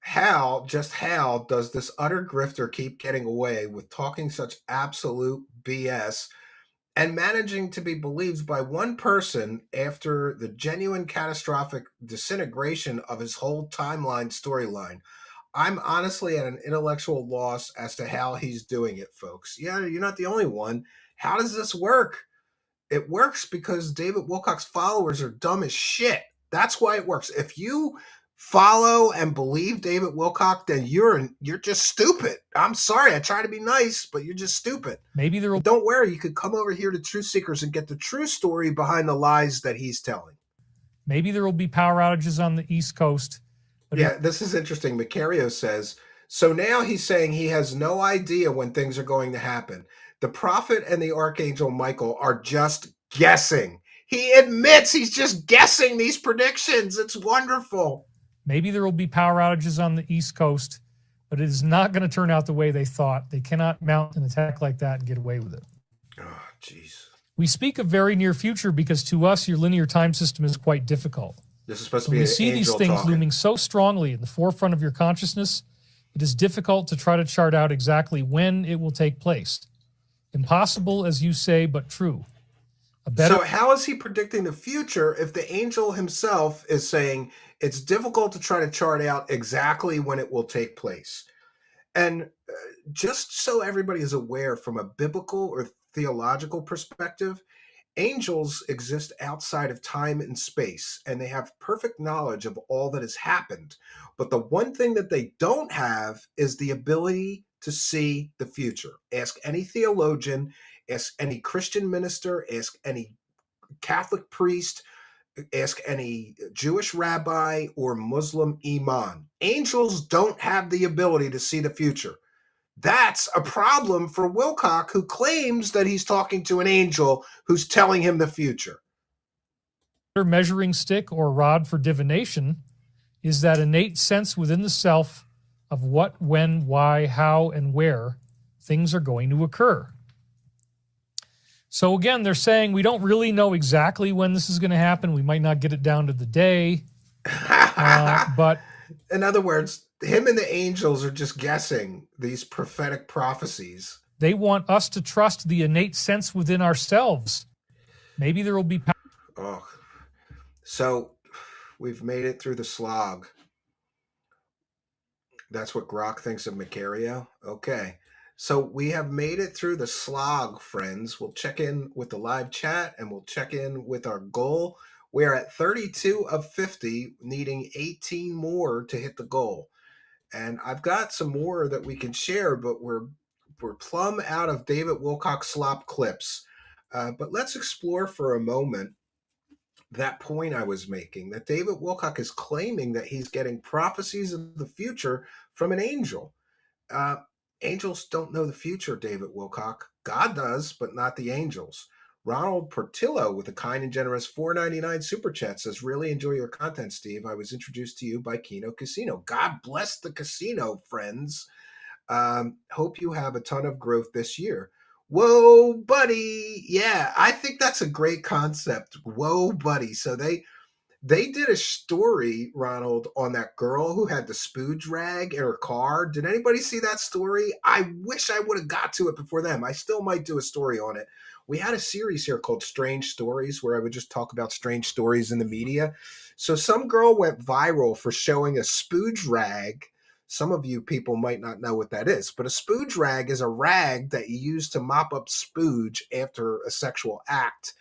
how does this utter grifter keep getting away with talking such absolute BS and managing to be believed by one person after the genuine catastrophic disintegration of his whole timeline storyline? I'm honestly at an intellectual loss as to how he's doing it, folks. Yeah, you're not the only one. How does this work? It works because David Wilcock's followers are dumb as shit. That's why it works. If you follow and believe David Wilcock, then you're just stupid. I'm sorry. I try to be nice, but you're just stupid. Maybe there will. Don't worry. You could come over here to Truth Seekers and get the true story behind the lies that he's telling. Maybe there will be power outages on the East Coast. Yeah, this is interesting. Macario says, so now he's saying he has no idea when things are going to happen. The prophet and the archangel Michael are just guessing. He admits he's just guessing these predictions. It's wonderful. Maybe there will be power outages on the East Coast, but it is not going to turn out the way they thought. They cannot mount an attack like that and get away with it. Oh, jeez. We speak of very near future because to us, your linear time system is quite difficult. This is supposed to When be we an see these angel things talking. looming so strongly in the forefront of your consciousness, it is difficult to try to chart out exactly when it will take place. Impossible, as you say, but true. So how is he predicting the future if the angel himself is saying it's difficult to try to chart out exactly when it will take place? And just so everybody is aware from a biblical or theological perspective, Angels exist outside of time and space, and they have perfect knowledge of all that has happened. But the one thing that they don't have is the ability to see the future. Ask any theologian, ask any Christian minister, ask any Catholic priest, ask any Jewish rabbi or Muslim imam. Angels don't have the ability to see the future. That's a problem for Wilcock, who claims that he's talking to an angel who's telling him the future. Measuring stick or rod for divination is that innate sense within the self of what, when, why, how, and where things are going to occur. So again, they're saying we don't really know exactly when this is going to happen. We might not get it down to the day. But in other words, him and the angels are just guessing these prophetic prophecies. They want us to trust the innate sense within ourselves. Maybe there will be power. Oh, so we've made it through the slog. That's what Grok thinks of Macario? Okay. So we have made it through the slog, friends. We'll check in with the live chat and we'll check in with our goal. We're at 32 of 50, needing 18 more to hit the goal. And I've got some more that we can share, but we're plumb out of David Wilcock slop clips. But let's explore for a moment that point I was making, that David Wilcock is claiming that he's getting prophecies of the future from an angel. Angels don't know the future, David Wilcock. God does, but not the angels. Ronald Portillo with a kind and generous $4.99 super chat says, really enjoy your content, Steve. I was introduced to you by Keno Casino. God bless the casino, friends. Hope you have a ton of growth this year. Whoa, buddy. Yeah, I think that's a great concept. Whoa, buddy. So they did a story, Ronald, on that girl who had the spooge rag in her car. Did anybody see that story? I wish I would have got to it before them. I still might do a story on it. We had a series here called Strange Stories where I would just talk about strange stories in the media. So some girl went viral for showing a spooge rag. Some of you people might not know what that is, but a spooge rag is a rag that you use to mop up spooge after a sexual act.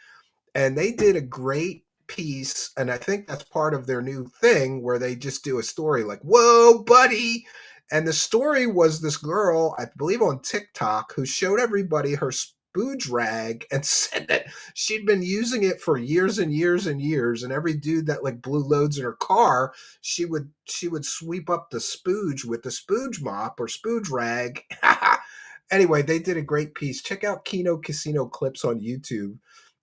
And they did a great piece, and I think that's part of their new thing where they just do a story like, whoa, buddy. And the story was this girl, I believe on TikTok, who showed everybody her spooge rag and said that she'd been using it for years and years and years, and every dude that like blew loads in her car, she would sweep up the spooge with the spooge mop or spooge rag. Anyway, they did a great piece. Check out Keno Casino clips on YouTube.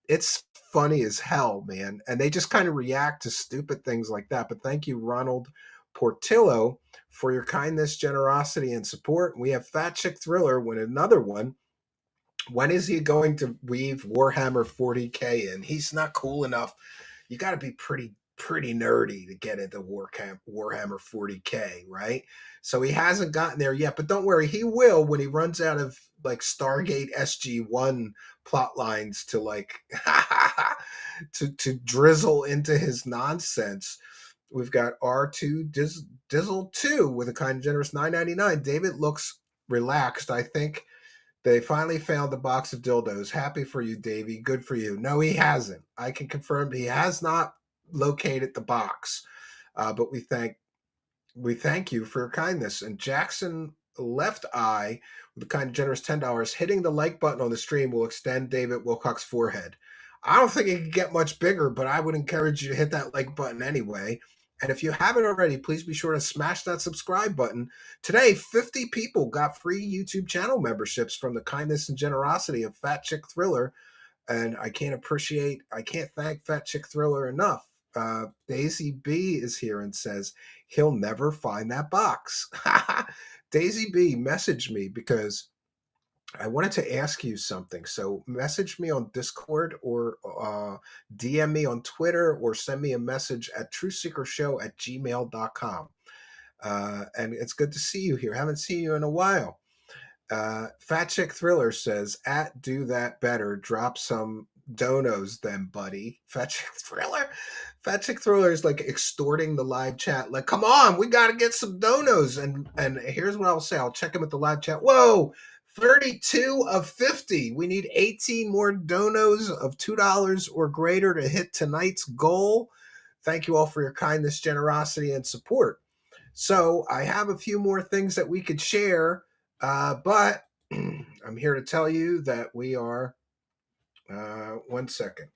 It's funny as hell, man. And they just kind of react to stupid things like that. But thank you, Ronald Portillo, for your kindness, generosity, and support. We have Fat Chick Thriller with another one. When is he going to weave Warhammer 40K in? He's not cool enough. You got to be pretty nerdy to get into Warhammer 40K, right? So he hasn't gotten there yet, but don't worry, he will when he runs out of like Stargate SG-1 plot lines to like to drizzle into his nonsense. We've got R2 Dizzle 2 with a kind of generous $9.99. David looks relaxed. I think they finally found the box of dildos. Happy for you, Davey. Good for you. No, he hasn't. I can confirm he has not located the box. But we thank you for your kindness. And Jackson Left Eye with a kind of generous $10. Hitting the like button on the stream will extend David Wilcock's forehead. I don't think it could get much bigger, but I would encourage you to hit that like button anyway. And if you haven't already, please be sure to smash that subscribe button. Today, 50 people got free YouTube channel memberships from the kindness and generosity of Fat Chick Thriller. And I can't thank Fat Chick Thriller enough. Daisy B is here and says he'll never find that box. Daisy B messaged me because I wanted to ask you something. So message me on Discord or DM me on Twitter or send me a message at truthseekershow@gmail.com. And it's good to see you here. Haven't seen you in a while. Fat Chick Thriller says, do that better. Drop some donos then, buddy. Fat Chick Thriller is like extorting the live chat. Like, come on, we got to get some donos. And here's what I'll say. I'll check him at the live chat. Whoa, 32 of 50. We need 18 more donos of $2 or greater to hit tonight's goal. Thank you all for your kindness, generosity, and support. So I have a few more things that we could share, but I'm here to tell you that we are, 1 second.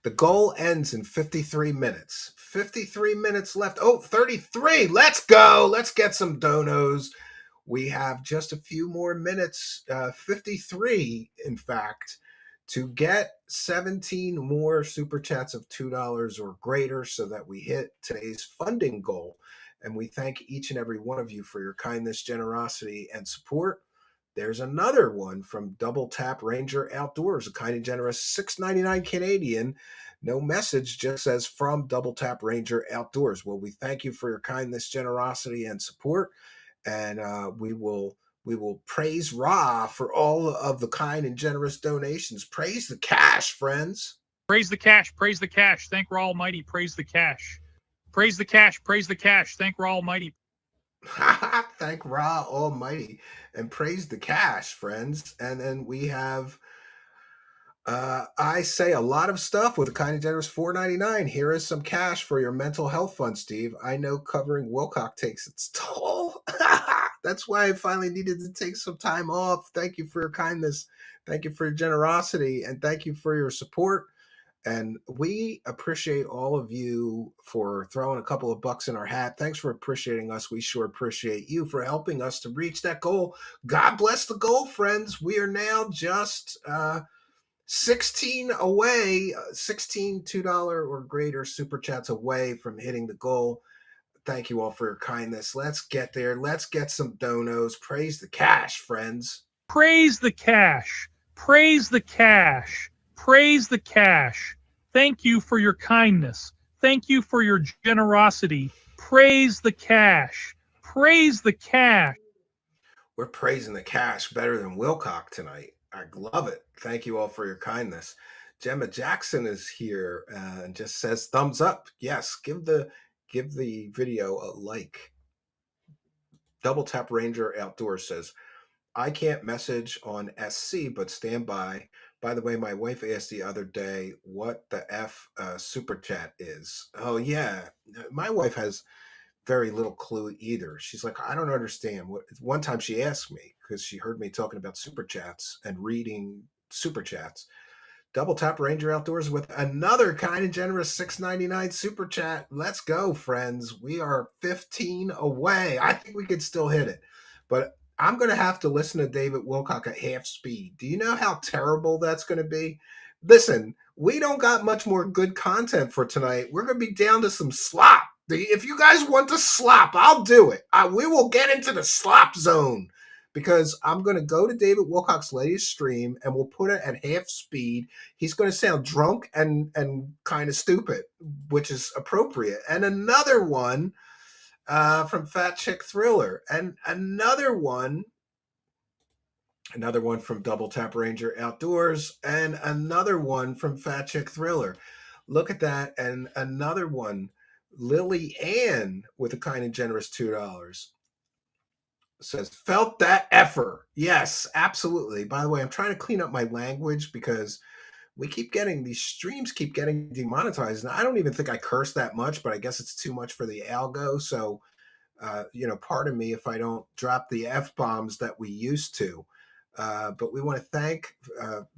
The goal ends in 53 minutes. 53 minutes left. Oh, 33. Let's go. Let's get some donos. We have just a few more minutes, 53, in fact, to get 17 more super chats of $2 or greater so that we hit today's funding goal. And we thank each and every one of you for your kindness, generosity, and support. There's another one from Double Tap Ranger Outdoors, a kind and generous $6.99 Canadian. No message, just says from Double Tap Ranger Outdoors. Well, we thank you for your kindness, generosity, and support. And we will praise Ra for all of the kind and generous donations. Praise the cash, friends. Praise the cash. Praise the cash. Thank Ra Almighty. Praise the cash. Praise the cash. Praise the cash. Thank Ra Almighty. Thank Ra Almighty and praise the cash, friends. And then we have I say a lot of stuff with a kind of generous $4.99. Here is some cash for your mental health fund, Steve. I know covering Wilcock takes its toll. That's why I finally needed to take some time off. Thank you for your kindness. Thank you for your generosity. And thank you for your support. And we appreciate all of you for throwing a couple of bucks in our hat. Thanks for appreciating us. We sure appreciate you for helping us to reach that goal. God bless the goal, friends. We are now just 16 away, 16 $2 or greater super chats away from hitting the goal. Thank you all for your kindness. Let's get there. Let's get some donos. Praise the cash, friends. Praise the cash. Praise the cash. Praise the cash. Thank you for your kindness. Thank you for your generosity. Praise the cash. Praise the cash. We're praising the cash better than Wilcock tonight. I love it. Thank you all for your kindness. Gemma Jackson is here and just says thumbs up. Yes, give the video a like. Double Tap Ranger Outdoors says, I can't message on SC, but stand by. By the way, my wife asked the other day what the F super chat is. Oh, yeah. My wife has very little clue either. She's like, I don't understand. One time she asked me because she heard me talking about super chats and reading super chats. Double Tap Ranger Outdoors with another kind and generous $6.99 super chat. Let's go, friends. We are 15 away. I think we could still hit it, but I'm going to have to listen to David Wilcock at half speed. Do you know how terrible that's going to be? Listen, we don't got much more good content for tonight. We're going to be down to some slop. If you guys want to slop, I'll do it. We will get into the slop zone because I'm going to go to David Wilcock's latest stream and we'll put it at half speed. He's going to sound drunk and kind of stupid, which is appropriate. And another one from Fat Chick Thriller, and another one from Double Tap Ranger Outdoors, and another one from Fat Chick Thriller. Look at that. And another one, Lily Ann with a kind and generous $2 says, felt that effort. Yes, absolutely. By the way, I'm trying to clean up my language because we keep getting these streams keep getting demonetized. And I don't even think I curse that much, but I guess it's too much for the algo. So, pardon me if I don't drop the F-bombs that we used to. But we want to thank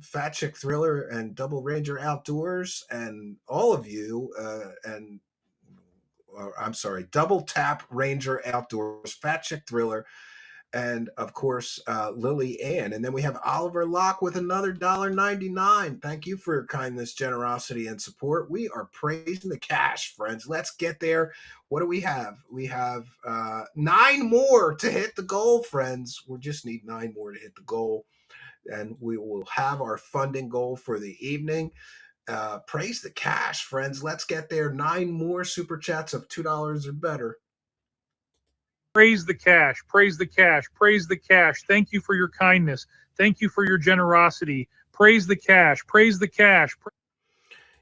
Fat Chick Thriller and Double Ranger Outdoors and all of you. Double Tap Ranger Outdoors, Fat Chick Thriller, and of course, Lily Ann. And then we have Oliver Locke with another $1.99. Thank you for your kindness, generosity, and support. We are praising the cash, friends. Let's get there. What do we have? We have 9 more to hit the goal, friends. We just need 9 more to hit the goal. And we will have our funding goal for the evening. Praise the cash, friends. Let's get there. 9 more super chats of $2 or better. Praise the cash. Praise the cash. Praise the cash. Thank you for your kindness. Thank you for your generosity. Praise the cash. Praise the cash.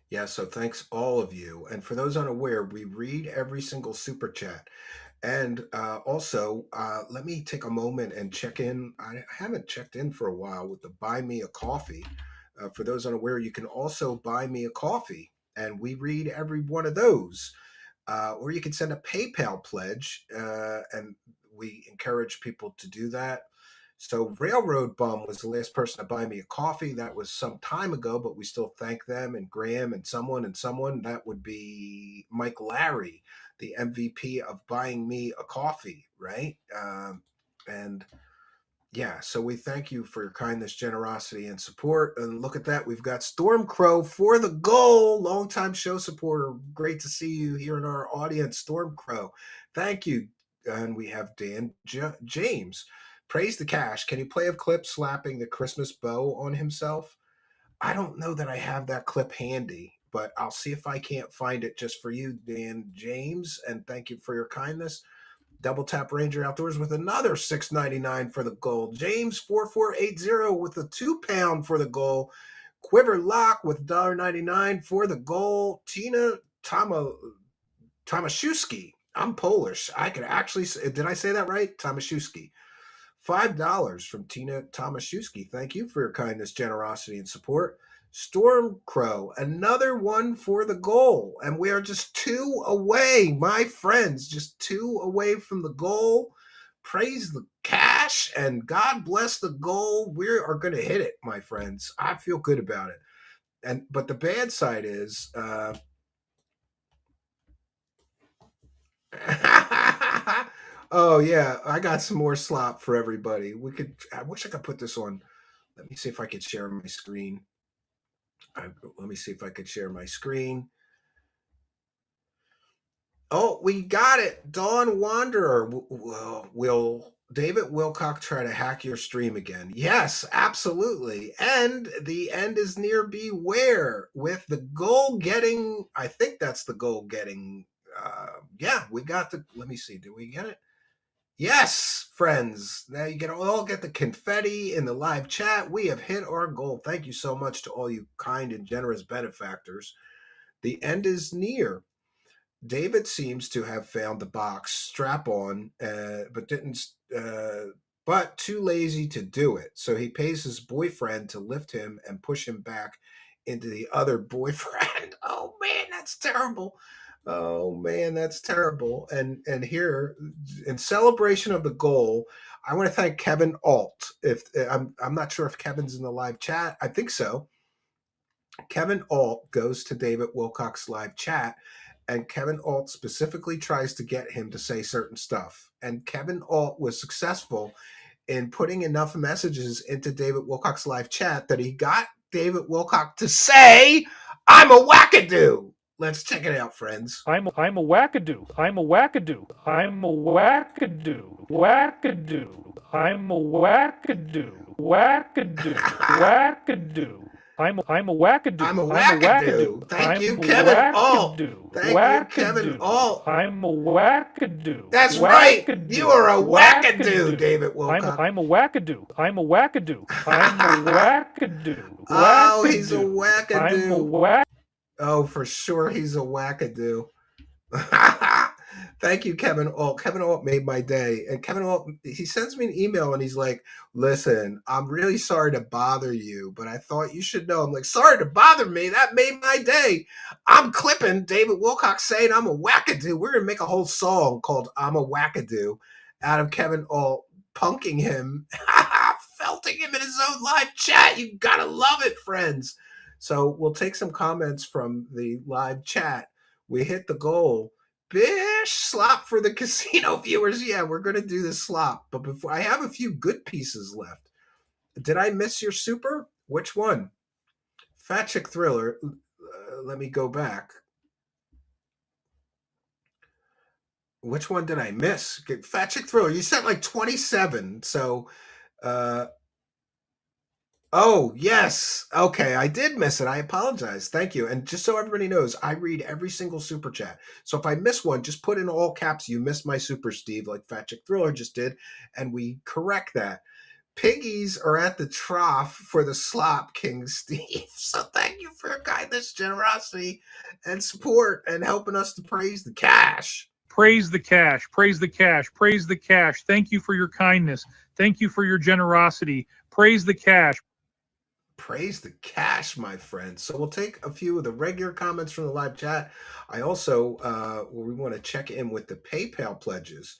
Yeah, so thanks all of you. And for those unaware, we read every single super chat. And also, let me take a moment and check in. I haven't checked in for a while with the Buy Me a Coffee. For those unaware, you can also buy me a coffee, and we read every one of those. Or you can send a PayPal pledge, and we encourage people to do that. So Railroad Bum was the last person to buy me a coffee. That was some time ago, but we still thank them, and Graham and someone. That would be Mike Larry, the MVP of buying me a coffee, right? And yeah, so we thank you for your kindness, generosity, and support. And look at that, we've got Storm Crow for the goal, longtime show supporter. Great to see you here in our audience, Storm Crow. Thank you. And we have Dan James. Praise the cash. Can you play a clip slapping the Christmas bow on himself? I don't know that I have that clip handy, but I'll see if I can't find it just for you, Dan James. And thank you for your kindness. Double Tap Ranger Outdoors with another $6.99 for the goal. James 4480 with a 2-pound for the goal. Quiver Lock with $1.99 for the goal. Tina Tomaszewski. I'm Polish. I could actually say, did I say that right? Tomaszewski. $5 from Tina Tomaszewski. Thank you for your kindness, generosity, and support. Storm Crow, another one for the goal. And we are just 2 away, my friends, just 2 away from the goal. Praise the cash and God bless the goal. We are going to hit it, my friends. I feel good about it. But the bad side is, oh yeah, I got some more slop for everybody. I wish I could put this on. Let me see if I could share my screen. Let me see if I could share my screen. Oh, we got it. Dawn Wanderer. Will David Wilcock try to hack your stream again? Yes, absolutely. And the end is near. Beware with the goal getting. I think that's the goal getting. Yeah, we got the. Let me see. Did we get it? Yes, friends. Now you can all get the confetti in the live chat. We have hit our goal. Thank you so much to all you kind and generous benefactors. The end is near. David seems to have found the box strap on, but too lazy to do it. So he pays his boyfriend to lift him and push him back into the other boyfriend. Oh man, that's terrible. Oh man, that's terrible. And here, in celebration of the goal, I want to thank Kevin Alt. If I'm not sure if Kevin's in the live chat. I think so. Kevin Alt goes to David Wilcock's live chat, and Kevin Alt specifically tries to get him to say certain stuff. And Kevin Alt was successful in putting enough messages into David Wilcock's live chat that he got David Wilcock to say, "I'm a wackadoo." Let's check it out, friends. I'm a wackadoo. I'm a wackadoo. I'm a wackadoo. Wackadoo. I'm a wackadoo. Wackadoo. Wackadoo. I'm a wackadoo. I'm a wackadoo. Thank you, Kevin Alt. Thank you, Kevin Alt. I'm a wackadoo. That's right. You are a wackadoo, David Wilcock. I'm a wackadoo. I'm a wackadoo. I'm a wackadoo. Oh, he's a wackadoo. I'm a wackadoo. Oh, for sure, he's a wackadoo. Thank you, Kevin Alt. Kevin Alt made my day. And Kevin Alt, he sends me an email and he's like, "Listen, I'm really sorry to bother you, but I thought you should know." I'm like, "Sorry to bother me? That made my day. I'm clipping David Wilcock saying I'm a wackadoo." We're going to make a whole song called "I'm a Wackadoo" out of Kevin Alt punking him, felting him in his own live chat. You got to love it, friends. So we'll take some comments from the live chat. We hit the goal. Bish slop for the casino viewers. Yeah, we're going to do the slop. But before, I have a few good pieces left. Did I miss your super? Which one? Fat Chick Thriller. Let me go back. Which one did I miss? Fat Chick Thriller. You sent like 27. So, oh, yes. Okay, I did miss it. I apologize. Thank you. And just so everybody knows, I read every single super chat. So if I miss one, just put in all caps, "You missed my super, Steve," like Fat Chick Thriller just did, and we correct that. Piggies are at the trough for the slop, King Steve. So thank you for your kindness, generosity, and support, and helping us to praise the cash. Praise the cash. Praise the cash. Praise the cash. Thank you for your kindness. Thank you for your generosity. Praise the cash. Praise the cash, my friend. So we'll take a few of the regular comments from the live chat. I also, we want to check in with the PayPal pledges.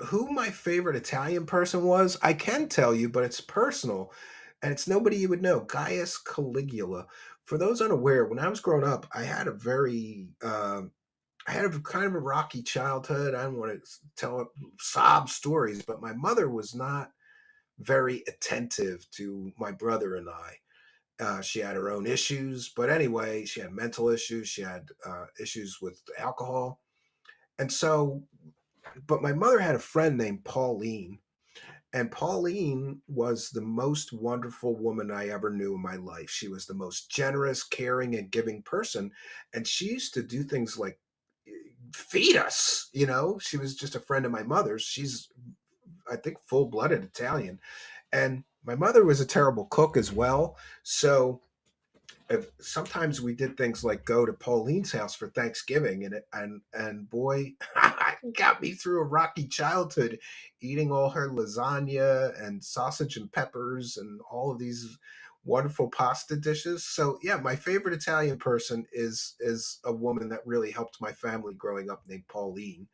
Who my favorite Italian person was, I can tell you, but it's personal, and it's nobody you would know. Gaius Caligula. For those unaware, when I was growing up, I had a kind of a rocky childhood. I don't want to tell sob stories, but my mother was not very attentive to my brother and I. She had her own issues, but anyway, she had mental issues. She had issues with alcohol, and so. But my mother had a friend named Pauline, and Pauline was the most wonderful woman I ever knew in my life. She was the most generous, caring, and giving person. And she used to do things like feed us, you know. She was just a friend of my mother's. She's, I think, full-blooded Italian. And my mother was a terrible cook as well. So sometimes we did things like go to Pauline's house for Thanksgiving, and boy, it got me through a rocky childhood, eating all her lasagna and sausage and peppers and all of these wonderful pasta dishes. So yeah, my favorite Italian person is a woman that really helped my family growing up, named Pauline.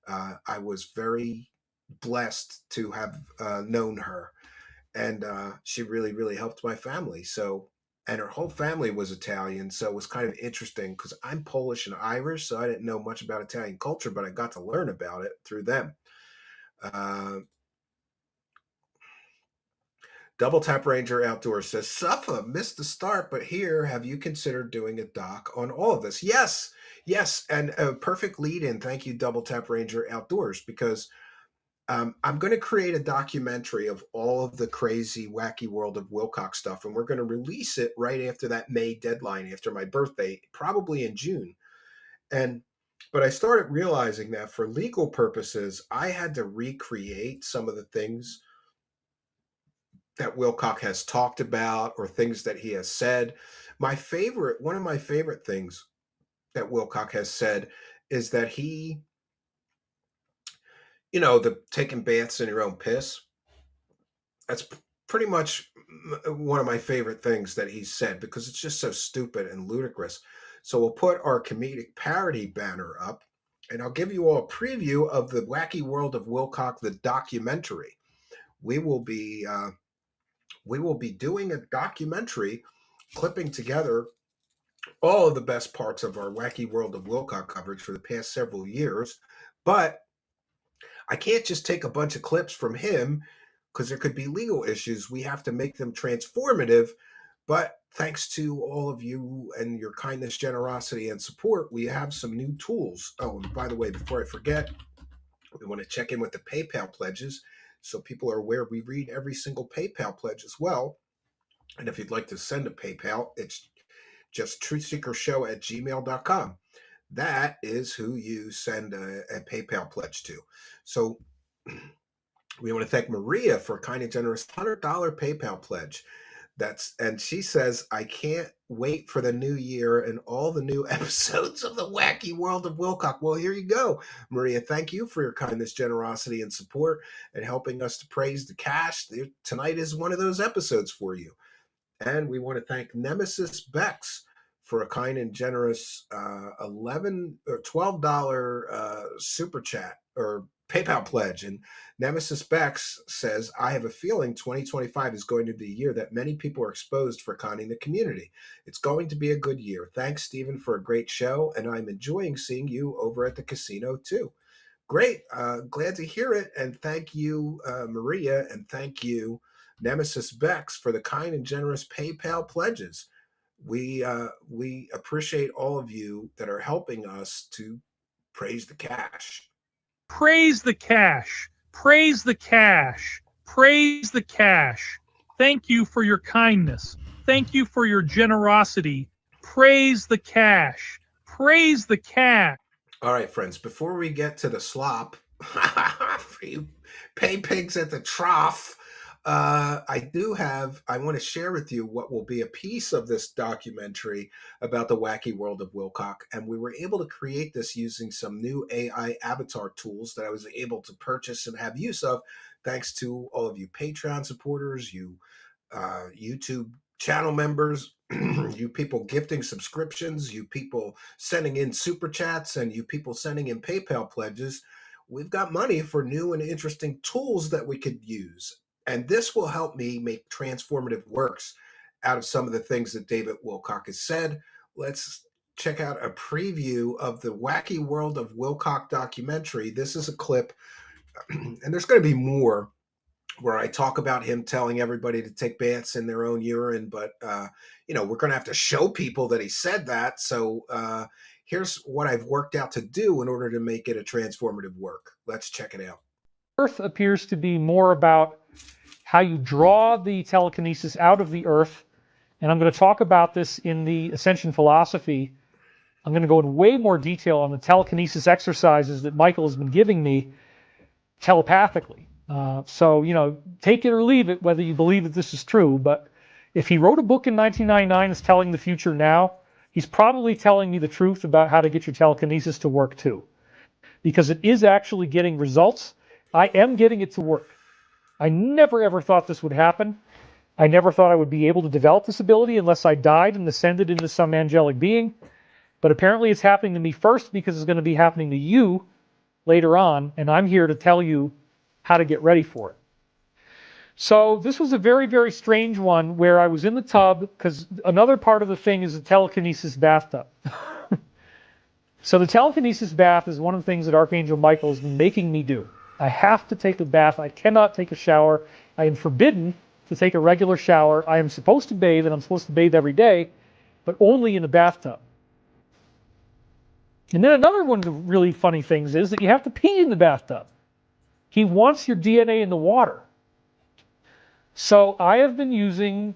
I was very blessed to have known her, and she really, really helped my family. So, and her whole family was Italian, so it was kind of interesting because I'm Polish and Irish, so I didn't know much about Italian culture, but I got to learn about it through them. Double Tap Ranger Outdoors says, Suffa missed the start, but here, have you considered doing a doc on all of this? Yes, yes, and a perfect lead in. Thank you, Double Tap Ranger Outdoors, because I'm going to create a documentary of all of the crazy, wacky world of Wilcock stuff, and we're going to release it right after that May deadline, after my birthday, probably in June. But I started realizing that for legal purposes, I had to recreate some of the things that Wilcock has talked about or things that he has said. One of my favorite things that Wilcock has said is that he, the taking baths in your own piss. That's pretty much one of my favorite things that he said, because it's just so stupid and ludicrous. So we'll put our comedic parody banner up, and I'll give you all a preview of the Wacky World of Wilcock, the documentary. We will be doing a documentary, clipping together all of the best parts of our Wacky World of Wilcock coverage for the past several years. But I can't just take a bunch of clips from him, because there could be legal issues. We have to make them transformative. But thanks to all of you and your kindness, generosity, and support, we have some new tools. Oh, and by the way, before I forget, we want to check in with the PayPal pledges so people are aware we read every single PayPal pledge as well. And if you'd like to send a PayPal, it's just truthseekershow@gmail.com. That is who you send a PayPal pledge to. So we want to thank Maria for a kind and generous $100 PayPal pledge. And she says, I can't wait for the new year and all the new episodes of the Wacky World of Wilcock. Well, here you go, Maria. Thank you for your kindness, generosity, and support, and helping us to praise the cash. Tonight is one of those episodes for you. And we want to thank Nemesis Bex for a kind and generous $11 or $12 super chat or PayPal pledge. And Nemesis Bex says, I have a feeling 2025 is going to be a year that many people are exposed for conning the community. It's going to be a good year. Thanks, Stephen, for a great show, and I'm enjoying seeing you over at the casino too. Great. Glad to hear it. And thank you, Maria, and thank you, Nemesis Bex, for the kind and generous PayPal pledges. We appreciate all of you that are helping us to praise the cash. Praise the cash. Praise the cash. Praise the cash. Thank you for your kindness. Thank you for your generosity. Praise the cash. Praise the cash. All right, friends, before we get to the slop, for you pay pigs at the trough, I want to share with you what will be a piece of this documentary about the wacky world of Wilcock. And we were able to create this using some new AI avatar tools that I was able to purchase and have use of, thanks to all of you Patreon supporters, you YouTube channel members, you people gifting subscriptions, you people sending in super chats, and you people sending in PayPal pledges. We've got money for new and interesting tools that we could use. And this will help me make transformative works out of some of the things that David Wilcock has said. Let's check out a preview of the Wacky World of Wilcock documentary. This is a clip, and there's going to be more where I talk about him telling everybody to take baths in their own urine. But, we're going to have to show people that he said that. So here's what I've worked out to do in order to make it a transformative work. Let's check it out. Earth appears to be more about how you draw the telekinesis out of the earth. And I'm going to talk about this in the Ascension philosophy. I'm going to go in way more detail on the telekinesis exercises that Michael has been giving me telepathically. So, take it or leave it, whether you believe that this is true. But if he wrote a book in 1999 that's telling the future now, he's probably telling me the truth about how to get your telekinesis to work too. Because it is actually getting results. I am getting it to work. I never ever thought this would happen. I never thought I would be able to develop this ability unless I died and ascended into some angelic being. But apparently it's happening to me first because it's going to be happening to you later on. And I'm here to tell you how to get ready for it. So this was a very, very strange one where I was in the tub, because another part of the thing is the telekinesis bathtub. So the telekinesis bath is one of the things that Archangel Michael has been making me do. I have to take a bath. I cannot take a shower. I am forbidden to take a regular shower. I am supposed to bathe, and I'm supposed to bathe every day, but only in a bathtub. And then another one of the really funny things is that you have to pee in the bathtub. He wants your DNA in the water. So I have been using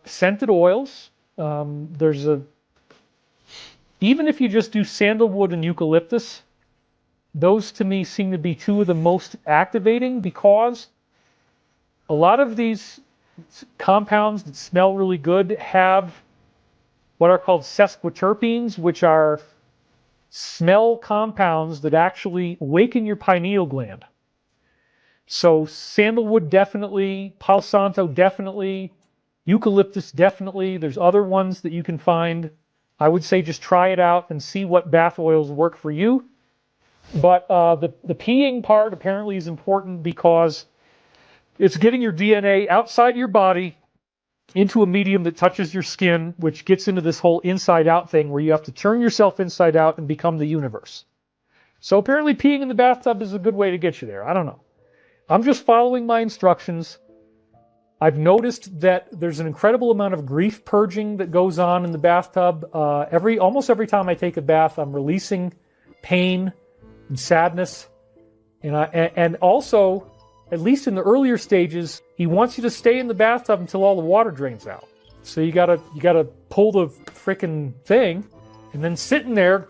scented oils. Even if you just do sandalwood and eucalyptus, those to me seem to be two of the most activating, because a lot of these compounds that smell really good have what are called sesquiterpenes, which are smell compounds that actually awaken your pineal gland. So sandalwood definitely, Palo Santo definitely, eucalyptus definitely. There's other ones that you can find. I would say just try it out and see what bath oils work for you. But the peeing part apparently is important because it's getting your DNA outside your body into a medium that touches your skin, which gets into this whole inside-out thing where you have to turn yourself inside out and become the universe. So apparently peeing in the bathtub is a good way to get you there. I don't know. I'm just following my instructions. I've noticed that there's an incredible amount of grief purging that goes on in the bathtub. Almost every time I take a bath, I'm releasing pain and sadness. And also, at least in the earlier stages, he wants you to stay in the bathtub until all the water drains out. So you gotta pull the frickin' thing and then sit in there,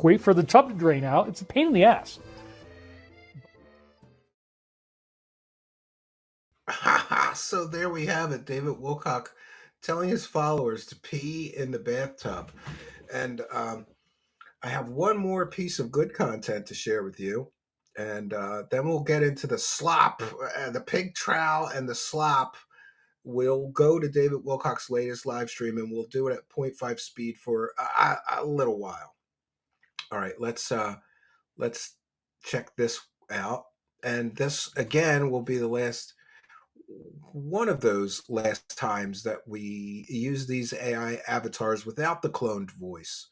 wait for the tub to drain out. It's a pain in the ass. So there we have it, David Wilcock telling his followers to pee in the bathtub. And I have one more piece of good content to share with you. And then we'll get into the slop, the pig trowel and the slop. We'll go to David Wilcock's latest live stream, and we'll do it at 0.5 speed for a little while. All right, let's check this out. And this, again, will be the last one of those last times that we use these AI avatars without the cloned voice.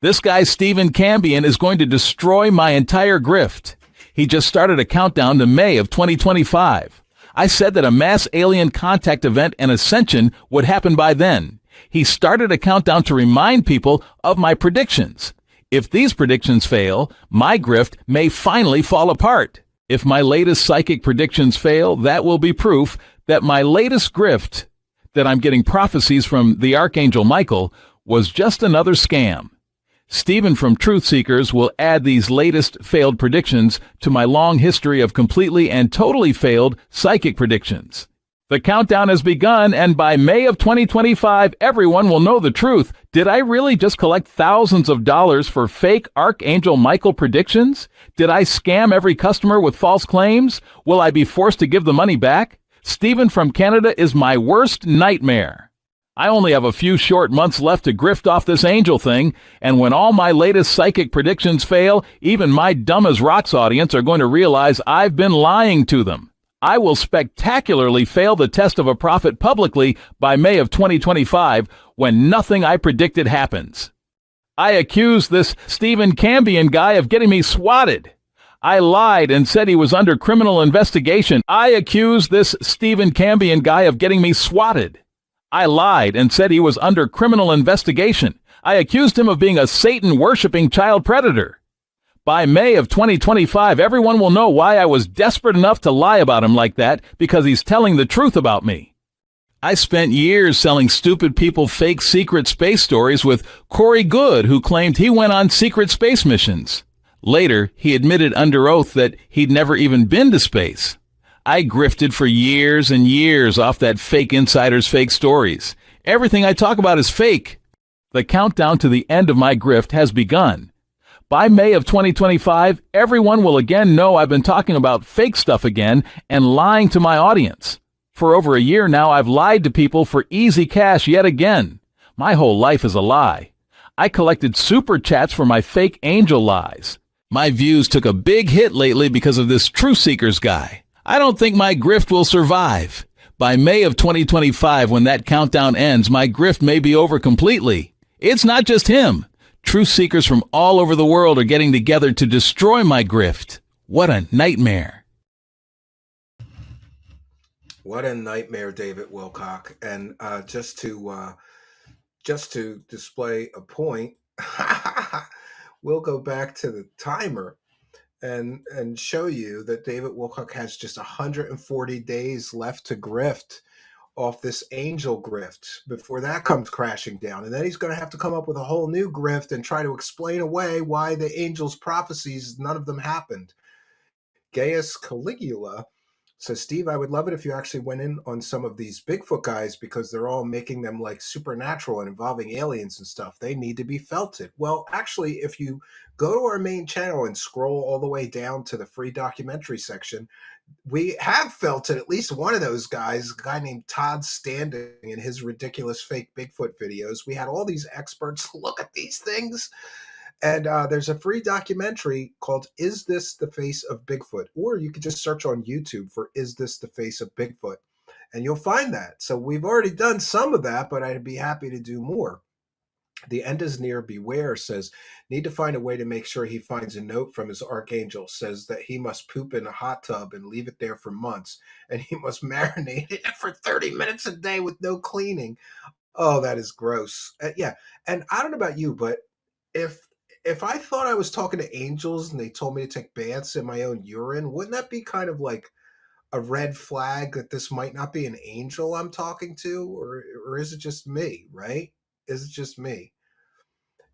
This guy, Stephen Cambion, is going to destroy my entire grift. He just started a countdown to May of 2025. I said that a mass alien contact event and ascension would happen by then. He started a countdown to remind people of my predictions. If these predictions fail, my grift may finally fall apart. If my latest psychic predictions fail, that will be proof that my latest grift, that I'm getting prophecies from the Archangel Michael, was just another scam. Stephen from Truth Seekers will add these latest failed predictions to my long history of completely and totally failed psychic predictions. The countdown has begun, and by May of 2025, everyone will know the truth. Did I really just collect thousands of dollars for fake Archangel Michael predictions? Did I scam every customer with false claims? Will I be forced to give the money back? Stephen from Canada is my worst nightmare. I only have a few short months left to grift off this angel thing, and when all my latest psychic predictions fail, even my dumb as rocks audience are going to realize I've been lying to them. I will spectacularly fail the test of a prophet publicly by May of 2025 when nothing I predicted happens. I accuse this Stephen Cambion guy of getting me swatted. I lied and said he was under criminal investigation. I accuse this Stephen Cambion guy of getting me swatted. I lied and said he was under criminal investigation. I accused him of being a Satan-worshipping child predator. By May of 2025, everyone will know why I was desperate enough to lie about him like that, because he's telling the truth about me. I spent years selling stupid people fake secret space stories with Corey Good, who claimed he went on secret space missions. Later, he admitted under oath that he'd never even been to space. I grifted for years and years off that fake insider's fake stories. Everything I talk about is fake. The countdown to the end of my grift has begun. By May of 2025, everyone will again know I've been talking about fake stuff again and lying to my audience. For over a year now, I've lied to people for easy cash yet again. My whole life is a lie. I collected super chats for my fake angel lies. My views took a big hit lately because of this Truth Seekers guy. I don't think my grift will survive. By May of 2025, when that countdown ends, my grift may be over completely. It's not just him. Truth seekers from all over the world are getting together to destroy my grift. What a nightmare. What a nightmare, David Wilcock. And just to display a point, we'll go back to the timer and show you that David Wilcock has just 140 days left to grift off this angel grift before that comes crashing down. And then he's going to have to come up with a whole new grift and try to explain away why the angels' prophecies, none of them happened. Gaius Caligula says, Steve, I would love it if you actually went in on some of these Bigfoot guys, because they're all making them like supernatural and involving aliens and stuff. They need to be felted. Well, actually, if you go to our main channel and scroll all the way down to the free documentary section, we have felted at least one of those guys, a guy named Todd Standing, in his ridiculous fake Bigfoot videos. We had all these experts look at these things. And there's a free documentary called Is This the Face of Bigfoot? Or you could just search on YouTube for Is This the Face of Bigfoot? And you'll find that. So we've already done some of that, but I'd be happy to do more. The end is near. Beware says, need to find a way to make sure he finds a note from his archangel. Says that he must poop in a hot tub and leave it there for months. And he must marinate it for 30 minutes a day with no cleaning. Oh, that is gross. Yeah. And I don't know about you, but if I thought I was talking to angels and they told me to take baths in my own urine, wouldn't that be kind of like a red flag that this might not be an angel I'm talking to? Or is it just me, right? Is it just me?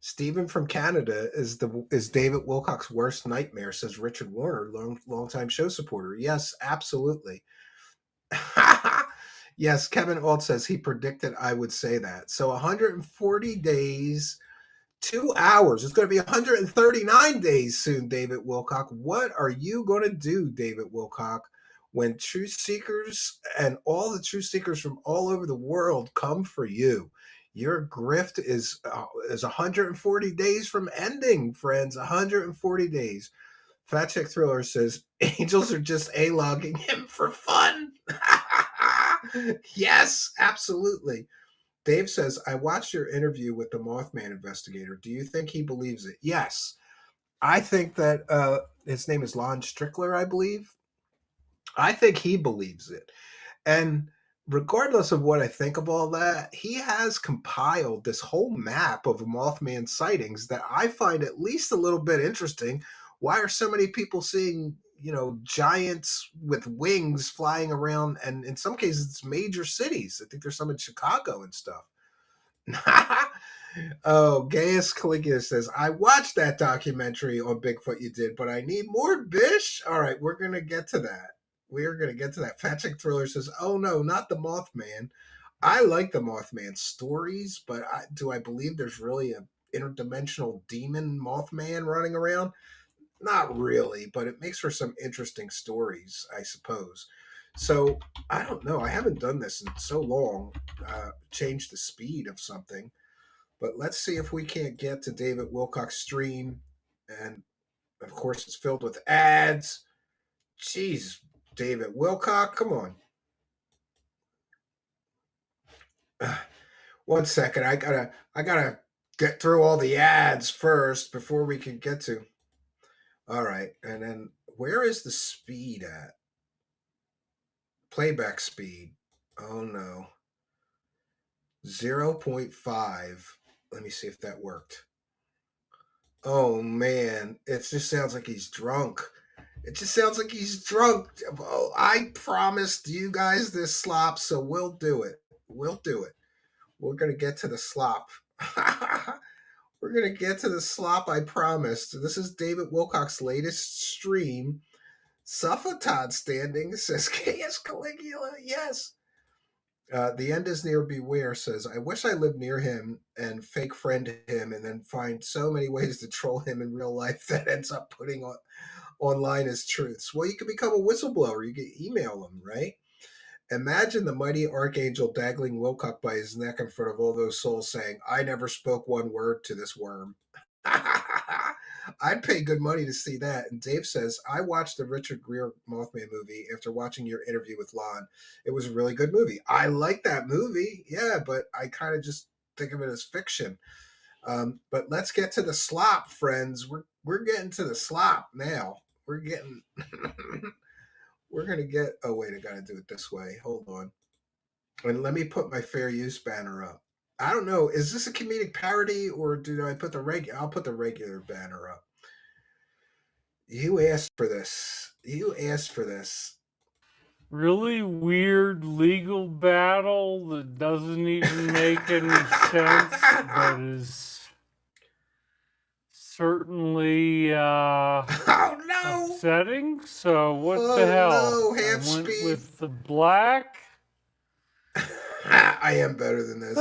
Stephen from Canada is David Wilcock's worst nightmare, says Richard Warner, longtime show supporter. Yes, absolutely. Yes, Kevin Alt says he predicted I would say that. So 140 days, 2 hours. It's going to be 139 days soon, David Wilcock. What are you going to do, David Wilcock, when truth seekers and all the truth seekers from all over the world come for you? Your grift is 140 days from ending, friends. 140 days. Fat Chick Thriller says, angels are just A-logging him for fun. Yes, absolutely. Dave says, I watched your interview with the Mothman investigator. Do you think he believes it? Yes. I think that his name is Lon Strickler, I believe. I think he believes it. And regardless of what I think of all that, he has compiled this whole map of Mothman sightings that I find at least a little bit interesting. Why are so many people seeing, giants with wings flying around? And in some cases, it's major cities. I think there's some in Chicago and stuff. Oh, Gaius Caligula says, I watched that documentary on Bigfoot you did, but I need more, bish. All right, we're going to get to that. We are going to get to that. Fatschick Thriller says, oh no, not the Mothman. I like the Mothman stories, but do I believe there's really an interdimensional demon Mothman running around? Not really, but it makes for some interesting stories, I suppose. So, I don't know. I haven't done this in so long. Change the speed of something. But let's see if we can't get to David Wilcock's stream. And of course, it's filled with ads. Jeez, David Wilcock, come on. 1 second. I gotta get through all the ads first before we can get to. All right. And then where is the speed at? Playback speed. Oh no. 0.5. Let me see if that worked. Oh man, it just sounds like he's drunk. It just sounds like he's drunk. Oh, I promised you guys this slop, so we'll do it. We'll do it. We're going to get to the slop. We're going to get to the slop, I promised. This is David Wilcock's latest stream. Suffetod standing says, K.S. Caligula, yes. The end is near. Beware says, I wish I lived near him and fake friend him and then find so many ways to troll him in real life that ends up putting online his truths. Well, you can become a whistleblower. You can email him, right? Imagine the mighty archangel dangling Wilcock by his neck in front of all those souls saying, I never spoke one word to this worm. I'd pay good money to see that. And Dave says, I watched the Richard Gere Mothman movie after watching your interview with Lon. It was a really good movie. I like that movie. Yeah, but I kind of just think of it as fiction. But let's get to the slop, friends. We're getting to the slop now. We're getting... We're going to get... Oh, wait, I got to do it this way. Hold on. And let me put my fair use banner up. I don't know. Is this a comedic parody or do I put the regular? I'll put the regular banner up. You asked for this. You asked for this. Really weird legal battle that doesn't even make any sense, but is certainly oh no, upsetting. So what the hell? No, half I went speed. with the black. I am better than this.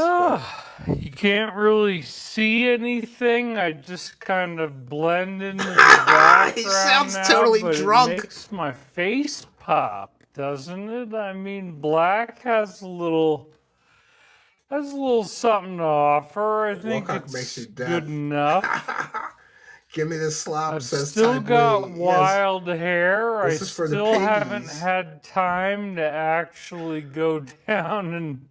You can't really see anything. I just kind of blend into the background. He sounds now, totally but drunk. It makes my face pop, doesn't it? I mean, black has a little something to offer. I think Wilcock it's makes you good deaf. enough. Give me the slop. I've says still Ty got Lee. wild hair. This I is for the still haven't piggies. had time to actually go down and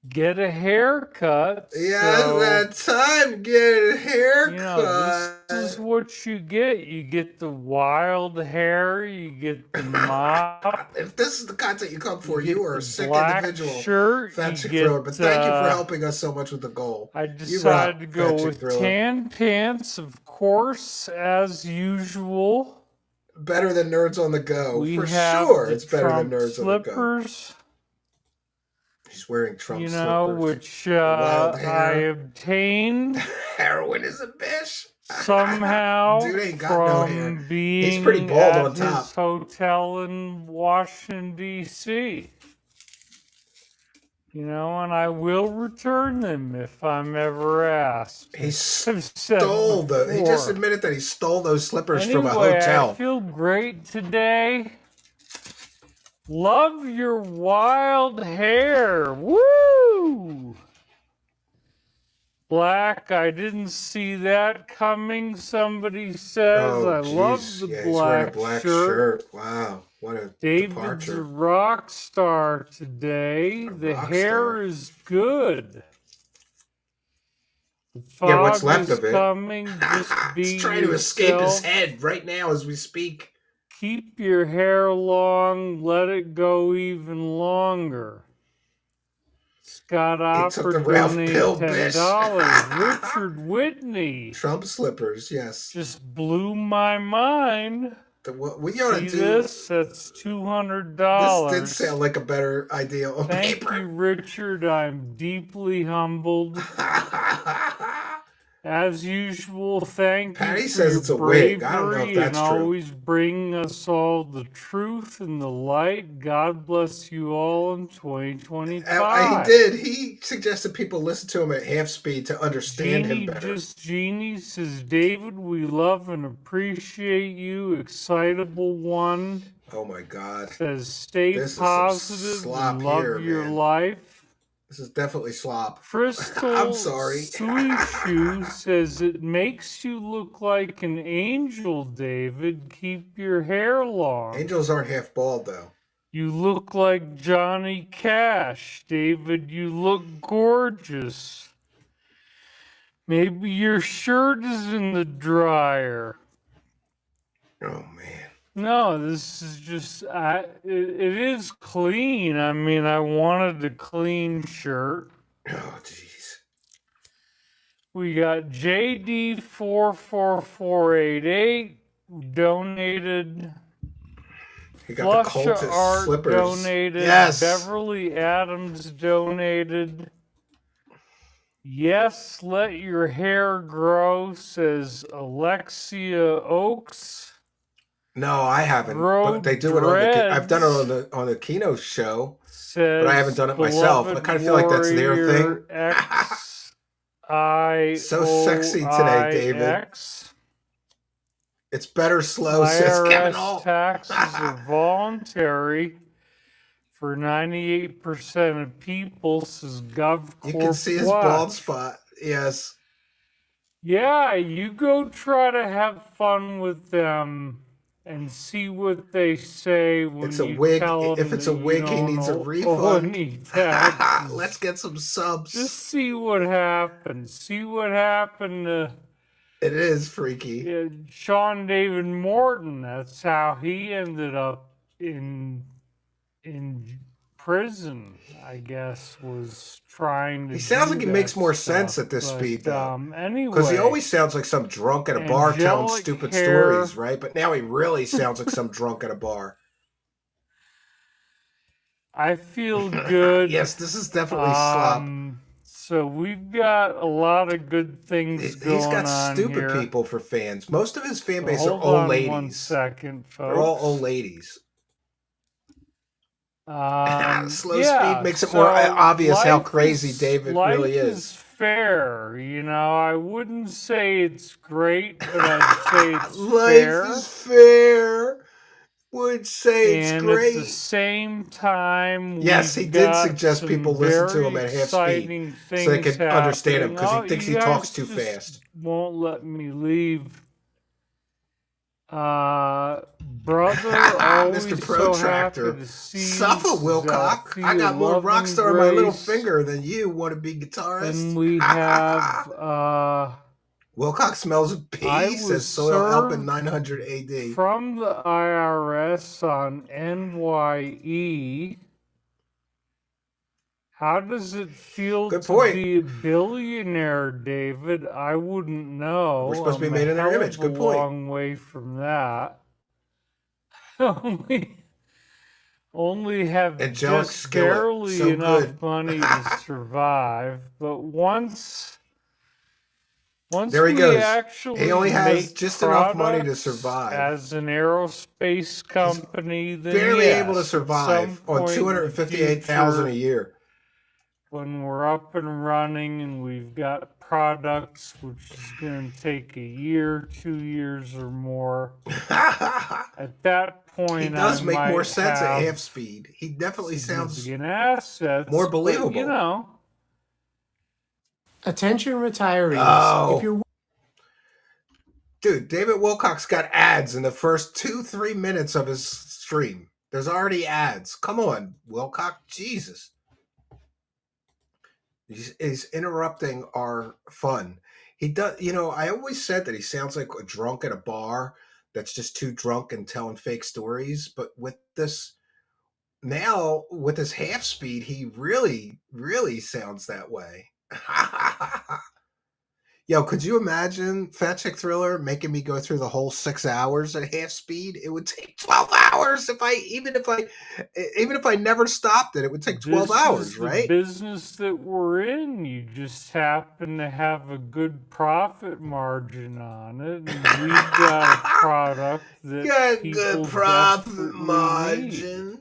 get a haircut. Yeah, so, that time get a haircut. You know, this is what you get. You get the wild hair. You get the mop. If this is the content you come for, you are a sick black individual. shirt. Fatschick You Thriller. get, But thank you for helping us so much with the goal. I You rock, decided to go Fatschick with Thriller. tan pants, of course, as usual. Better than Nerds on the Go. We For have sure, the it's better than Trump Nerds on the Go. slippers. He's wearing Trump You know, slippers. which Wild hair. I obtained Heroin is a bitch. somehow Dude ain't got no from hair. being He's pretty bald at on top. his hotel in Washington, D.C. You know, and I will return them if I'm ever asked. He I've said stole the. He just before. admitted that he stole those slippers Anyway, from a hotel. I feel great today. Love your wild hair. Woo! Black, I didn't see that coming, somebody says. I love the Yeah, he's wearing a black black shirt. Wow, what a David's a departure. rock star today. The rock hair star. is good. The Yeah, what's fog left is of it? coming. Just be He's trying to escape his yourself. head right now as we speak. Keep your hair long, let it go even longer. Scott He took the Opper Ralph donated Pill, bitch. $10. Richard Whitney Trump slippers, yes. just blew my mind. What we ought to See do. this? That's $200. This did sound like a better idea on Thank paper. you, Richard. I'm deeply humbled. As usual, thank Patty you for says your it's a wig. I don't know if bravery that's and true. always bring us all the truth and the light. God bless you all in 2025. He did. He suggested people listen to him at half speed to understand him better. Jeannie says, David, we love and appreciate you. Excitable one Oh my God. says, stay This is some positive slop and love here, your man. life. This is definitely slop. Crystal I'm sorry. Swishu says, it makes you look like an angel, David. Keep your hair long. Angels aren't half bald, though. You look like Johnny Cash. David, you look gorgeous. Maybe your shirt is in the dryer. Oh, man. No, this is just, it is clean. I mean, I wanted a clean shirt. Oh, jeez. We got JD44488 donated. You got the Flusha cultist Art slippers. donated. Yes. Beverly Adams donated. Yes, let your hair grow, says Alexia Oaks. No, I haven't. Grow But they do it on the. I've done it dreads, on the Kino show, says but I haven't done it myself. I beloved kind of feel like that's their warrior thing. So sexy today, David. It's better slow, says Kevin IRS Hall. taxes are voluntary for 98% of people, says GovCorp. You can see his Watch. bald spot. Yes. Yeah, you go try to have fun with them and see what they say when It's a you wig. tell them If it's that a wig, you he don't needs a owe refund. any taxes. Let's get some subs. Just see what happens. See what happened to It is freaky. Sean David Morton. That's how he ended up in prison, I guess, was trying to. He sounds like he makes more sense at this speed, though. Because he always sounds like some drunk at a bar telling stupid stories, right? But now he really sounds like some drunk at a bar. I feel good. Yes, this is definitely slop. So we've got a lot of good things going on. He's got stupid here. people for fans. Most of his fan base Hold are old on ladies. 1 second, folks. They're all old ladies. Slow yeah, speed makes it more obvious how crazy David life really is fair. You know, I wouldn't say it's great, but I'd say it's fair. Life is fair. Would say it's And great. at the same time, yes, he did suggest people listen to him at half speed so they could understand him because he thinks he talks too fast. Won't let me leave. Brother, always Mr. so Protractor. happy to see Suffer, Wilcock. I got more rockstar in my little finger than you wanna-be guitarist. And we have Wilcock smells of pee, says Soil Elpin 900 AD. from the IRS on NYE. How does it feel Good to point. be a billionaire, David? I wouldn't know. We're supposed to be I'm made in a our hell image. of a Good point. long way from that. Only have Angelic just skillet. barely So enough good. money to survive. But once There he we goes. actually He only has make just enough money to products survive. as an aerospace company, then Barely yes, able to at survive some on point in the $258,000 a future, year. when we're up and running and we've got products, which is going to take a year, 2 years or more. At that point, He does make more might sense at have half speed. He definitely sounds significant assets, more but, believable. you know, Attention retirees. Oh. If you're Dude, David Wilcock's got ads in the first 2-3 minutes of his stream. There's already ads. Come on, Wilcock. Jesus. He's interrupting our fun. He does, I always said that he sounds like a drunk at a bar that's just too drunk and telling fake stories. But with this, now with his half speed, he really, really sounds that way. Yo, could you imagine Fat Chick Thriller making me go through the whole 6 hours at half speed? It would take 12 hours even if I never stopped it. It would take 12 This hours, is the right? business that we're in. You just happen to have a good profit margin on it, and we've got a product that Got people good profit desperately need. margin.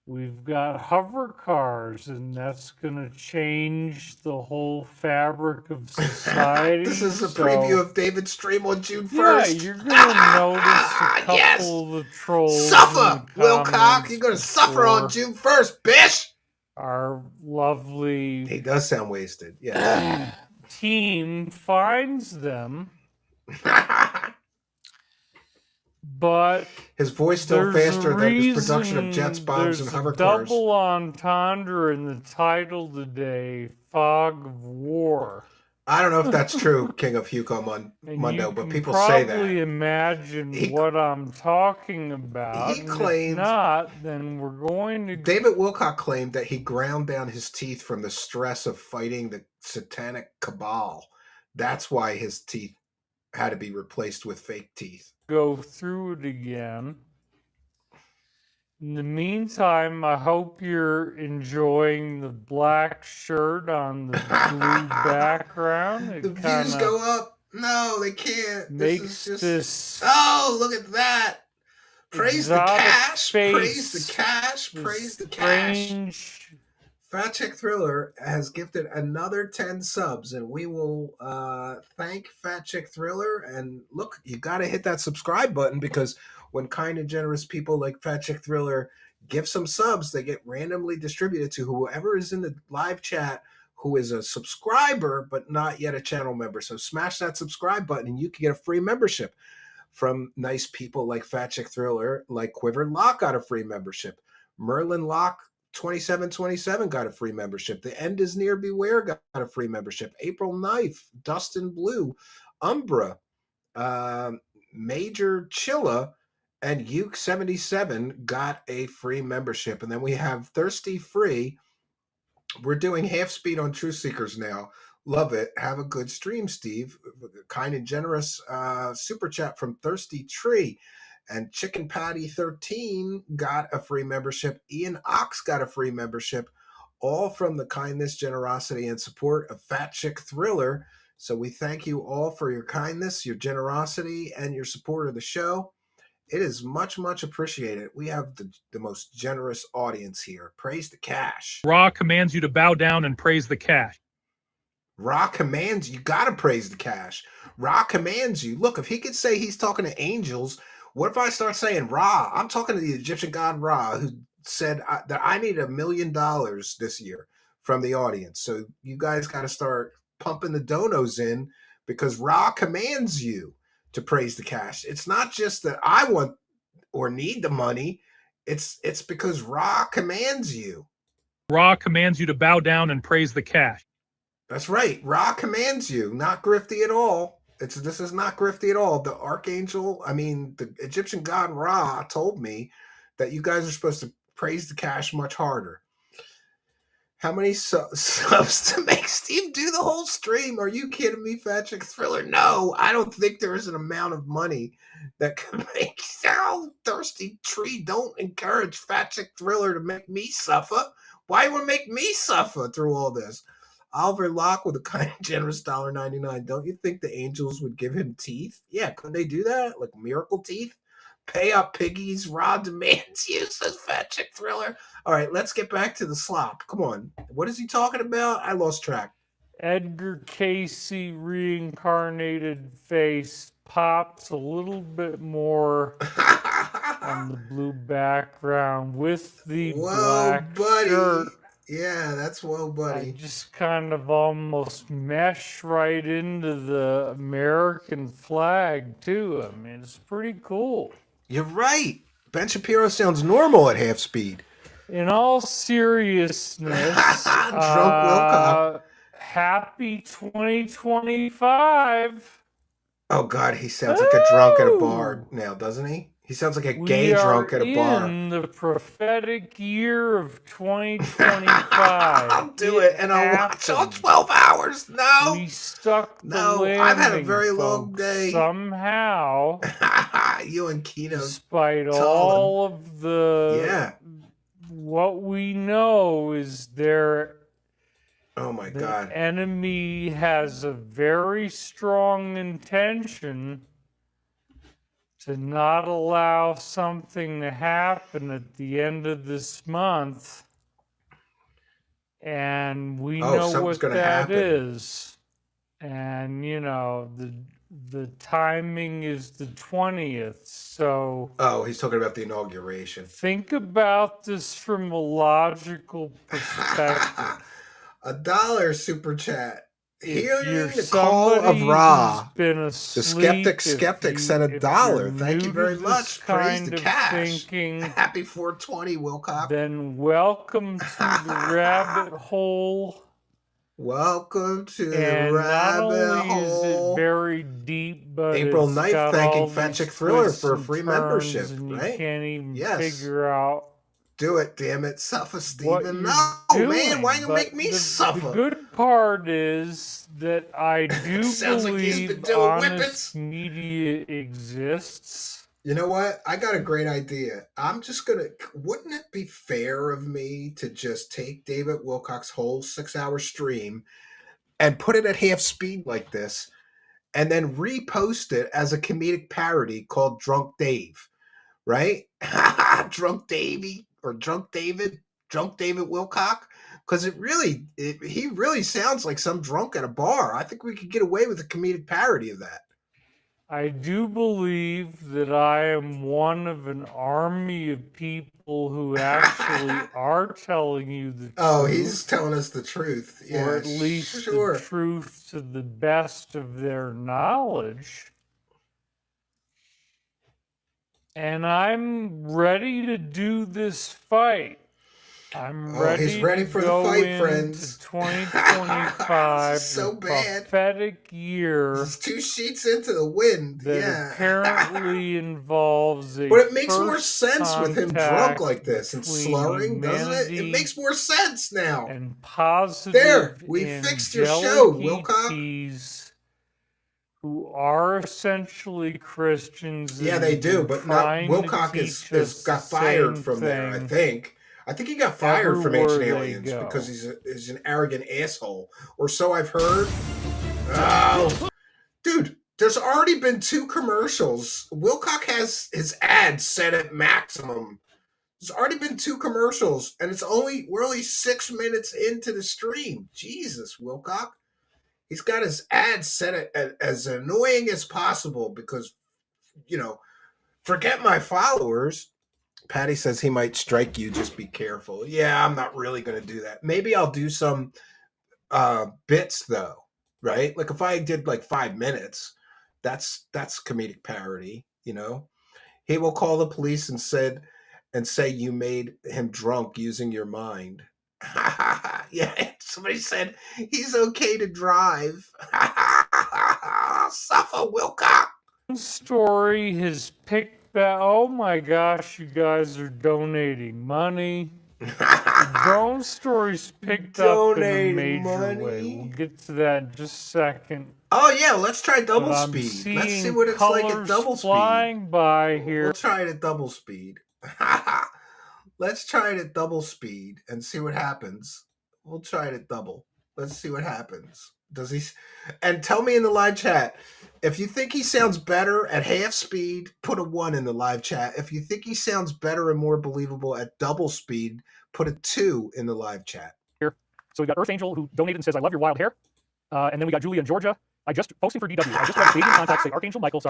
We've got hover cars, and that's going to change the whole fabric of society. This is a so- preview of David's stream on June 1st. Yeah, you're going to notice a couple Yes. of the trolls. Suffer, in the Wilcock. comments You're going to suffer on before June 1st, bitch. Our lovely He does sound wasted. Yeah. team finds them, but His voice still there's faster a than his production of reason jets, bombs, and there's hover a cars. double entendre in the title today, Fog of War. I don't know if that's true, King of Hugo And Mundo, you but can people say probably that. imagine He- what I'm talking about. He and claimed- if not, then we're going to David Wilcock claimed that he ground down his teeth from the stress of fighting the satanic cabal. That's why his teeth had to be replaced with fake teeth. go through it again. In the meantime, I hope you're enjoying the black shirt on the blue background. It The views kinda go up. No, they can't. This makes is just. this Oh, look at that. Praise the exotic cash. Praise face, the cash. this Praise the cash. strange Fat Chick Thriller has gifted another 10 subs, and we will thank Fat Chick Thriller. And look, you got to hit that subscribe button, because when kind and generous people like Fat Chick Thriller give some subs, they get randomly distributed to whoever is in the live chat who is a subscriber but not yet a channel member. So smash that subscribe button and you can get a free membership from nice people like Fat Chick Thriller, like Quiver Lock got a free membership. Merlin Lock 2727 got a free membership. The End is Near Beware got a free membership. April Knife, Dustin Blue, Umbra, Major Chilla, and Uke77 got a free membership. And then we have Thirsty Free. We're doing half speed on Truth Seekers now. Love it. Have a good stream, Steve. Kind and generous super chat from Thirsty Tree. And Chicken Patty 13 got a free membership. Ian Ox got a free membership. All from the kindness, generosity, and support of Fat Chick Thriller. So we thank you all for your kindness, your generosity, and your support of the show. It is much, much appreciated. We have the most generous audience here. Praise the cash. Ra commands you to bow down and praise the cash. Ra commands you. Got to praise the cash. Ra commands you. Look, if he could say he's talking to angels, what if I start saying Ra? I'm talking to the Egyptian god Ra, who said that I need $1 million this year from the audience. So you guys got to start pumping the donos in, because Ra commands you to praise the cash. It's not just that I want or need the money. It's because Ra commands you. Ra commands you to bow down and praise the cash. That's right. Ra commands you. Not grifty at all. This is not grifty at all. The archangel, the Egyptian god Ra told me that you guys are supposed to praise the cash much harder. How many subs to make Steve do the whole stream? Are you kidding me, Fat Chick Thriller? No, I don't think there is an amount of money that can make Thirsty Tree. Don't encourage Fat Chick Thriller to make me suffer. Why would make me suffer through all this? Oliver Locke with a kind of generous $1.99. Don't you think the angels would give him teeth? Yeah, couldn't they do that? Like miracle teeth? Pay up, piggies. Ra demands you, says Fat Chick Thriller. All right, let's get back to the slop. Come on. What is he talking about? I lost track. Edgar Casey reincarnated face pops a little bit more on the blue background with the black shirt. Yeah, that's whoa, buddy. I just kind of almost mesh right into the American flag, too. I mean, it's pretty cool. You're right. Ben Shapiro sounds normal at half speed. In all seriousness, Drunk Wilcock. Happy 2025. Oh, God, he sounds like a drunk at a bar now, doesn't he? He sounds like a We gay are drunk at a bar. in the prophetic year of 2025. I'll do it, and I'll watch all 12 hours. No, We stuck the no, landing, I've had a very long folks, day. somehow, You and Kino. despite Talon. all of the Yeah. what we know is the Oh my God. enemy has a very strong intention to not allow something to happen at the end of this month. And we know something's what gonna that happen. is. And, you know, the timing is the 20th. So Oh, he's talking about the inauguration. think about this from a logical perspective. $1 super chat. If Hearing you're the call of somebody Ra. who's been The asleep, skeptic if sent if $1. you're Thank you new very to much. this Praise kind the of cash. thinking, Happy 420, Wilcock. then welcome to the rabbit hole. Welcome to the And not rabbit only is it hole. very deep, but April it's 9th, got thanking all Fat Chick these Thriller twists for a and free turns, membership, and you right? can't even Yes. figure out Do it, damn it. Suffer, what Steven. you're No, doing. man. Why you But make me the suffer? good part is that I do Sounds like he's believe been doing honest whippets. media exists. You know what? I got a great idea. I'm just going to... Wouldn't it be fair of me to just take David Wilcock's whole 6-hour stream and put it at half speed like this, and then repost it as a comedic parody called Drunk Dave, right? Drunk Davey or Drunk David Wilcock, because he really sounds like some drunk at a bar. I think we could get away with a comedic parody of that. I do believe that I am one of an army of people who actually are telling you the truth. Oh, he's telling us the truth. Yeah, or at least sure. the truth to the best of their knowledge. And I'm ready to do this fight. I'm ready. He's ready to for the go fight, into friends. 2025, This is so the bad. prophetic year It's 2 sheets into the wind. that Yeah. apparently involves a But it makes more first sense with him drunk contact like this and between slurring, doesn't it? It humanity makes more sense now. and positive There, we fixed your show, angelic Wilcock. ETs who are essentially Christians. Yeah, and they do, have been but not trying to Wilcock teach is us got the fired same from there, I thing think. I think he got fired from Ancient everywhere they Aliens go. because he's an arrogant asshole, or so I've heard. Oh, dude, there's already been 2 commercials. Wilcock has his ads set at maximum. There's already been 2 commercials, and we're only 6 minutes into the stream. Jesus, Wilcock. He's got his ads set at as annoying as possible because, forget my followers. Patty says he might strike you. Just be careful. Yeah, I'm not really going to do that. Maybe I'll do some bits though, right? Like if I did like 5 minutes, that's comedic parody. He will call the police and say you made him drunk using your mind. Yeah, somebody said he's okay to drive. Suffer, Wilcock. Story has picked back. Oh my gosh, you guys are donating money. Drone Story's picked up in a Donating major money. way. We'll get to that in just a second. Oh yeah, let's try double But I'm speed. Let's see seeing what it's like at colors double speed. flying by here. We'll try it at double speed. Let's try it at double speed and see what happens. We'll try it at double. Let's see what happens. Does he? And tell me in the live chat if you think he sounds better at half speed. Put a 1 in the live chat. If you think he sounds better and more believable at double speed, put a 2 in the live chat. Here. So we got Earth Angel who donated and says, "I love your wild hair." And then we got Julia in Georgia. I just posting for DW. I just read a Pleiadian contact say Archangel Michael,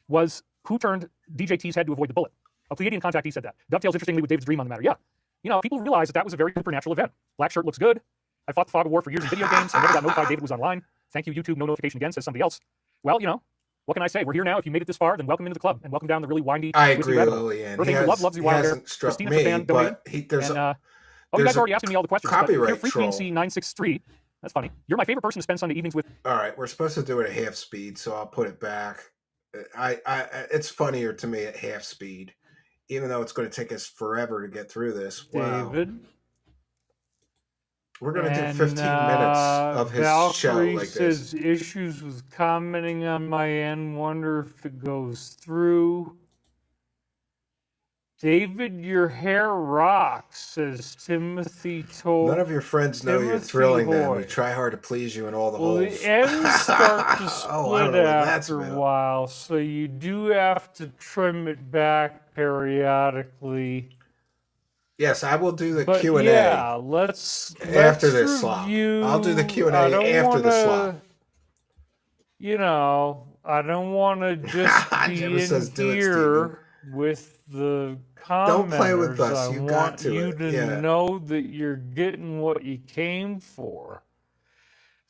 was who turned DJ T's head to avoid the bullet. A Pleiadian contact, he said that. Dovetails interestingly with David's dream on the matter. Yeah. People realize that was a very supernatural event. Black shirt looks good. I fought the fog of war for years in video games. I never got notified David was online. Thank you, YouTube. No notification again, says somebody else. Well, what can I say? We're here now. If you made it this far, then welcome into the club and welcome down the really windy. I agree, Lillian. Earth Angel loves your wild hair. Struck Christina me, Fan but donated. there's And, you guys already asking me all the questions. copyright Here, Free troll. Queen C963. That's funny. You're my favorite person to spend Sunday evenings with. All right, we're supposed to do it at half speed, so I'll put it back. It's funnier to me at half speed, even though it's going to take us forever to get through this. Wow. David. We're going to do And 15 minutes of his show Valkyrie like this. says issues with commenting on my end. Wonder if it goes through. David, your hair rocks, says Timothy told. None of your friends know you're Timothy thrilling them. Hoy. We try hard to please you in all the Well, holes. the ends start to split Oh, I don't know what that's after a about. while, so you do have to trim it back periodically. Yes, I will do the But Q&A yeah, let's after this slop. review. I'll do the Q&A I don't after the wanna, slop. You know, I don't want to just be Gemma in says, "Do it, here with the commenters. Don't play with us. I You want got to you it. to Yeah. know that you're getting what you came for.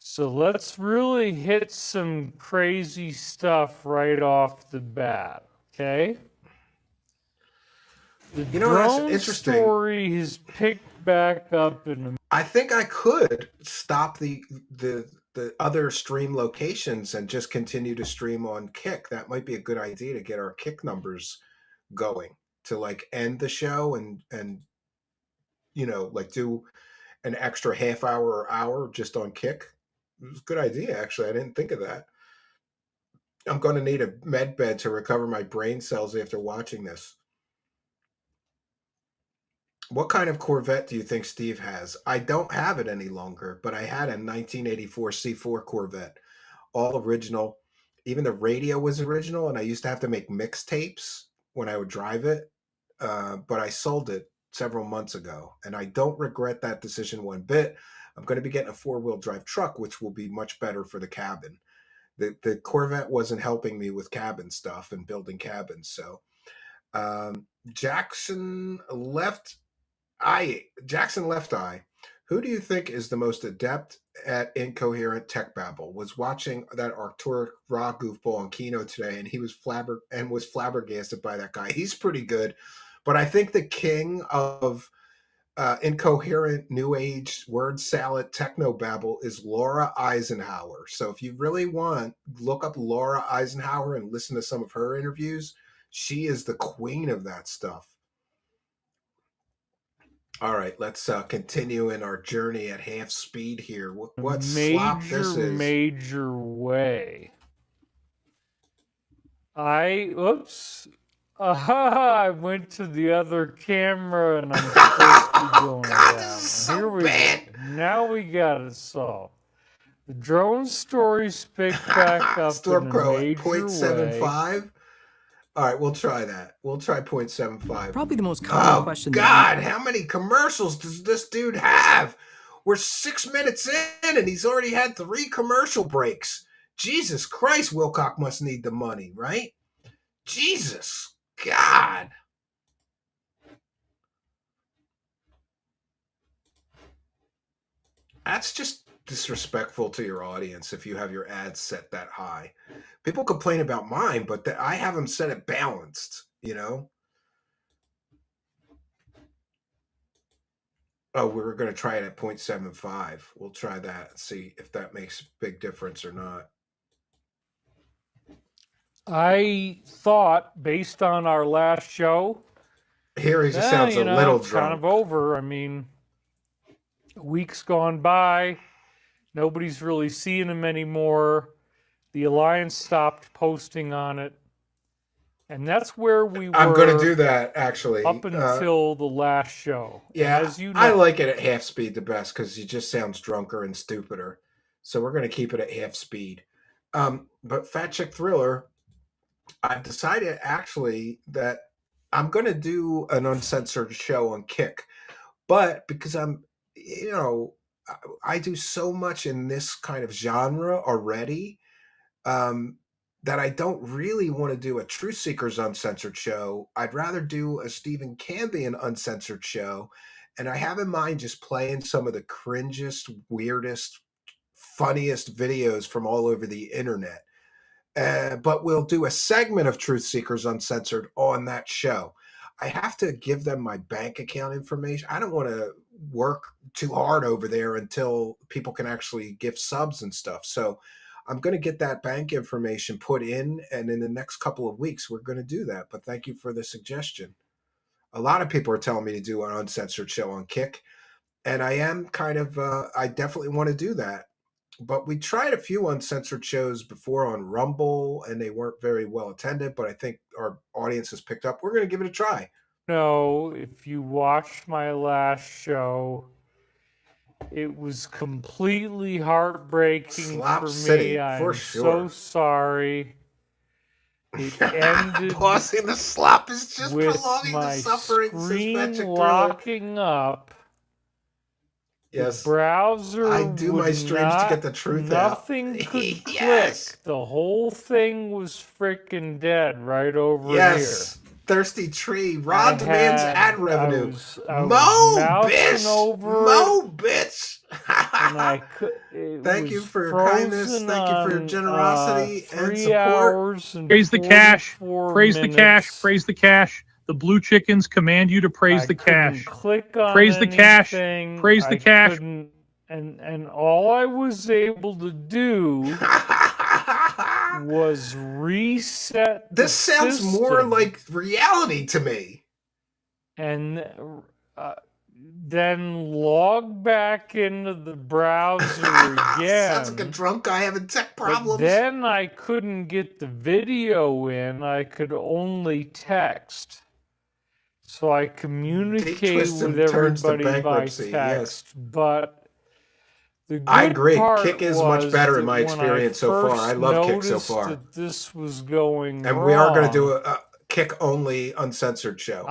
So let's really hit some crazy stuff right off the bat, okay? The You know, that's drone interesting. story has picked back up in I think I could stop the other stream locations and just continue to stream on Kick. That might be a good idea to get our Kick numbers going, to like end the show and you know, like do an extra half hour or hour just on Kick. It was a good idea, actually. I didn't think of that. I'm going to need a med bed to recover my brain cells after watching this. What kind of Corvette do you think Steve has? I don't have it any longer, but I had a 1984 C4 Corvette, all original. Even the radio was original, and I used to have to make mixtapes when I would drive it, but I sold it several months ago, and I don't regret that decision one bit. I'm going to be getting a four-wheel drive truck, which will be much better for the cabin. The Corvette wasn't helping me with cabin stuff and building cabins, so Jackson Left Eye. Who do you think is the most adept at incoherent tech babble? Was watching that Arturo Ra goofball on Kino today, and he was flabbergasted by that guy. He's pretty good, but I think the king of incoherent new age word salad techno babble is Laura Eisenhower. So if you really want, look up Laura Eisenhower and listen to some of her interviews. She is the queen of that stuff. All right, let's continue in our journey at half speed here. What slop this is? Major way. I went to the other camera and I'm supposed to be going down. This is so Here we bad. go. Now we got it solved. The drone stories picked back up in a Stormcrow major at way. 0.75. All right, we'll try that. We'll try 0.75. Probably the most common question. God, how many commercials does this dude have? We're 6 minutes in and he's already had 3 commercial breaks. Jesus Christ, Wilcock must need the money, right? Jesus, God. That's just disrespectful to your audience if you have your ads set that high. People complain about mine, but I have them set it balanced, you know? Oh, we're going to try it at 0.75. We'll try that and see if that makes a big difference or not. I thought, based on our last show, Here he just sounds a little it's drunk. kind of over. I mean, a week's gone by. Nobody's really seeing him anymore. The Alliance stopped posting on it. And that's where we were. I'm going to do that, actually. Up until the last show. Yeah, as you know, I like it at half speed the best because he just sounds drunker and stupider. So we're going to keep it at half speed. But Fat Chick Thriller, I've decided actually that I'm going to do an uncensored show on Kick. But because I do so much in this kind of genre already that I don't really want to do a Truth Seekers uncensored show. I'd rather do a Stephen Cambion uncensored show. And I have in mind just playing some of the cringest, weirdest, funniest videos from all over the internet. But we'll do a segment of Truth Seekers Uncensored on that show. I have to give them my bank account information. I don't want to work too hard over there until people can actually give subs and stuff. So I'm going to get that bank information put in, and in the next couple of weeks, we're going to do that. But thank you for the suggestion. A lot of people are telling me to do an uncensored show on Kick, and I am kind of, I definitely want to do that. But we tried a few uncensored shows before on Rumble, and they weren't very well attended, but I think our audience has picked up. We're going to give it a try. No, if you watched my last show, it was completely heartbreaking Slop for City, me. for I'm sure. so sorry. It ended Pausing the slop is just with prolonging the my suffering, says screen Magic Thriller. locking up. Yes. The browser I do my streams to get the truth out. Nothing could Yes. click. The whole thing was freaking dead right over Yes. here. Thirsty Tree. Ron demands ad revenue. I was Mo, bitch. over Mo, bitch. and I could. Thank you for your kindness. Thank you for your generosity and 3 support. hours and Praise the cash. 44 Praise the cash. minutes. Praise the cash. The blue chickens command you to praise I the couldn't cash. Click on Praise the cash. anything. Praise the I cash. couldn't- And all I was able to do was reset. This sounds more system like reality to me. and then log back into the browser again. Sounds like a drunk guy having tech But problems. then I couldn't get the video in. I could only text. So I communicate Twisted with turns to everybody by bankruptcy, text. But the good I agree. part Kick is much was better in that my when experience so far. I first love Kick so noticed far. that this was going And wrong, we are going to do a Kick only uncensored show.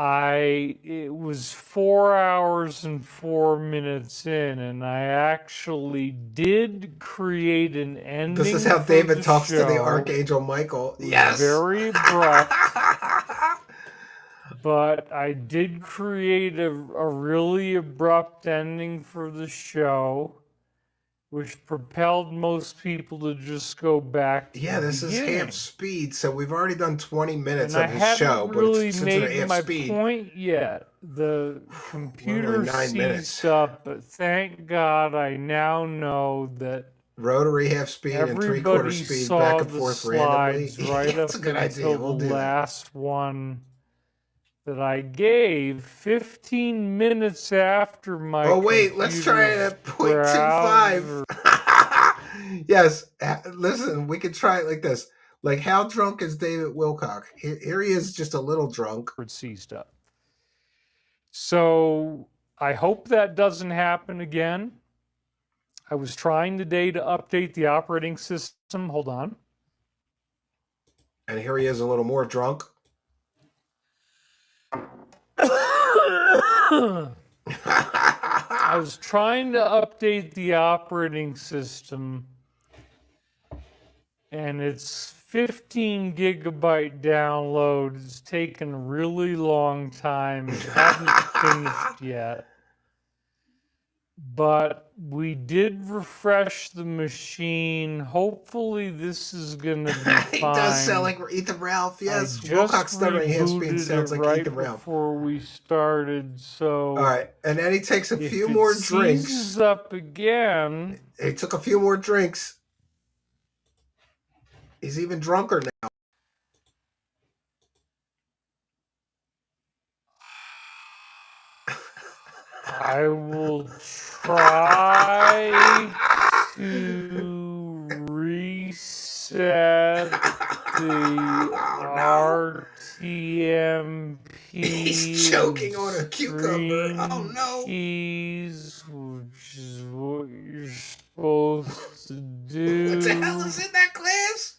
it was 4 hours and 4 minutes in, and I actually did create an ending. This is how for David the talks to the show. Archangel Michael. It was Yes. very abrupt. But I did create a really abrupt ending for the show, which propelled most people to just go back to Yeah, the this is beginning. half speed, so we've already done 20 minutes And I of his haven't show, but really it's since it's made half my speed. point yet. The computer 9 seized minutes. up, but thank God I now know that Rotary half speed and three-quarter everybody speed saw back and the forth randomly. slides right up That's a good idea. until We'll the do that. last one that I gave 15 minutes after my Oh, wait, let's try it at 0.25. Yes, listen, we could try it like this. Like, how drunk is David Wilcock? Here he is, just a little drunk. Seized up. So I hope that doesn't happen again. I was trying today to update the operating system. Hold on. And here he is, a little more drunk. I was trying to update the operating system, and it's 15 gigabyte download. It's taken a really long time. It hasn't finished yet. But we did refresh the machine. Hopefully this is going to be fine. He does sound like Ethan Ralph, yes. I Wilcock's just stuttering half speed rebooted sounds it like right Ethan Ralph. before we started, so... All right, and then he takes a if few it more drinks. seizes up again... He took a few more drinks. He's even drunker now. I will try to reset the RTMP. He's choking on a cucumber. screen Oh no. keys, which is what you're supposed to do. What the hell is in that glass?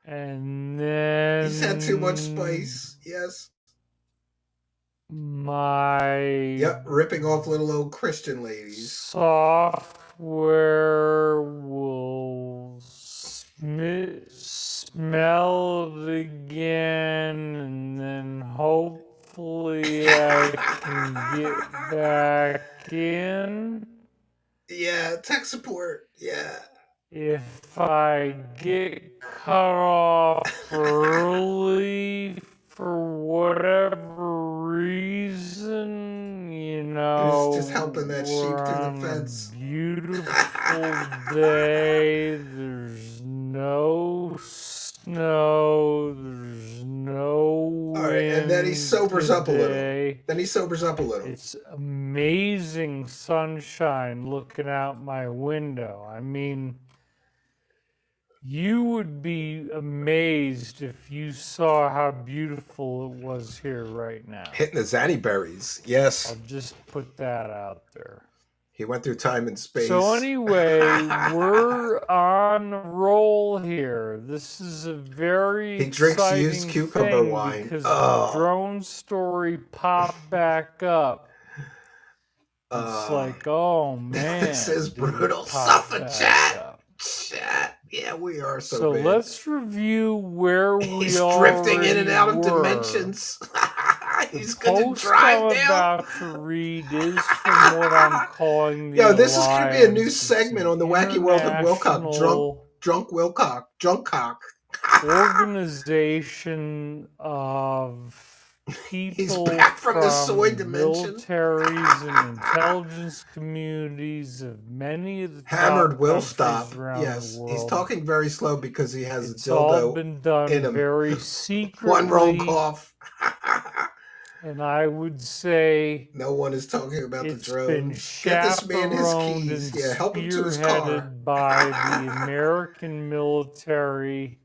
And then He's had too much spice. Yes. Yep, ripping off little old Christian ladies. Software will smell it again, and then hopefully I can get back in. Yeah, tech support. Yeah. If I get cut off early for whatever reason, you know, He's just helping that sheep through the we're on a fence. beautiful day. There's no snow. There's no wind. All right, and then he sobers up a little. today. Then he sobers up a little. It's amazing sunshine looking out my window. I mean, you would be amazed if you saw how beautiful it was here right now. Hitting the zanny berries. Yes. I'll just put that out there. He went through time and space. So anyway, we're on a roll here. This is a very He drinks exciting used cucumber thing wine. because Oh. the drone story popped back up. It's like, oh man, This is did it brutal. pop Suffer, back chat. up. Chat. Yeah, we are so So bad. let's review where we He's already drifting in and out of were. dimensions. He's The going to post drive I'm down. about to read is from what I'm calling the Yo, this is going to be a new Alliance. segment It's on the an Wacky World of Wilcock. international Drunk Wilcock. Drunk cock. organization of people back from the soy dimension. militaries and intelligence communities of many of the Hammered top will countries stop. around Yes, the world. he's talking very slow because he has It's a all dildo been done in him. very secretly. One roll cough. And I would say No one is talking about the it's been drones. Get this man his chaperoned keys. and Yeah, help him to his car. spearheaded by the American military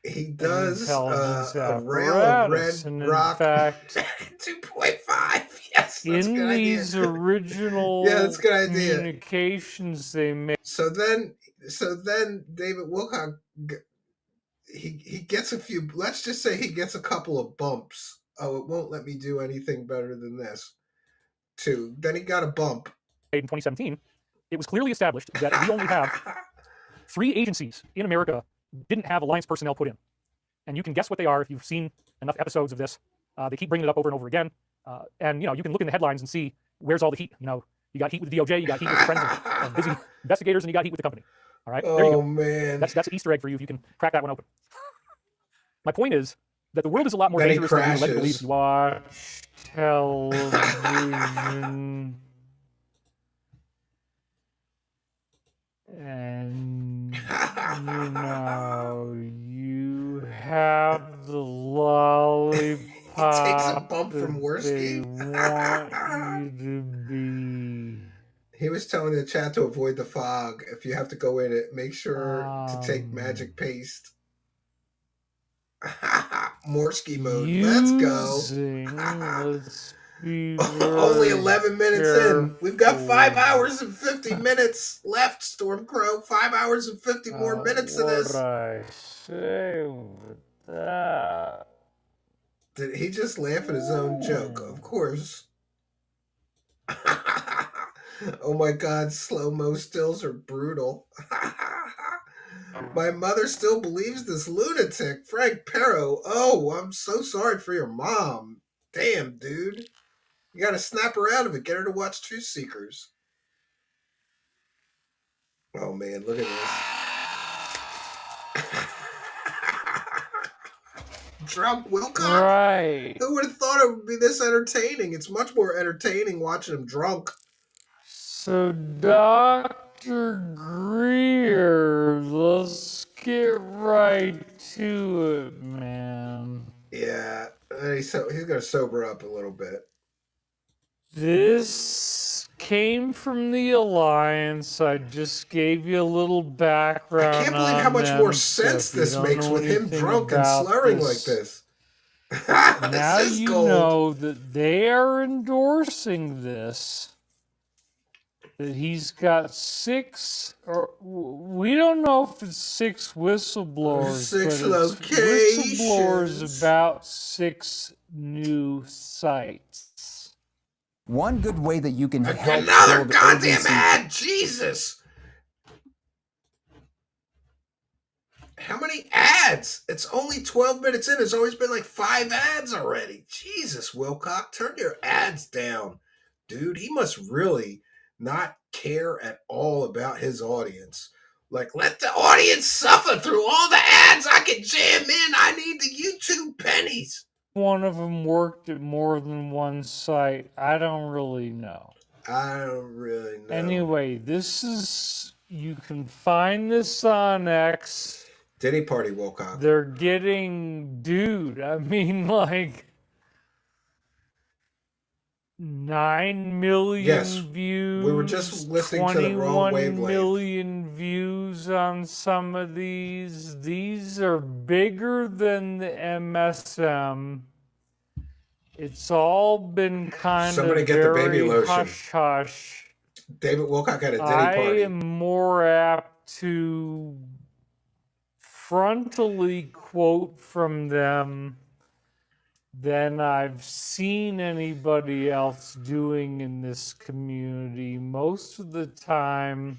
He and does intelligence a rail of apparatus. red And in rock. fact, 2.5. Yes, that's a in good these idea. original Yeah, that's a good idea. communications they made, So then David Wilcock, he gets a few. Let's just say he gets a couple of bumps. Oh, it won't let me do anything better than this. Two. Then he got a bump. in 2017, it was clearly established that we only have 3 agencies in America didn't have alliance personnel put in. And you can guess what they are if you've seen enough episodes of this. They keep bringing it up over and over again. And, you know, you can look in the headlines and see where's all the heat. You know, you got heat with the DOJ, you got heat with friends of busy investigators, and you got heat with the company. All right, there you Oh go. man. That's an Easter egg for you if you can crack that one open. My point is that the world is a lot more Then he dangerous than you let it believe. crashes. You watch television and you know you have the lollipop bump from that Worski. they want you to be. He was telling the chat to avoid the fog. If you have to go in it, make sure to take magic paste. Morsky mode. Let's go. Let's be Only very 11 minutes in. We've got 5 hours and 50 minutes left, Stormcrow. 5 hours and 50 more minutes of this. What I say with that? Did he just laugh at his own joke? Of course. Oh my god, slow-mo stills are brutal. My mother still believes this lunatic, Frank Perro. Oh, I'm so sorry for your mom. Damn, dude. You gotta snap her out of it. Get her to watch Truth Seekers. Oh man, look at this. Drunk Wilcock? Right. Who would have thought it would be this entertaining? It's much more entertaining watching him drunk. So, Dr. Greer, let's get right to it, man. Yeah, he's gonna sober up a little bit. This came from the Alliance. I just gave you a little background. I can't believe how much more sense this makes with him drunk and slurring like this. Now This is you gold. know that they are endorsing this. That he's got 6, or we don't know if it's 6 whistleblowers, 6 but it's locations. whistleblowers about 6 new sites. One good way that you can help Another build goddamn urgency. ad! Jesus! How many ads? It's only 12 minutes in. There's always been like 5 ads already. Jesus, Wilcock, turn your ads down. Dude, he must really not care at all about his audience. Like, let the audience suffer through all the ads I can jam in. I need the YouTube pennies. One of them worked at more than one site. I don't really know. I don't really know. Anyway, this is, you can find this on X. Diddy Party Wilcock. They're getting, dude, I mean, like 9 million Yes, views. we were just listening to the wrong 21 wavelength. million views on some of these. These are bigger than the MSM. It's all been kind Somebody of get the very baby lotion. hush hush. David Wilcock had a Diddy I Party. am more apt to frontally quote from them than I've seen anybody else doing in this community. Most of the time,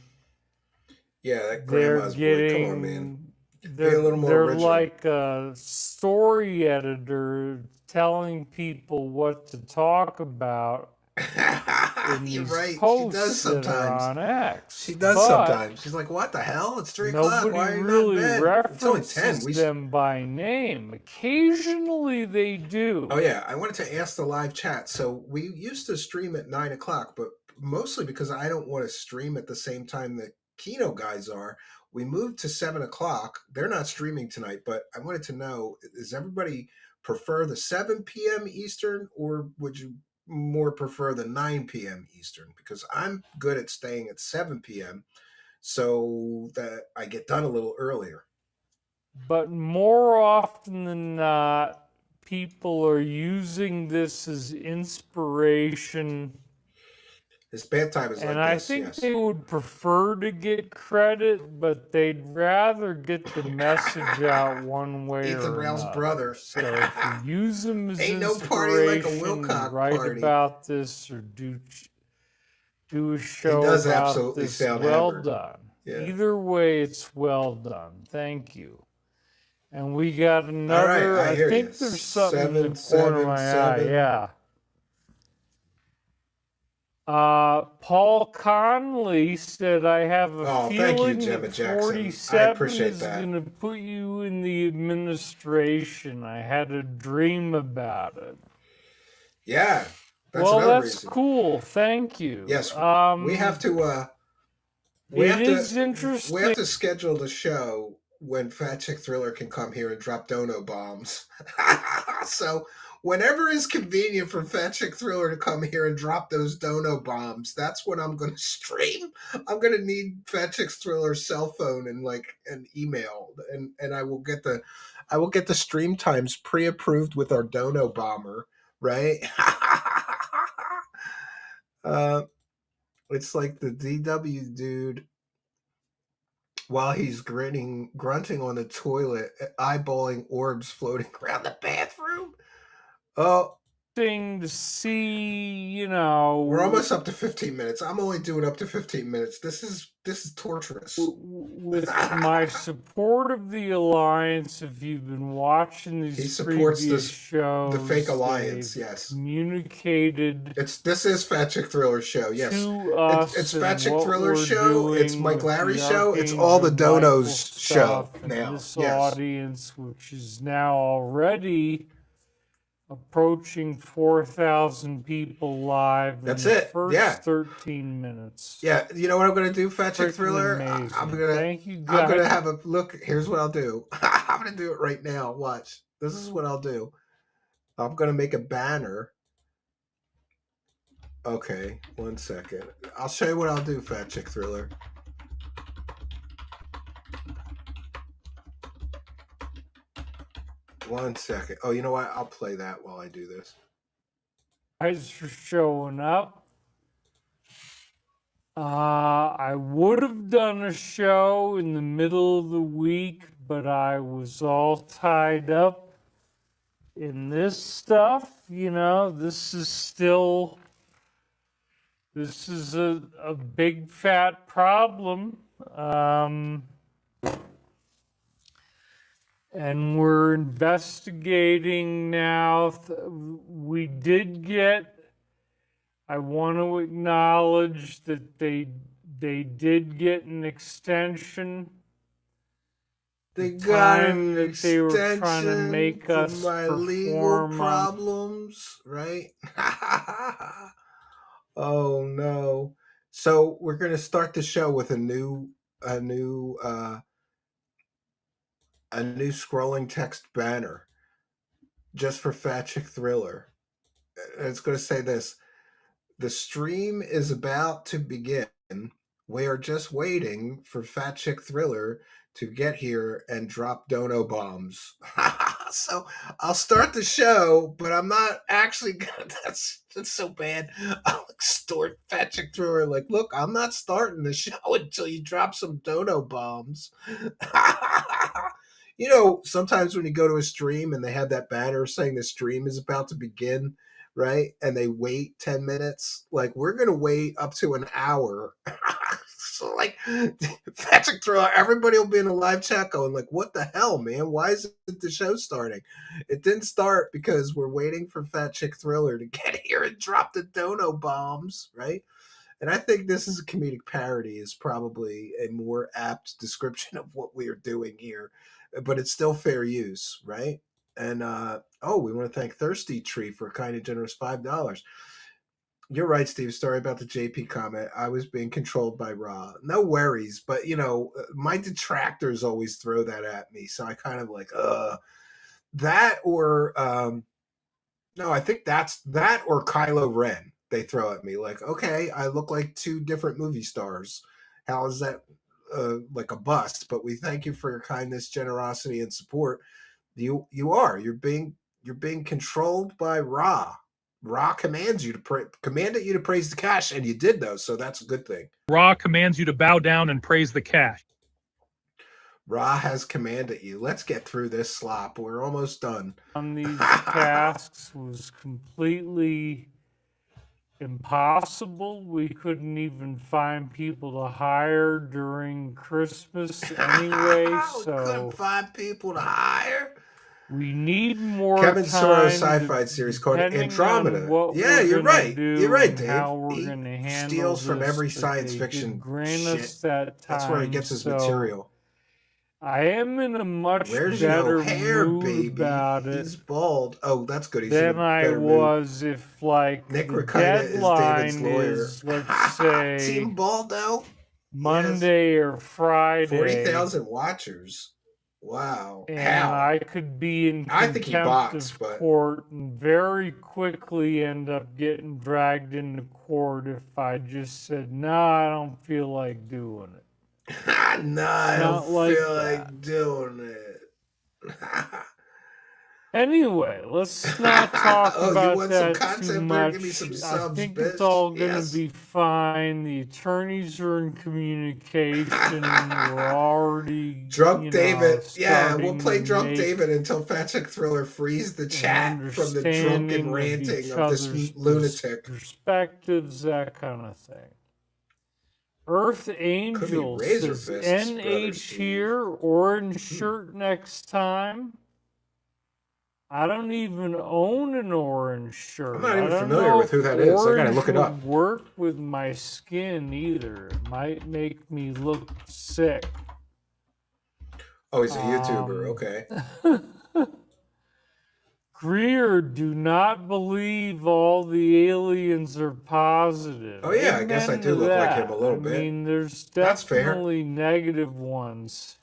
Yeah, that they're grandma's boy. Come on, man. getting, Be a little more they're original. like a story editor telling people what to talk about in You're these right. She posts does that are sometimes. on X. She does But sometimes. She's like, what the hell? It's 3 o'clock. nobody Why are you really not in bed? It's only 10. references them by name. Occasionally they do. Oh, yeah. I wanted to ask the live chat. So we used to stream at 9 o'clock, but mostly because I don't want to stream at the same time that Kino guys are. We moved to 7 o'clock. They're not streaming tonight, but I wanted to know, does everybody prefer the 7 p.m. Eastern, or would you more prefer the 9 p.m. Eastern? Because I'm good at staying at 7 p.m. so that I get done a little earlier. But more often than not, people are using this as inspiration. His bedtime is And like I this, think yes. they would prefer to get credit, but they'd rather get the message out one way Ethan or Brown's another. brother. So if you use them as Ain't no inspiration, party like a Wilcock write party. about this or do a show does about absolutely this, sound well hammered. done. Yeah. Either way, it's well done. Thank you. And we got another, I hear think you. there's something in the corner of my eye, 777. yeah. Paul Conley said, I have a Oh, thank you, feeling Gemma that Jackson. I 47 appreciate is that. going to put you in the administration. I had a dream about it. Yeah. That's Well, another that's reason. cool. Thank you. Yes, we have to. It is interesting. We have to schedule the show when Fat Chick Thriller can come here and drop dono bombs. So whenever is convenient for Fat Chick Thriller to come here and drop those dono bombs, that's when I'm going to stream. I'm going to need Fat Chick Thriller's cell phone and like an email, and I will get the stream times pre-approved with our dono bomber, right? It's like the DW dude while he's grunting on the toilet, eyeballing orbs floating around the bathroom. Oh, Thing to see, you know. we're almost up to 15 minutes. I'm only doing up to 15 minutes. This is torturous. With my support of the Alliance, if you've been watching these He supports previous shows, the fake Alliance, they've yes. communicated This is Fat Chick Thriller's show, yes. to us It's and Fat Chick what Thriller's we're show. It's doing Mike with Larry's the show. It's all the Archangel Donos Michael show stuff and now. this Yes. audience, which is now already approaching 4,000 people live That's in the it, first yeah. 13 minutes. Yeah, you know what I'm going to do, Fat Chick Freaking Thriller? amazing. I'm going Thank you, to guys. have a look. Here's what I'll do. I'm going to do it right now. Watch. This is what I'll do. I'm going to make a banner. Okay, 1 second. I'll show you what I'll do, Fat Chick Thriller. One second. Oh, you know what? I'll play that while I do this. Thanks for showing up. I would have done a show in the middle of the week, but I was all tied up in this stuff. You know, this is a big fat problem. And we're investigating now. We did get, I want to acknowledge that they did get an extension. They The got time an that they were trying to extension make for us my legal perform on- problems, right? Oh no. So we're gonna start the show with a new a new scrolling text banner just for Fat Chick Thriller. It's gonna say this. The stream is about to begin. We are just waiting for Fat Chick Thriller to get here and drop dono bombs. So I'll start the show, but I'm not actually gonna. That's so bad. I'll extort Fat Chick Thriller. Like, look, I'm not starting the show until you drop some dono bombs. You know, sometimes when you go to a stream and they have that banner saying the stream is about to begin, right? And they wait 10 minutes. Like, we're going to wait up to an hour. So, like, Patrick Throw, everybody will be in a live chat going, like, what the hell, man? Why is the show starting? It didn't start because we're waiting for Fat Chick Thriller to get here and drop the dono bombs, right? And I think this is a comedic parody is probably a more apt description of what we are doing here, but it's still fair use, right? And we want to thank Thirsty Tree for a kind and generous $5. You're right, Steve. Sorry about the JP comment. I was being controlled by Ra. No worries, but you know, my detractors always throw that at me, so I kind of like, that or no, I think that's that or Kylo Ren. They throw at me like, okay, I look like two different movie stars. How is that like a bust? But we thank you for your kindness, generosity, and support. You're being controlled by Ra. Ra commands you to commanded you to praise the cash, and you did though, so that's a good thing. Ra commands you to bow down and praise the cash. Ra has commanded you. Let's get through this slop. We're almost done. On these tasks was completely impossible. We couldn't even find people to hire during Christmas anyway, We couldn't find people to hire. We need more Kevin time. Sorrell sci-fi series called Andromeda. Yeah, you're right. You're right, Dave. He steals from every science fiction shit. That's where he gets his material. I am in a much Where's better your hair, mood baby? about it. He's bald. Oh, that's good. He's Than I was mood. if, like, Nick the Ricciarda deadline is David's lawyer. is, let's say, Team Baldo? Monday or Friday. 40,000 watchers. Wow. And How? I could be in contempt of court and very quickly end up getting dragged into court if I just said, no, I don't feel like doing it. No, I don't feel like doing it. Anyway, let's not talk about that too much. Give me some subs, I think bitch. it's all going to be fine. The attorneys are in communication. We're already David. Yeah, we'll play Drunk David until Fat Chick Thriller frees the chat from the drunken ranting of this lunatic. Perspectives, that kind of thing. Earth Angel says NH here, orange shirt next time. I don't even own an orange shirt. I'm not even familiar with who that is. I gotta look it up. Work with my skin either. It might make me look sick. Oh, he's a YouTuber. Okay. Greer, do not believe all the aliens are positive. Oh yeah, I guess I do look like him a little bit. I mean, there's definitely negative ones.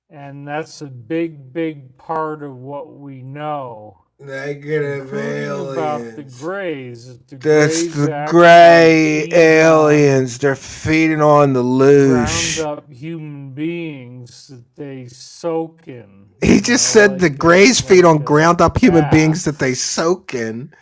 And that's a big, big part of what we know. Negative aliens. About the Greys. That's the gray aliens. They're feeding on the loose. Ground up human beings that they soak in. He just said the Greys feed on ground up human beings that they soak in.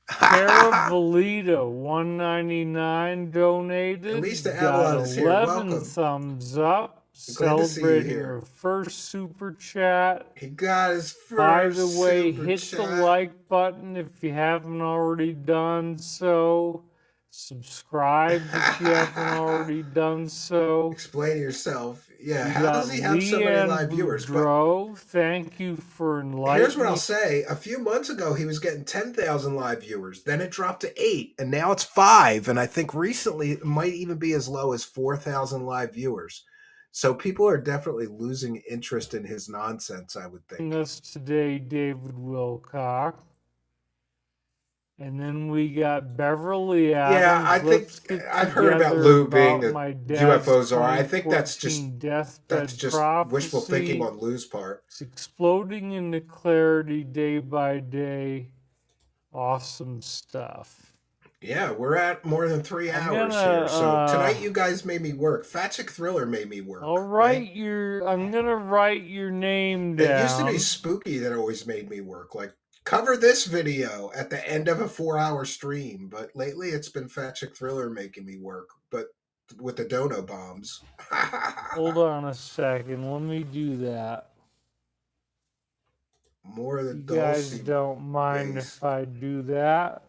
Cara Valito, $1.99 donated. At least the Avalon is here. 11 thumbs up. Celebrating her first super chat. He got his first. By the way, hit the like button if you haven't already done so. Subscribe if you haven't already done so. Explain yourself. Yeah, how does he have so many live viewers? Thank you for enlightening. Here's what I'll say. A few months ago, he was getting 10,000 live viewers. Then it dropped to 8, and now it's 5. And I think recently it might even be as low as 4,000 live viewers. So people are definitely losing interest in his nonsense, I would think. Us today, David Wilcock. And then we got Beverly Yeah, I Adams. think Let's get I've heard about together Lou being about a my dad's UFOs are. I think that's 2014 just deathbed wishful thinking prophecy. on Lou's part. It's exploding into clarity day by day. Awesome stuff. Yeah, we're at more than 3 I'm hours gonna here. So tonight you guys made me work. Fat Chick Thriller made me work. I'm gonna write your name down. It used to be Spooky that always made me work. Like, cover this video at the end of a 4-hour stream. But lately it's been Fat Chick Thriller making me work. But with the dono bombs. Hold on a second. Let me do that. More of the You guys Dulce don't mind bass. if I do that?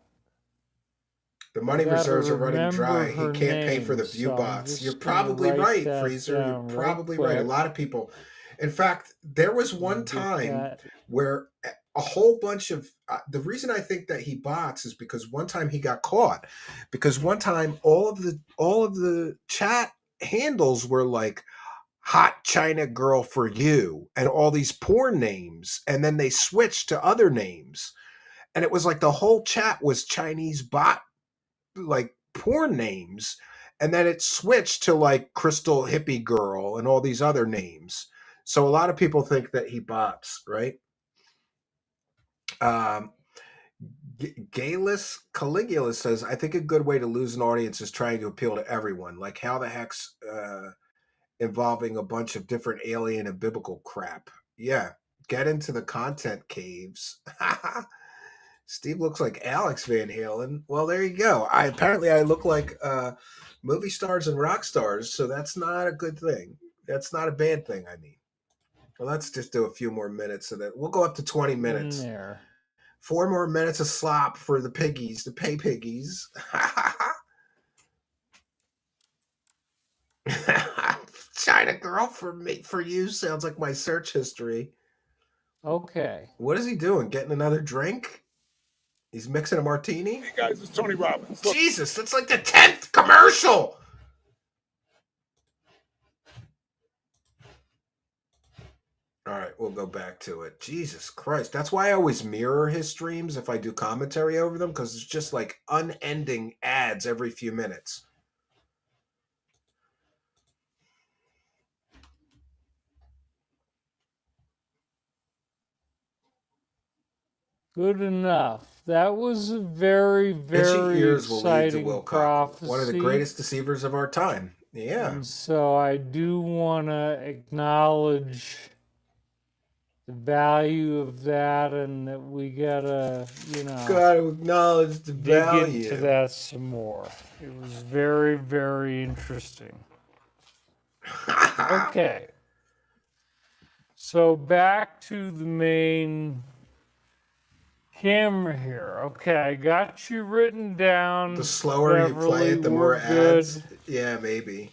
The money I gotta reserves are running remember dry. He her can't pay for the name, view so I'm bots. just You're gonna probably write right, that Freezer. You're down real probably right. A quick. lot of people. In fact, there was one Get time that. where a whole bunch of the reason I think that he bots is because one time he got caught. Because one time all of the chat handles were like hot China girl for you and all these porn names, and then they switched to other names. And it was like the whole chat was Chinese bot like porn names, and then it switched to like Crystal Hippie Girl and all these other names. So a lot of people think that he bots, right? Galus Caligula says, I think a good way to lose an audience is trying to appeal to everyone. Like how the heck's involving a bunch of different alien and biblical crap. Yeah, get into the content caves. Steve looks like Alex Van Halen. Well, there you go. Apparently I look like movie stars and rock stars, so that's not a good thing. That's not a bad thing, I mean. Well, let's just do a few more minutes so that we'll go up to 20 minutes. In there. 4 more minutes of slop for the piggies, the pay piggies. China girl for you sounds like my search history. Okay. What is he doing? Getting another drink? He's mixing a martini? Hey guys, it's Tony Robbins. Look. Jesus, that's like the 10th commercial. All right, we'll go back to it. Jesus Christ. That's why I always mirror his streams if I do commentary over them, because it's just like unending ads every few minutes. Good enough. That was a very, very ears will lead to exciting Wilcock, prophecy. one of the greatest deceivers of our time. Yeah. And so I do want to acknowledge the value of that, and that we gotta, Gotta acknowledge the dig value. into that some more. It was very, very interesting. Okay. So back to the main camera here. Okay, I got you written down. The slower Beverly, you play it, the we're more good. ads. Yeah, maybe.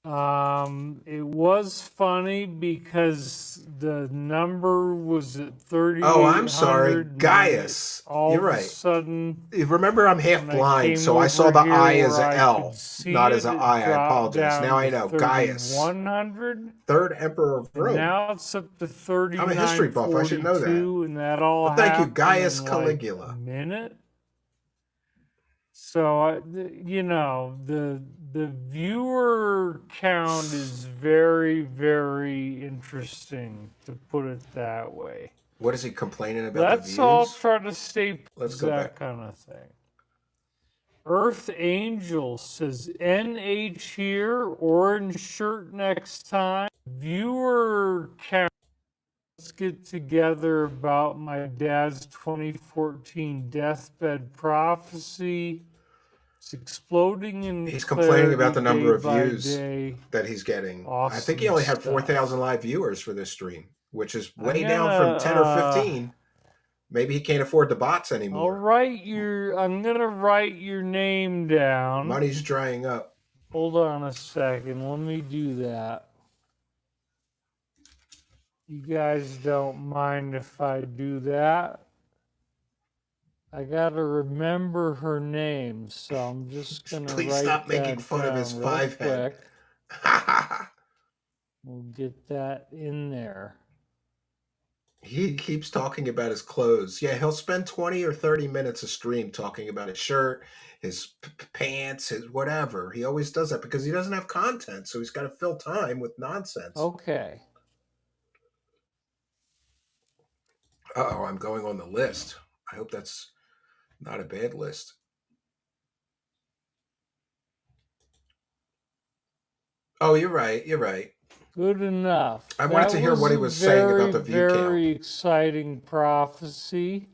It was funny because the number was at 30. Oh, I'm sorry. Gaius. All You're of a right. sudden, Remember, I'm half when I blind, came so I saw over the here I as where an I L, could see not it, as an it I. I dropped apologize. down Now I to know. Gaius. 3,100. Third Emperor of And Rome. now it's up to 39. I'm a history buff. I should know that. And that all Well, thank you, happened Gaius in Caligula. like a minute. So, the viewer count is very, very interesting, to put it that way. What is he complaining about? Let's the views? all try to stay Let's go that back. kind of thing. Earth Angel says, NH here, orange shirt next time. Viewer count. Let's get together about my dad's 2014 deathbed prophecy. It's exploding in He's complaining about the number of day by views day. that he's getting. Awesome I think he only had stuff. 4,000 live viewers for this stream, which is way I'm down from gonna, 10 or 15. Maybe he can't afford the bots anymore. I'm gonna write your name down. Money's drying up. Hold on a second. Let me do that. You guys don't mind if I do that? I gotta remember her name, so I'm just gonna Please write stop making that fun of his down real 5 head. We'll get that in there. He keeps talking about his clothes. Yeah, he'll spend 20 or 30 minutes a stream talking about his shirt, his pants, his whatever. He always does that because he doesn't have content, so he's got to fill time with nonsense. Okay. Uh-oh, I'm going on the list. I hope that's not a bad list. Oh, you're right. You're right. Good enough. I wanted to hear what he was saying about the view count. Very exciting prophecy.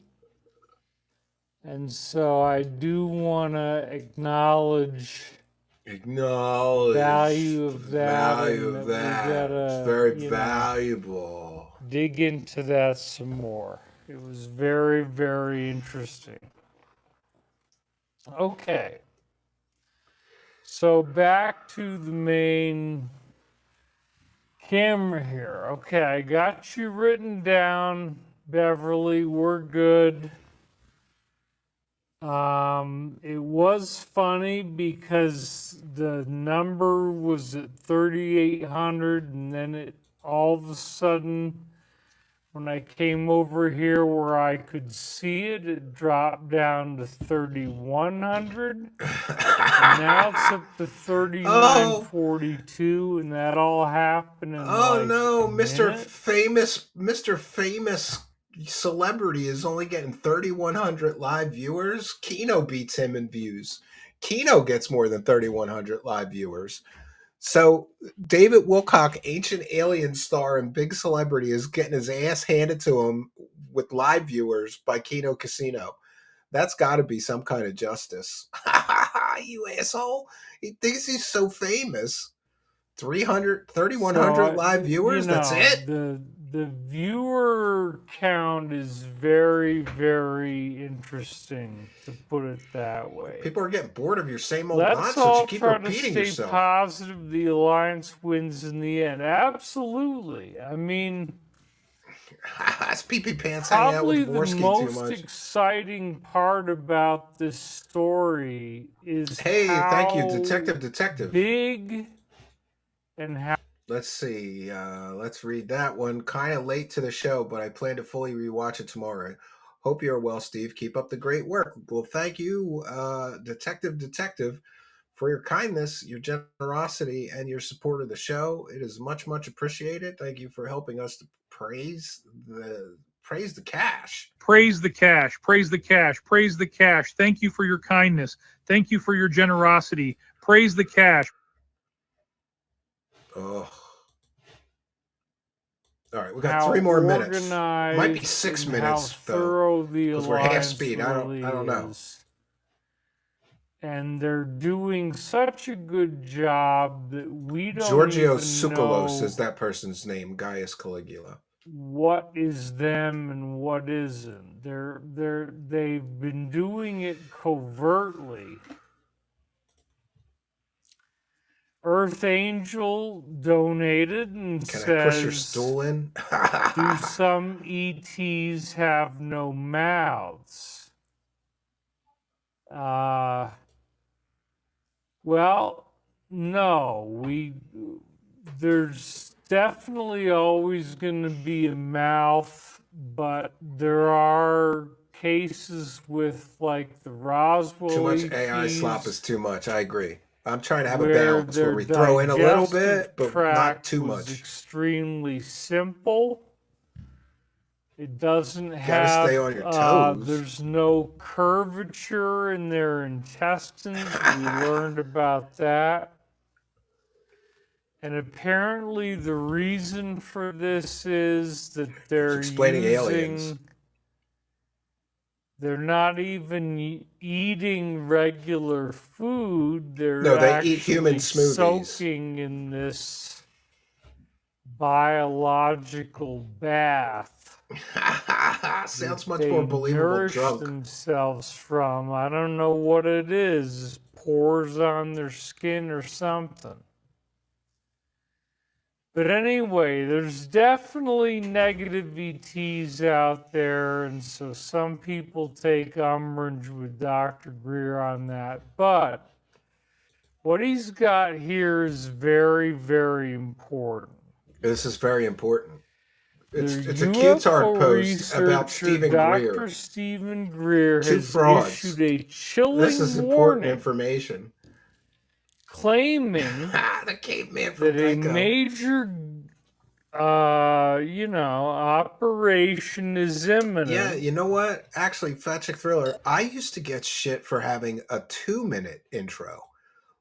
And so I do want to acknowledge value of that. Value of that. It's very valuable. Dig into that some more. It was very, very interesting. Okay. So back to the main camera here. Okay, I got you written down, Beverly. We're good. It was funny because the number was at 3,800, and then it all of a sudden, when I came over here where I could see it, it dropped down to 3,100. And now it's up to 3,942, and that all happened in no, Mr. minute. Famous celebrity is only getting 3,100 live viewers. Kino beats him in views. Kino gets more than 3,100 live viewers. So David Wilcock, ancient alien star and big celebrity, is getting his ass handed to him with live viewers by Kino Casino. That's got to be some kind of justice. You asshole. He thinks he's so famous. 3,100 live viewers, that's it? The viewer count is very, very interesting, to put it that way. People are getting bored of your same old Let's nonsense. all You keep try repeating to stay yourself. positive. The Alliance wins in the end. Absolutely. I mean, That's pee-pee pants hanging out probably with the Dvorsky too most much. exciting part about this story is Thank you, how Detective. big and how. Let's see. Let's read that one. Kind of late to the show, but I plan to fully rewatch it tomorrow. Hope you're well, Steve. Keep up the great work. Well, thank you, Detective, for your kindness, your generosity, and your support of the show. It is much, much appreciated. Thank you for helping us to praise the cash. Praise the cash. Praise the cash. Praise the cash. Thank you for your kindness. Thank you for your generosity. Praise the cash. Oh. All right, we got 3 more minutes. Might be 6 minutes though, because we're half speed. I don't know. And they're doing such a good job that we don't Giorgio even Tsoukalos know is that person's name. Gaius Caligula. what is them and what isn't. They've been doing it covertly. Earth Angel donated and Can says, I push your stool in? do some ETs have no mouths? Well, no. There's definitely always going to be a mouth, but there are cases with like the Roswell Too much ETs AI slop is too much. I agree. I'm trying to have a where balance where their we throw in a little digestive bit, but tract not too was much. extremely simple. It doesn't Gotta have, stay on your toes. there's no curvature in their intestines. We learned about that. And apparently the reason for this is that they're explaining aliens. They're not even eating regular food. They're No, they eat human actually smoothies. soaking in this biological bath. Sounds much they more believable nourish drunk. themselves from. I don't know what it is. Pores on their skin or something. But anyway, there's definitely negative ETs out there, and so some people take umbrage with Dr. Greer on that. But what he's got here is very, very important. This is very important. It's a UFO Q-tard post about researcher Stephen Dr. Greer. Stephen Greer Two has frauds. issued a chilling This is important warning information. claiming The caveman from that a Geico. major, operation is imminent. Yeah, you know what? Actually, Fat Chick Thriller, I used to get shit for having a 2-minute intro.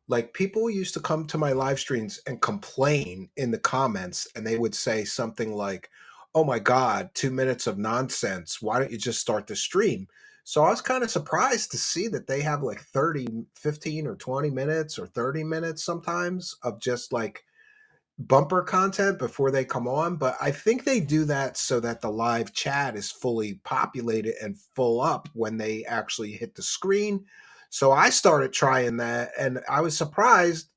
Like, people used to come to my live streams and complain in the comments, and they would say something like, oh my God, 2 minutes of nonsense. Why don't you just start the stream? So I was kind of surprised to see that they have like 30, 15 or 20 minutes or 30 minutes sometimes of just like bumper content before they come on. But I think they do that so that the live chat is fully populated and full up when they actually hit the screen. So I started trying that, and I was surprised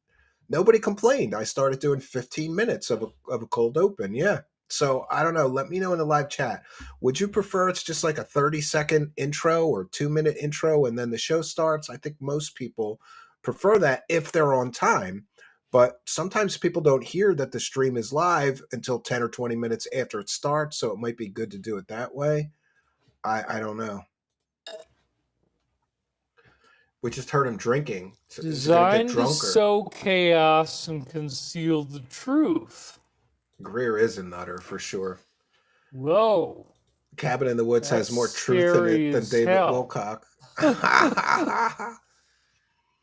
nobody complained. I started doing 15 minutes of a cold open. Yeah. So I don't know. Let me know in the live chat. Would you prefer it's just like a 30-second intro or 2-minute intro and then the show starts? I think most people prefer that if they're on time. But sometimes people don't hear that the stream is live until 10 or 20 minutes after it starts. So it might be good to do it that way. I don't know. We just heard him drinking. So Designed to sow chaos and conceal the truth. Greer is a nutter for sure. Whoa. Cabin in the Woods has more truth in it than David Wilcock.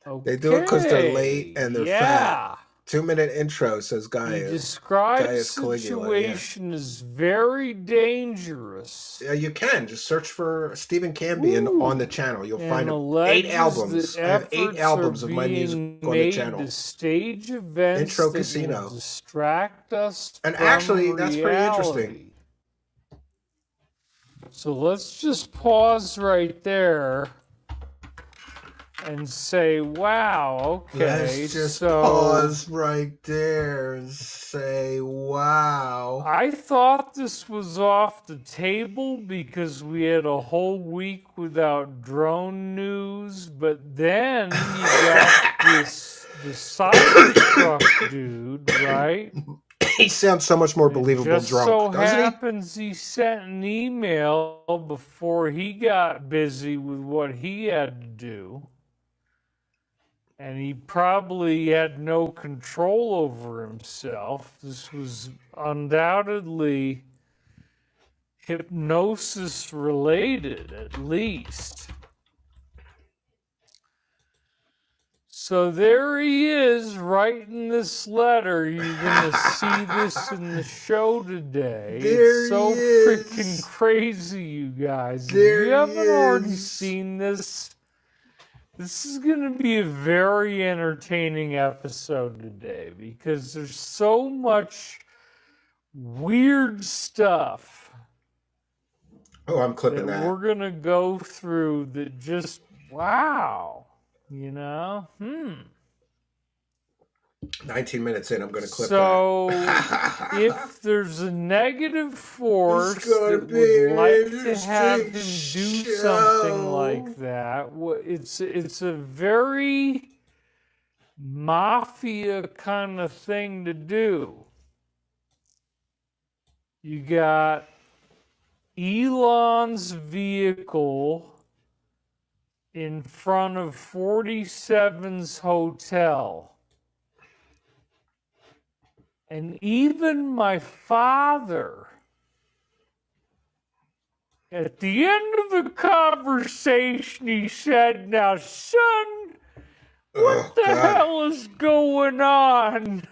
Okay. They do it because they're late and they're fat. 2-minute intro, says Gaius. The described Caligula, situation is very dangerous. Yeah, you can. Just search for Stephen Cambion on the channel. You'll find 8 albums. I have 8 albums of my music on the channel. To stage events Intro that Casino. Will distract us And from actually, that's pretty reality. interesting. So let's just pause right there and say, wow, okay. Let's just so pause right there and say, wow. I thought this was off the table because we had a whole week without drone news, but then you got the Cybertruck dude, right? He sounds so much more believable Just drunk, so doesn't happens he sent an email before he got busy with what he had to do. And he probably had no control over himself. This was undoubtedly hypnosis related, at least. So there he is, writing this letter. You're going to see this in the show today. It's so freaking crazy, you guys. If you haven't already seen this, this is going to be a very entertaining episode today because there's so much weird stuff. Oh, I'm clipping that. We're going to go through that just, wow. You know? 19 minutes in, I'm going to clip so, that. if there's a negative force that would like to have him do something like that, it's a very mafia kind of thing to do. You got Elon's vehicle in front of 47's hotel. And even my father, at the end of the conversation, he said, now, son, what the hell is going on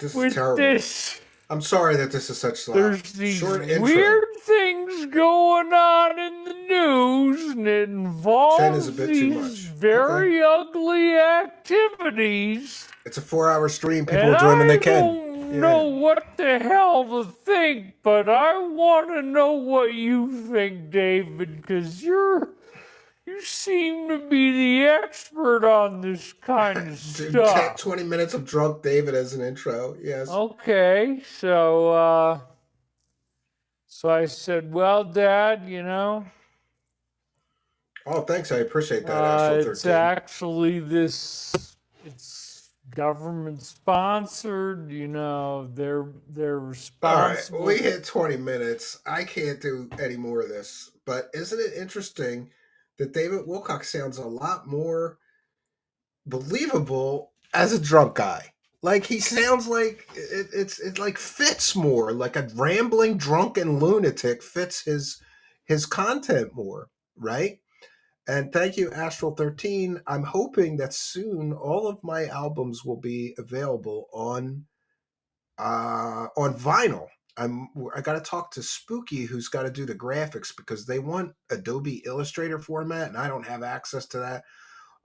with this? I'm sorry that this is such slop. There's these weird things going on in the news, and it involves these very ugly activities. It's a 4-hour stream. People will join when they can. I don't know what the hell to think, but I want to know what you think, David, because you seem to be the expert on this kind of stuff. 20 minutes of drunk David as an intro, yes. Okay, so I said, well, Dad, you know. Oh, thanks, I appreciate that, Astro 13. It's actually this, it's government sponsored. They're All right, responsible. we hit 20 minutes. I can't do any more of this. But isn't it interesting that David Wilcock sounds a lot more believable as a drunk guy? Like he sounds like it like fits more. Like a rambling drunken lunatic fits his content more, right? And thank you, Astral 13. I'm hoping that soon all of my albums will be available on vinyl. I got to talk to Spooky, who's got to do the graphics because they want Adobe Illustrator format, and I don't have access to that.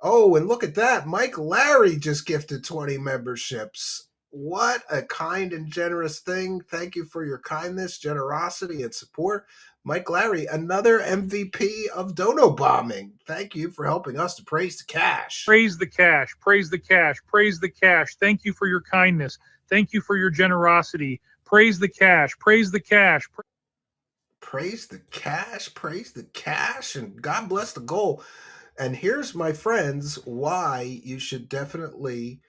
Oh, and look at that! Mike Larry just gifted 20 memberships. What a kind and generous thing! Thank you for your kindness, generosity, and support. Mike Larry, another MVP of Dono Bombing. Thank you for helping us to praise the cash. Praise the cash. Praise the cash. Praise the cash. Thank you for your kindness. Thank you for your generosity. Praise the cash. Praise the cash. Praise the cash. Praise the cash. And God bless the goal. And here's, my friends, why you should definitely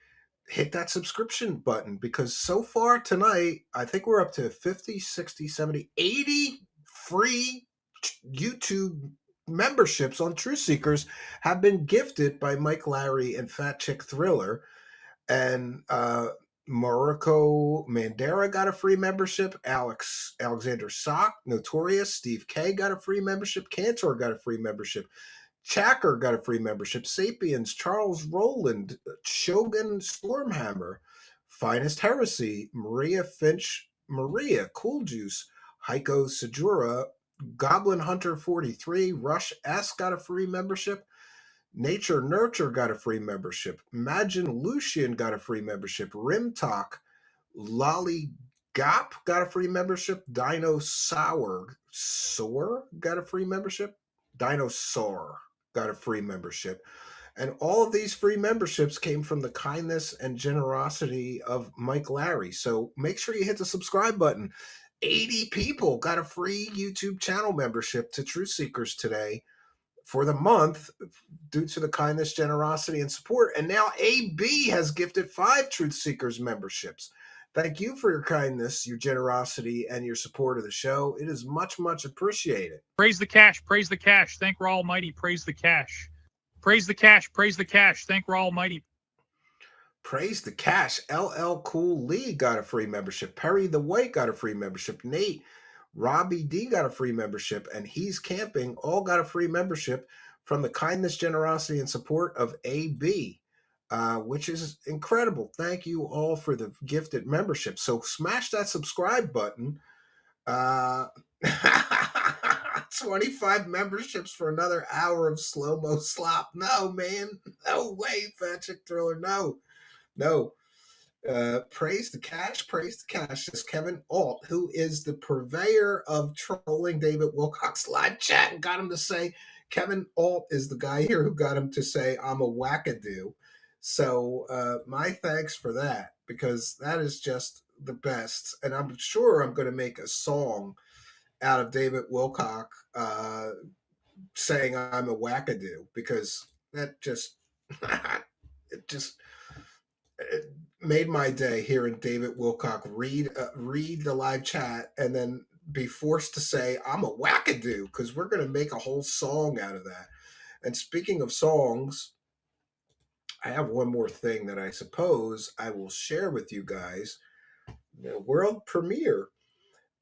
hit that subscription button, because so far tonight, I think we're up to 50, 60, 70, 80 free YouTube memberships on Truth Seekers have been gifted by Mike Larry and Fat Chick Thriller. And Mariko Mandera got a free membership. Alexander Sock, Notorious, Steve K got a free membership. Cantor got a free membership. Chacker got a free membership. Sapiens, Charles Rowland, Shogun Stormhammer, Finest Heresy, Maria Finch, Maria Cool Juice, Heiko Sajura, Goblin Hunter 43, Rush S got a free membership. Nature Nurture got a free membership. Imagine Lucian got a free membership. Rim Talk, Lolly Gop got a free membership. Dinosaur got a free membership. Dinosaur got a free membership. And all of these free memberships came from the kindness and generosity of Mike Larry. So make sure you hit the subscribe button. 80 people got a free YouTube channel membership to Truth Seekers today for the month due to the kindness, generosity, and support. And now AB has gifted 5 Truth Seekers memberships. Thank you for your kindness, your generosity, and your support of the show. It is much, much appreciated. Praise the cash. Praise the cash. Thank Ra Almighty. Praise the cash. Praise the cash. Praise the cash. Thank Ra Almighty. Praise the cash. LL Cool Lee got a free membership. Perry the White got a free membership. Nate, Robbie D got a free membership. And He's Camping all got a free membership from the kindness, generosity, and support of AB. Which is incredible. Thank you all for the gifted membership. So smash that subscribe button. 25 memberships for another hour of slow-mo slop. No, man. No way, Fat Chick Thriller. No. Praise the cash, says Kevin Alt, who is the purveyor of trolling David Wilcock's live chat and got him to say, Kevin Alt is the guy here who got him to say, I'm a wackadoo. So my thanks for that, because that is just the best. And I'm sure I'm going to make a song out of David Wilcock saying I'm a wackadoo, because that just, it made my day hearing David Wilcock read the live chat and then be forced to say, I'm a wackadoo, because we're going to make a whole song out of that. And speaking of songs, I have one more thing that I suppose I will share with you guys. The world premiere.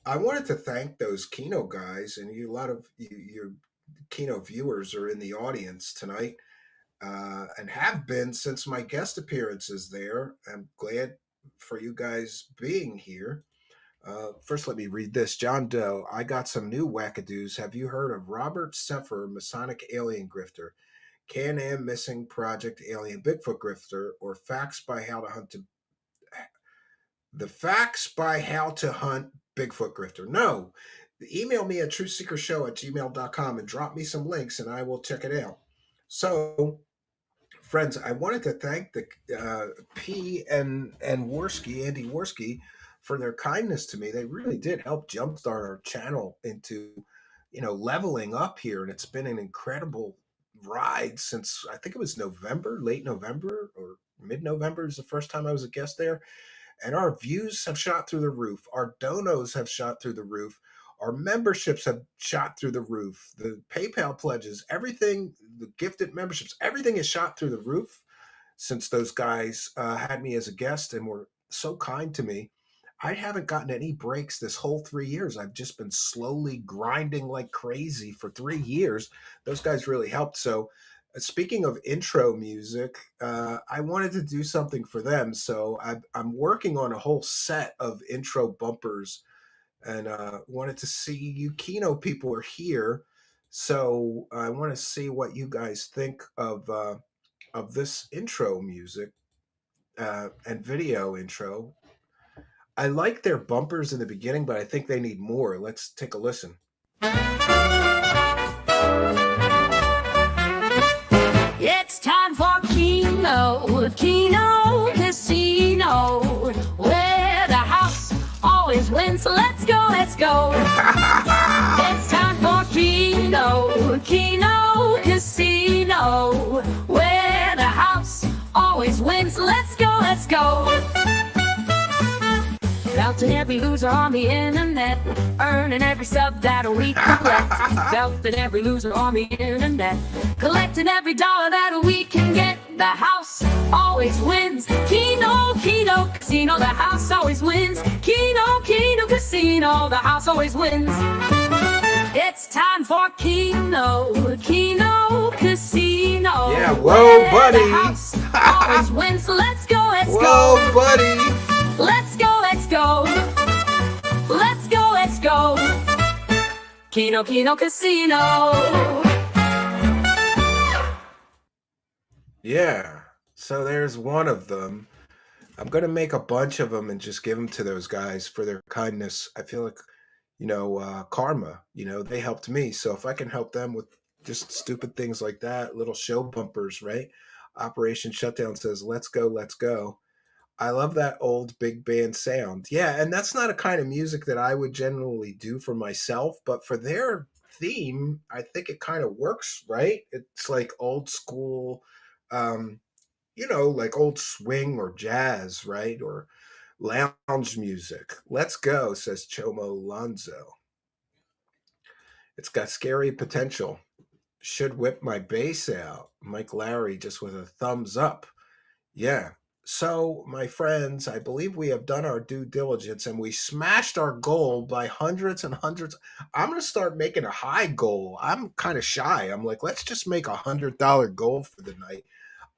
I wanted to thank those Kino guys, and a lot of your Kino viewers are in the audience tonight, and have been since my guest appearances there. I'm glad for you guys being here. First, let me read this. John Doe, I got some new wackadoos. Have you heard of Robert Seffer, Masonic Alien Grifter, Can-Am Missing Project Alien Bigfoot Grifter, or Facts by How to Hunt Bigfoot Grifter? No. Email me at truthseekershow@gmail.com and drop me some links and I will check it out. So, friends, I wanted to thank the P and Worski, Andy Worski, for their kindness to me. They really did help jumpstart our channel into, leveling up here. And it's been an incredible ride since, I think it was late November or Mid-November is the first time I was a guest there. And our views have shot through the roof. Our donos have shot through the roof. Our memberships have shot through the roof. The PayPal pledges, everything, the gifted memberships, everything is shot through the roof since those guys had me as a guest and were so kind to me. I haven't gotten any breaks this whole 3 years. I've just been slowly grinding like crazy for 3 years. Those guys really helped. So, speaking of intro music, I wanted to do something for them. So, I'm working on a whole set of intro bumpers, and wanted to see you Kino people are here. So, I want to see what you guys think of this intro music and video intro. I like their bumpers in the beginning, but I think they need more. Let's take a listen. It's time for Kino Casino, where the house always wins. Let's go, let's go. It's time for Kino Casino, where the house always wins. Let's go, let's go. Belting every loser on the internet, earning every sub that we collect. Belting every loser on the internet, collecting every dollar that we can get. The house always wins. Kino Casino, the house always wins. Kino Casino, the house always wins. It's time for Kino Casino. Yeah, whoa, buddy. The house always wins. Let's go, let's go. Whoa, buddy. Let's go, let's go. Let's go, let's go. Kino Casino. Yeah, so there's one of them. I'm going to make a bunch of them and just give them to those guys for their kindness. I feel like, karma, they helped me. So if I can help them with just stupid things like that, little show bumpers, right? Operation Shutdown says, let's go, let's go. I love that old big band sound. Yeah, and that's not a kind of music that I would generally do for myself, but for their theme, I think it kind of works, right? It's like old school, like old swing or jazz, right? Or lounge music. Let's go, says Chomo Lonzo. It's got scary potential. Should whip my bass out. Mike Larry just with a thumbs up. Yeah. So, my friends, I believe we have done our due diligence and we smashed our goal by hundreds and hundreds. I'm going to start making a high goal. I'm kind of shy. I'm like, let's just make $100 goal for the night.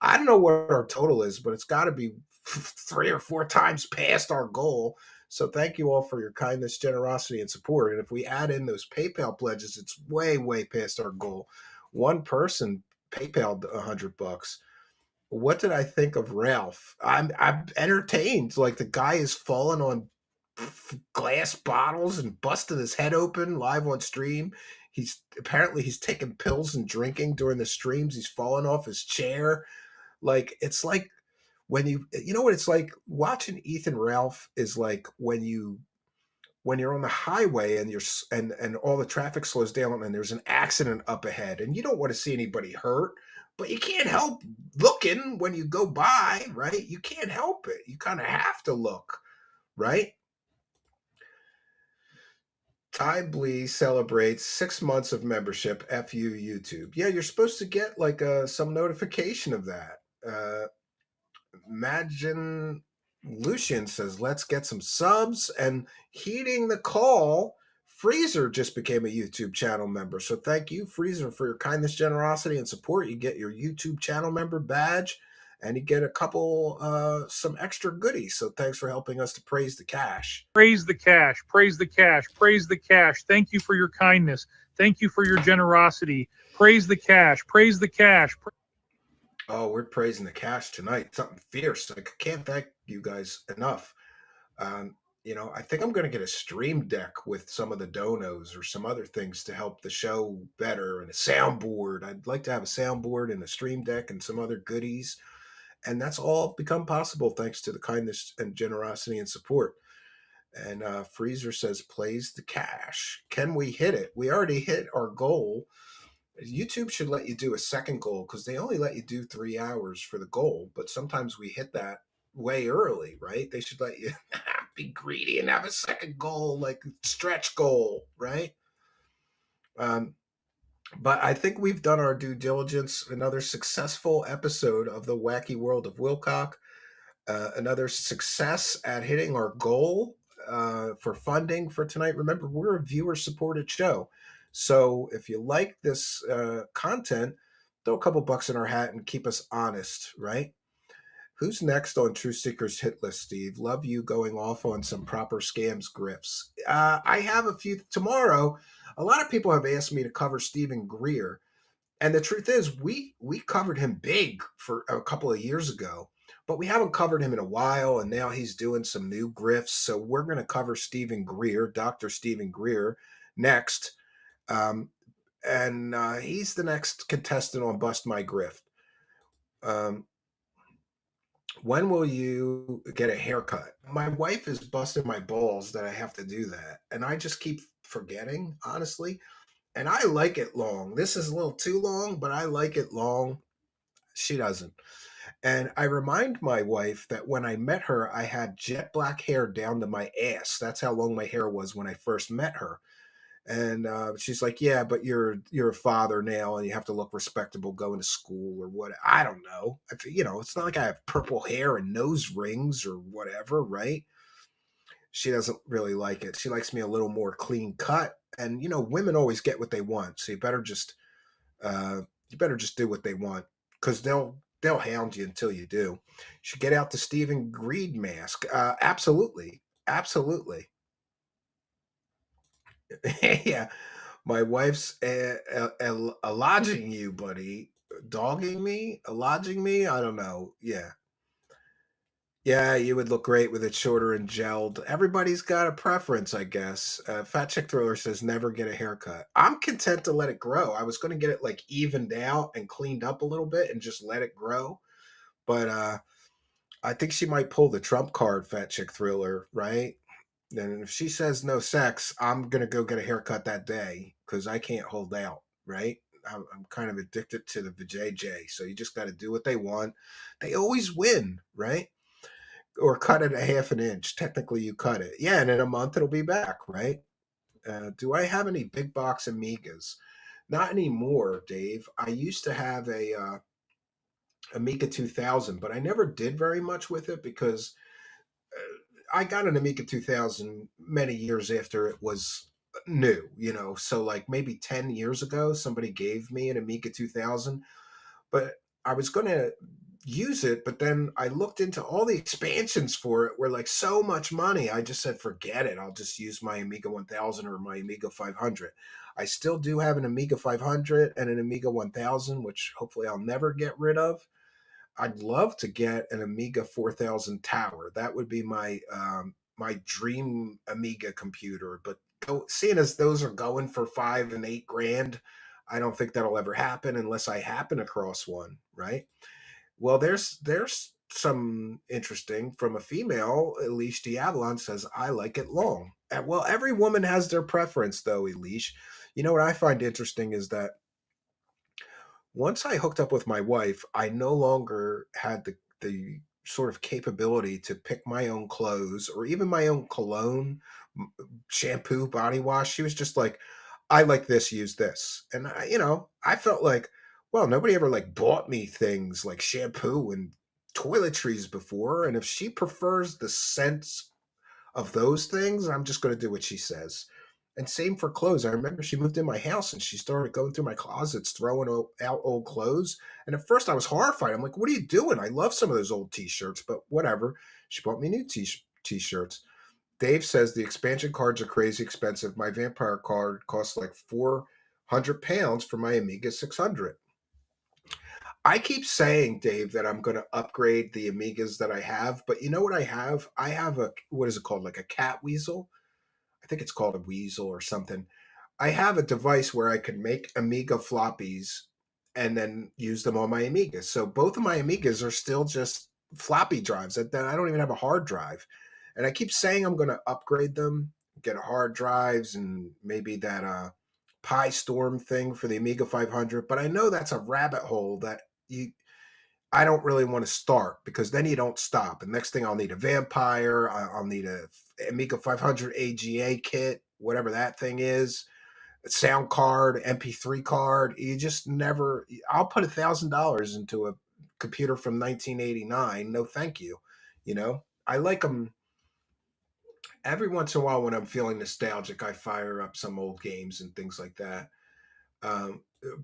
I don't know what our total is, but it's got to be 3 or 4 times past our goal. So thank you all for your kindness, generosity, and support. And if we add in those PayPal pledges, it's way, way past our goal. One person PayPal'd $100. What did I think of Ralph? I'm entertained. Like the guy is falling on glass bottles and busting his head open live on stream. He's taking pills and drinking during the streams. He's falling off his chair. Like it's like when you know what it's like watching Ethan Ralph is like when you're on the highway and and all the traffic slows down and there's an accident up ahead and you don't want to see anybody hurt, but you can't help looking when you go by, right? You can't help it. You kind of have to look, right? Ty Blee celebrates 6 months of membership. FU YouTube. Yeah, you're supposed to get like some notification of that. Imagine Lucian says, let's get some subs. And heeding the call, Freezer just became a YouTube channel member. So thank you, Freezer, for your kindness, generosity, and support. You get your YouTube channel member badge and you get a couple, some extra goodies. So thanks for helping us to praise the cash. Praise the cash, praise the cash, praise the cash. Thank you for your kindness. Thank you for your generosity. Praise the cash, praise the cash. Oh, we're praising the cash tonight. Something fierce. I can't thank you guys enough. I think I'm going to get a stream deck with some of the donos or some other things to help the show better and a soundboard. I'd like to have a soundboard and a stream deck and some other goodies. And that's all become possible thanks to the kindness and generosity and support. And Freezer says, plays the cash. Can we hit it? We already hit our goal. YouTube should let you do a second goal because they only let you do 3 hours for the goal, but sometimes we hit that way early, right? They should let you be greedy and have a second goal, like stretch goal, right? But I think we've done our due diligence. Another successful episode of the Wacky World of Wilcock. Another success at hitting our goal for funding for tonight. Remember, we're a viewer-supported show. So if you like this content, throw a couple bucks in our hat and keep us honest, right? Who's next on True Seekers hit list, Steve? Love you going off on some proper scams grifts. I have a few tomorrow. A lot of people have asked me to cover Stephen Greer. And the truth is, we covered him big for a couple of years ago, but we haven't covered him in a while, and now he's doing some new grifts. So we're going to cover Stephen Greer, Dr. Stephen Greer, next. And he's the next contestant on Bust My Grift. When will you get a haircut? My wife is busting my balls that I have to do that, and I just keep forgetting, honestly. And I like it long. This is a little too long, but I like it long. She doesn't. And I remind my wife that when I met her, I had jet black hair down to my ass. That's how long my hair was when I first met her. And she's like, yeah, but you're a father now and you have to look respectable going to school or what. I don't know. It's not like I have purple hair and nose rings or whatever, right? She doesn't really like it. She likes me a little more clean cut. And, women always get what they want. So you better just do what they want because they'll hound you until you do. You should get out the Stephen Greed mask. Absolutely. Absolutely. Yeah, my wife's lodging you, buddy. Dogging me? Lodging me? I don't know. Yeah. Yeah, you would look great with it shorter and gelled. Everybody's got a preference, I guess. Fat Chick Thriller says never get a haircut. I'm content to let it grow. I was going to get it like evened out and cleaned up a little bit and just let it grow. But I think she might pull the trump card, Fat Chick Thriller, right? And if she says no sex, I'm going to go get a haircut that day because I can't hold out, right? I'm kind of addicted to the vajayjay. So you just got to do what they want. They always win, right? Or cut it a half an inch. Technically, you cut it. Yeah, and in a month, it'll be back, right? Do I have any big box Amigas? Not anymore, Dave. I used to have a Amiga 2000, but I never did very much with it because I got an Amiga 2000 many years after it was new, so like maybe 10 years ago, somebody gave me an Amiga 2000, but I was going to use it, but then I looked into all the expansions for it were like so much money. I just said, forget it. I'll just use my Amiga 1000 or my Amiga 500. I still do have an Amiga 500 and an Amiga 1000, which hopefully I'll never get rid of. I'd love to get an Amiga 4000 Tower. That would be my my dream Amiga computer. But seeing as those are going for $5,000 and $8,000, I don't think that'll ever happen unless I happen across one, right? Well, there's some interesting from a female. Elise Diavalon says, I like it long. Well, every woman has their preference, though, Elise. You know what I find interesting is that once I hooked up with my wife, I no longer had the sort of capability to pick my own clothes or even my own cologne, shampoo, body wash. She was just like, I like this, use this. And I felt like, well, nobody ever like bought me things like shampoo and toiletries before. And if she prefers the scents of those things, I'm just going to do what she says. And same for clothes. I remember she moved in my house and she started going through my closets, throwing out old clothes. And at first I was horrified. I'm like, what are you doing? I love some of those old t-shirts, but whatever. She bought me new t-shirts. Dave says the expansion cards are crazy expensive. My vampire card costs like £400 for my Amiga 600. I keep saying, Dave, that I'm going to upgrade the Amigas that I have, but you know what I have? I have what is it called? Like a cat weasel? I think it's called a weasel or something. I have a device where I can make Amiga floppies and then use them on my Amiga. So both of my Amigas are still just floppy drives. That I don't even have a hard drive. And I keep saying I'm going to upgrade them, get hard drives and maybe that Pi Storm thing for the Amiga 500, but I know that's a rabbit hole that I don't really want to start, because then you don't stop. And next thing, I'll need a Vampire, I'll need a Amiga 500 AGA kit, whatever that thing is, a sound card, MP3 card. You just never. I'll put $1,000 into a computer from 1989. No, thank you. I like them. Every once in a while, when I'm feeling nostalgic, I fire up some old games and things like that. Um,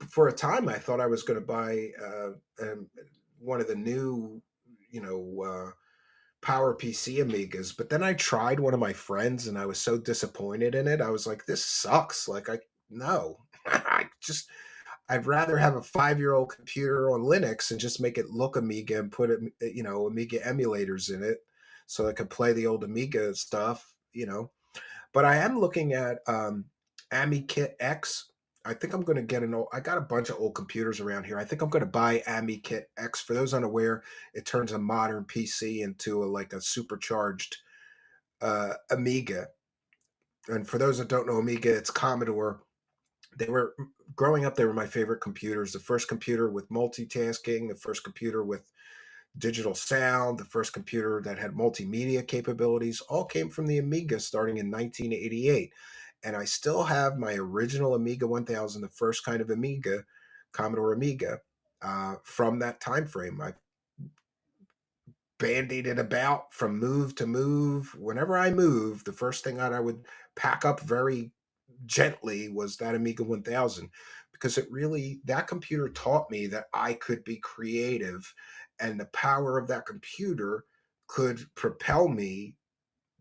for a time, I thought I was going to buy one of the new, Power PC Amigas, but then I tried one of my friends, and I was so disappointed in it. I was like, "This sucks!" Like, no, I'd rather have a 5-year-old computer on Linux and just make it look Amiga and put Amiga emulators in it, so I could play the old Amiga stuff. But I am looking at AmiKit X. I think I'm going to get I got a bunch of old computers around here. I think I'm going to buy AmiKit X. For those unaware, it turns a modern PC into like a supercharged Amiga. And for those that don't know Amiga, it's Commodore. Growing up, they were my favorite computers. The first computer with multitasking, the first computer with digital sound, the first computer that had multimedia capabilities, all came from the Amiga starting in 1988. And I still have my original Amiga 1000, the first kind of Amiga, Commodore Amiga, from that time frame. I bandied it about from move to move. Whenever I moved, the first thing that I would pack up very gently was that Amiga 1000, because that computer taught me that I could be creative, and the power of that computer could propel me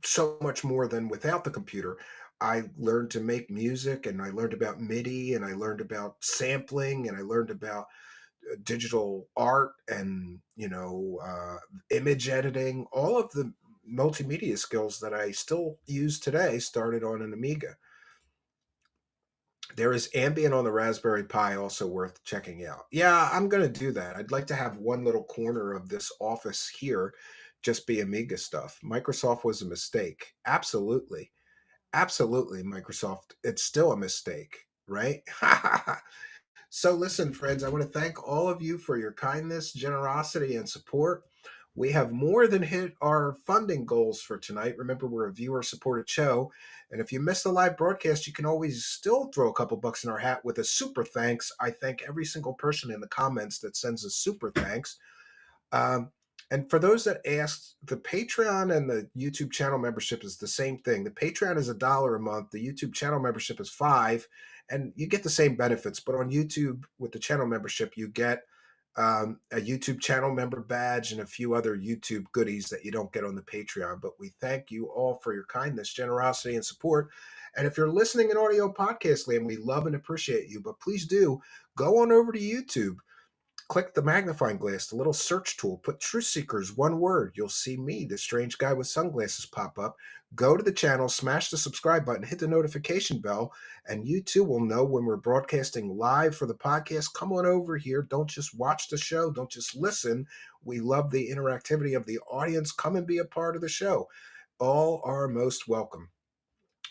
so much more than without the computer. I learned to make music, and I learned about MIDI, and I learned about sampling, and I learned about digital art and image editing. All of the multimedia skills that I still use today started on an Amiga. There is Ambient on the Raspberry Pi, also worth checking out. Yeah, I'm going to do that. I'd like to have one little corner of this office here just be Amiga stuff. Microsoft was a mistake. Absolutely. Absolutely, Microsoft. It's still a mistake, right? So listen, friends, I want to thank all of you for your kindness, generosity, and support. We have more than hit our funding goals for tonight. Remember, we're a viewer-supported show. And if you missed the live broadcast, you can always still throw a couple bucks in our hat with a super thanks. I thank every single person in the comments that sends a super thanks. And for those that asked, the Patreon and the YouTube channel membership is the same thing. The Patreon is $1 a month. The YouTube channel membership is $5, and you get the same benefits. But on YouTube, with the channel membership, you get a YouTube channel member badge and a few other YouTube goodies that you don't get on the Patreon. But we thank you all for your kindness, generosity, and support. And if you're listening in audio podcast land, we love and appreciate you. But please do go on over to YouTube. Click the magnifying glass, the little search tool, put Truth Seekers, one word. You'll see me, the strange guy with sunglasses, pop up. Go to the channel, smash the subscribe button, hit the notification bell, and you too will know when we're broadcasting live for the podcast. Come on over here. Don't just watch the show. Don't just listen. We love the interactivity of the audience. Come and be a part of the show. All are most welcome.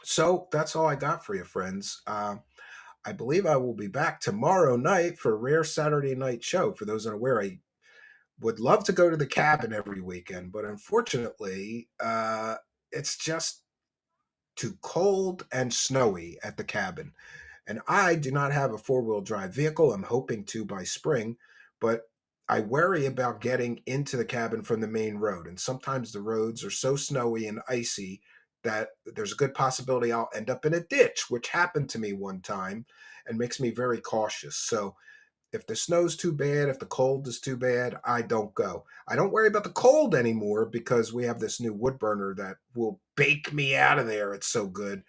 So that's all I got for you, friends. I believe I will be back tomorrow night for a rare Saturday night show. For those unaware, I would love to go to the cabin every weekend, but unfortunately, it's just too cold and snowy at the cabin. And I do not have a 4-wheel drive vehicle. I'm hoping to by spring, but I worry about getting into the cabin from the main road. And sometimes the roads are so snowy and icy that there's a good possibility I'll end up in a ditch, which happened to me one time and makes me very cautious. So if the snow's too bad, if the cold is too bad, I don't go. I don't worry about the cold anymore because we have this new wood burner that will bake me out of there. It's so good.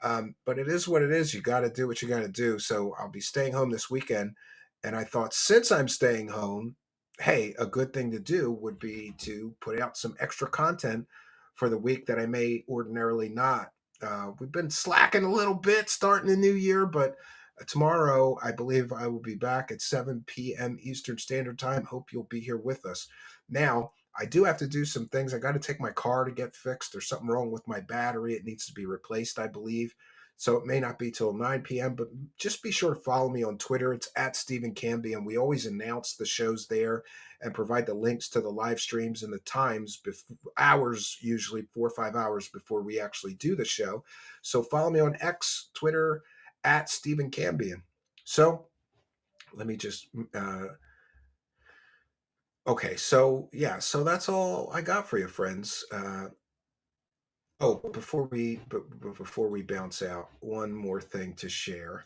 But it is what it is. You got to do what you got to do. So I'll be staying home this weekend. And I thought, since I'm staying home, hey, a good thing to do would be to put out some extra content for the week that I may ordinarily not. We've been slacking a little bit starting the new year, but tomorrow I believe I will be back at 7 p.m. Eastern Standard Time. Hope you'll be here with us. Now, I do have to do some things. I got to take my car to get fixed. There's something wrong with my battery. It needs to be replaced, I believe. So it may not be till 9 p.m., but just be sure to follow me on Twitter. It's at Stephen Canby, and we always announce the shows there and provide the links to the live streams and the times, hours, usually 4 or 5 hours before we actually do the show. So follow me on X, Twitter, at Stephen Cambian. So let me just, okay, so yeah, so that's all I got for you, friends. Before we bounce out, one more thing to share.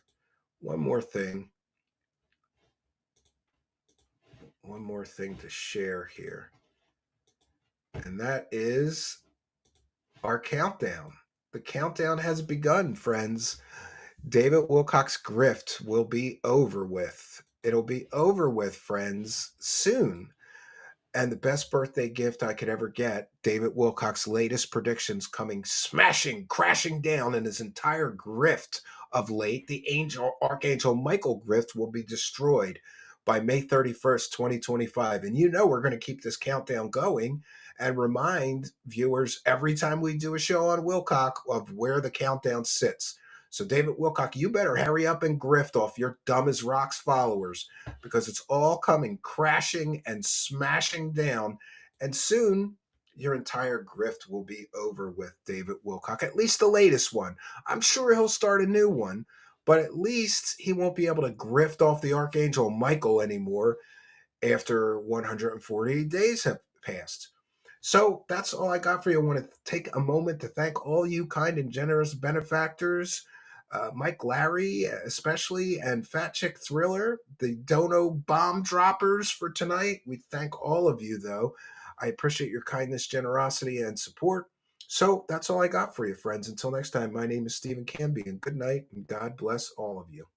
One more thing to share here. And that is our countdown. The countdown has begun, friends. David Wilcock's grift will be over with. It'll be over with, friends, soon. And the best birthday gift I could ever get, David Wilcock's latest predictions coming smashing, crashing down, and his entire grift of late, the Archangel Michael grift, will be destroyed by May 31st, 2025. And you know we're going to keep this countdown going and remind viewers every time we do a show on Wilcock of where the countdown sits. So David Wilcock, you better hurry up and grift off your dumb as rocks followers, because it's all coming crashing and smashing down. And soon your entire grift will be over with, David Wilcock, at least the latest one. I'm sure he'll start a new one, but at least he won't be able to grift off the Archangel Michael anymore after 140 days have passed. So that's all I got for you. I want to take a moment to thank all you kind and generous benefactors, Mike Larry especially, and Fat Chick Thriller, the Dono bomb droppers for tonight. We thank all of you, though. I appreciate your kindness, generosity, and support. So that's all I got for you, friends. Until next time, my name is Stephen Canby, and good night, and God bless all of you.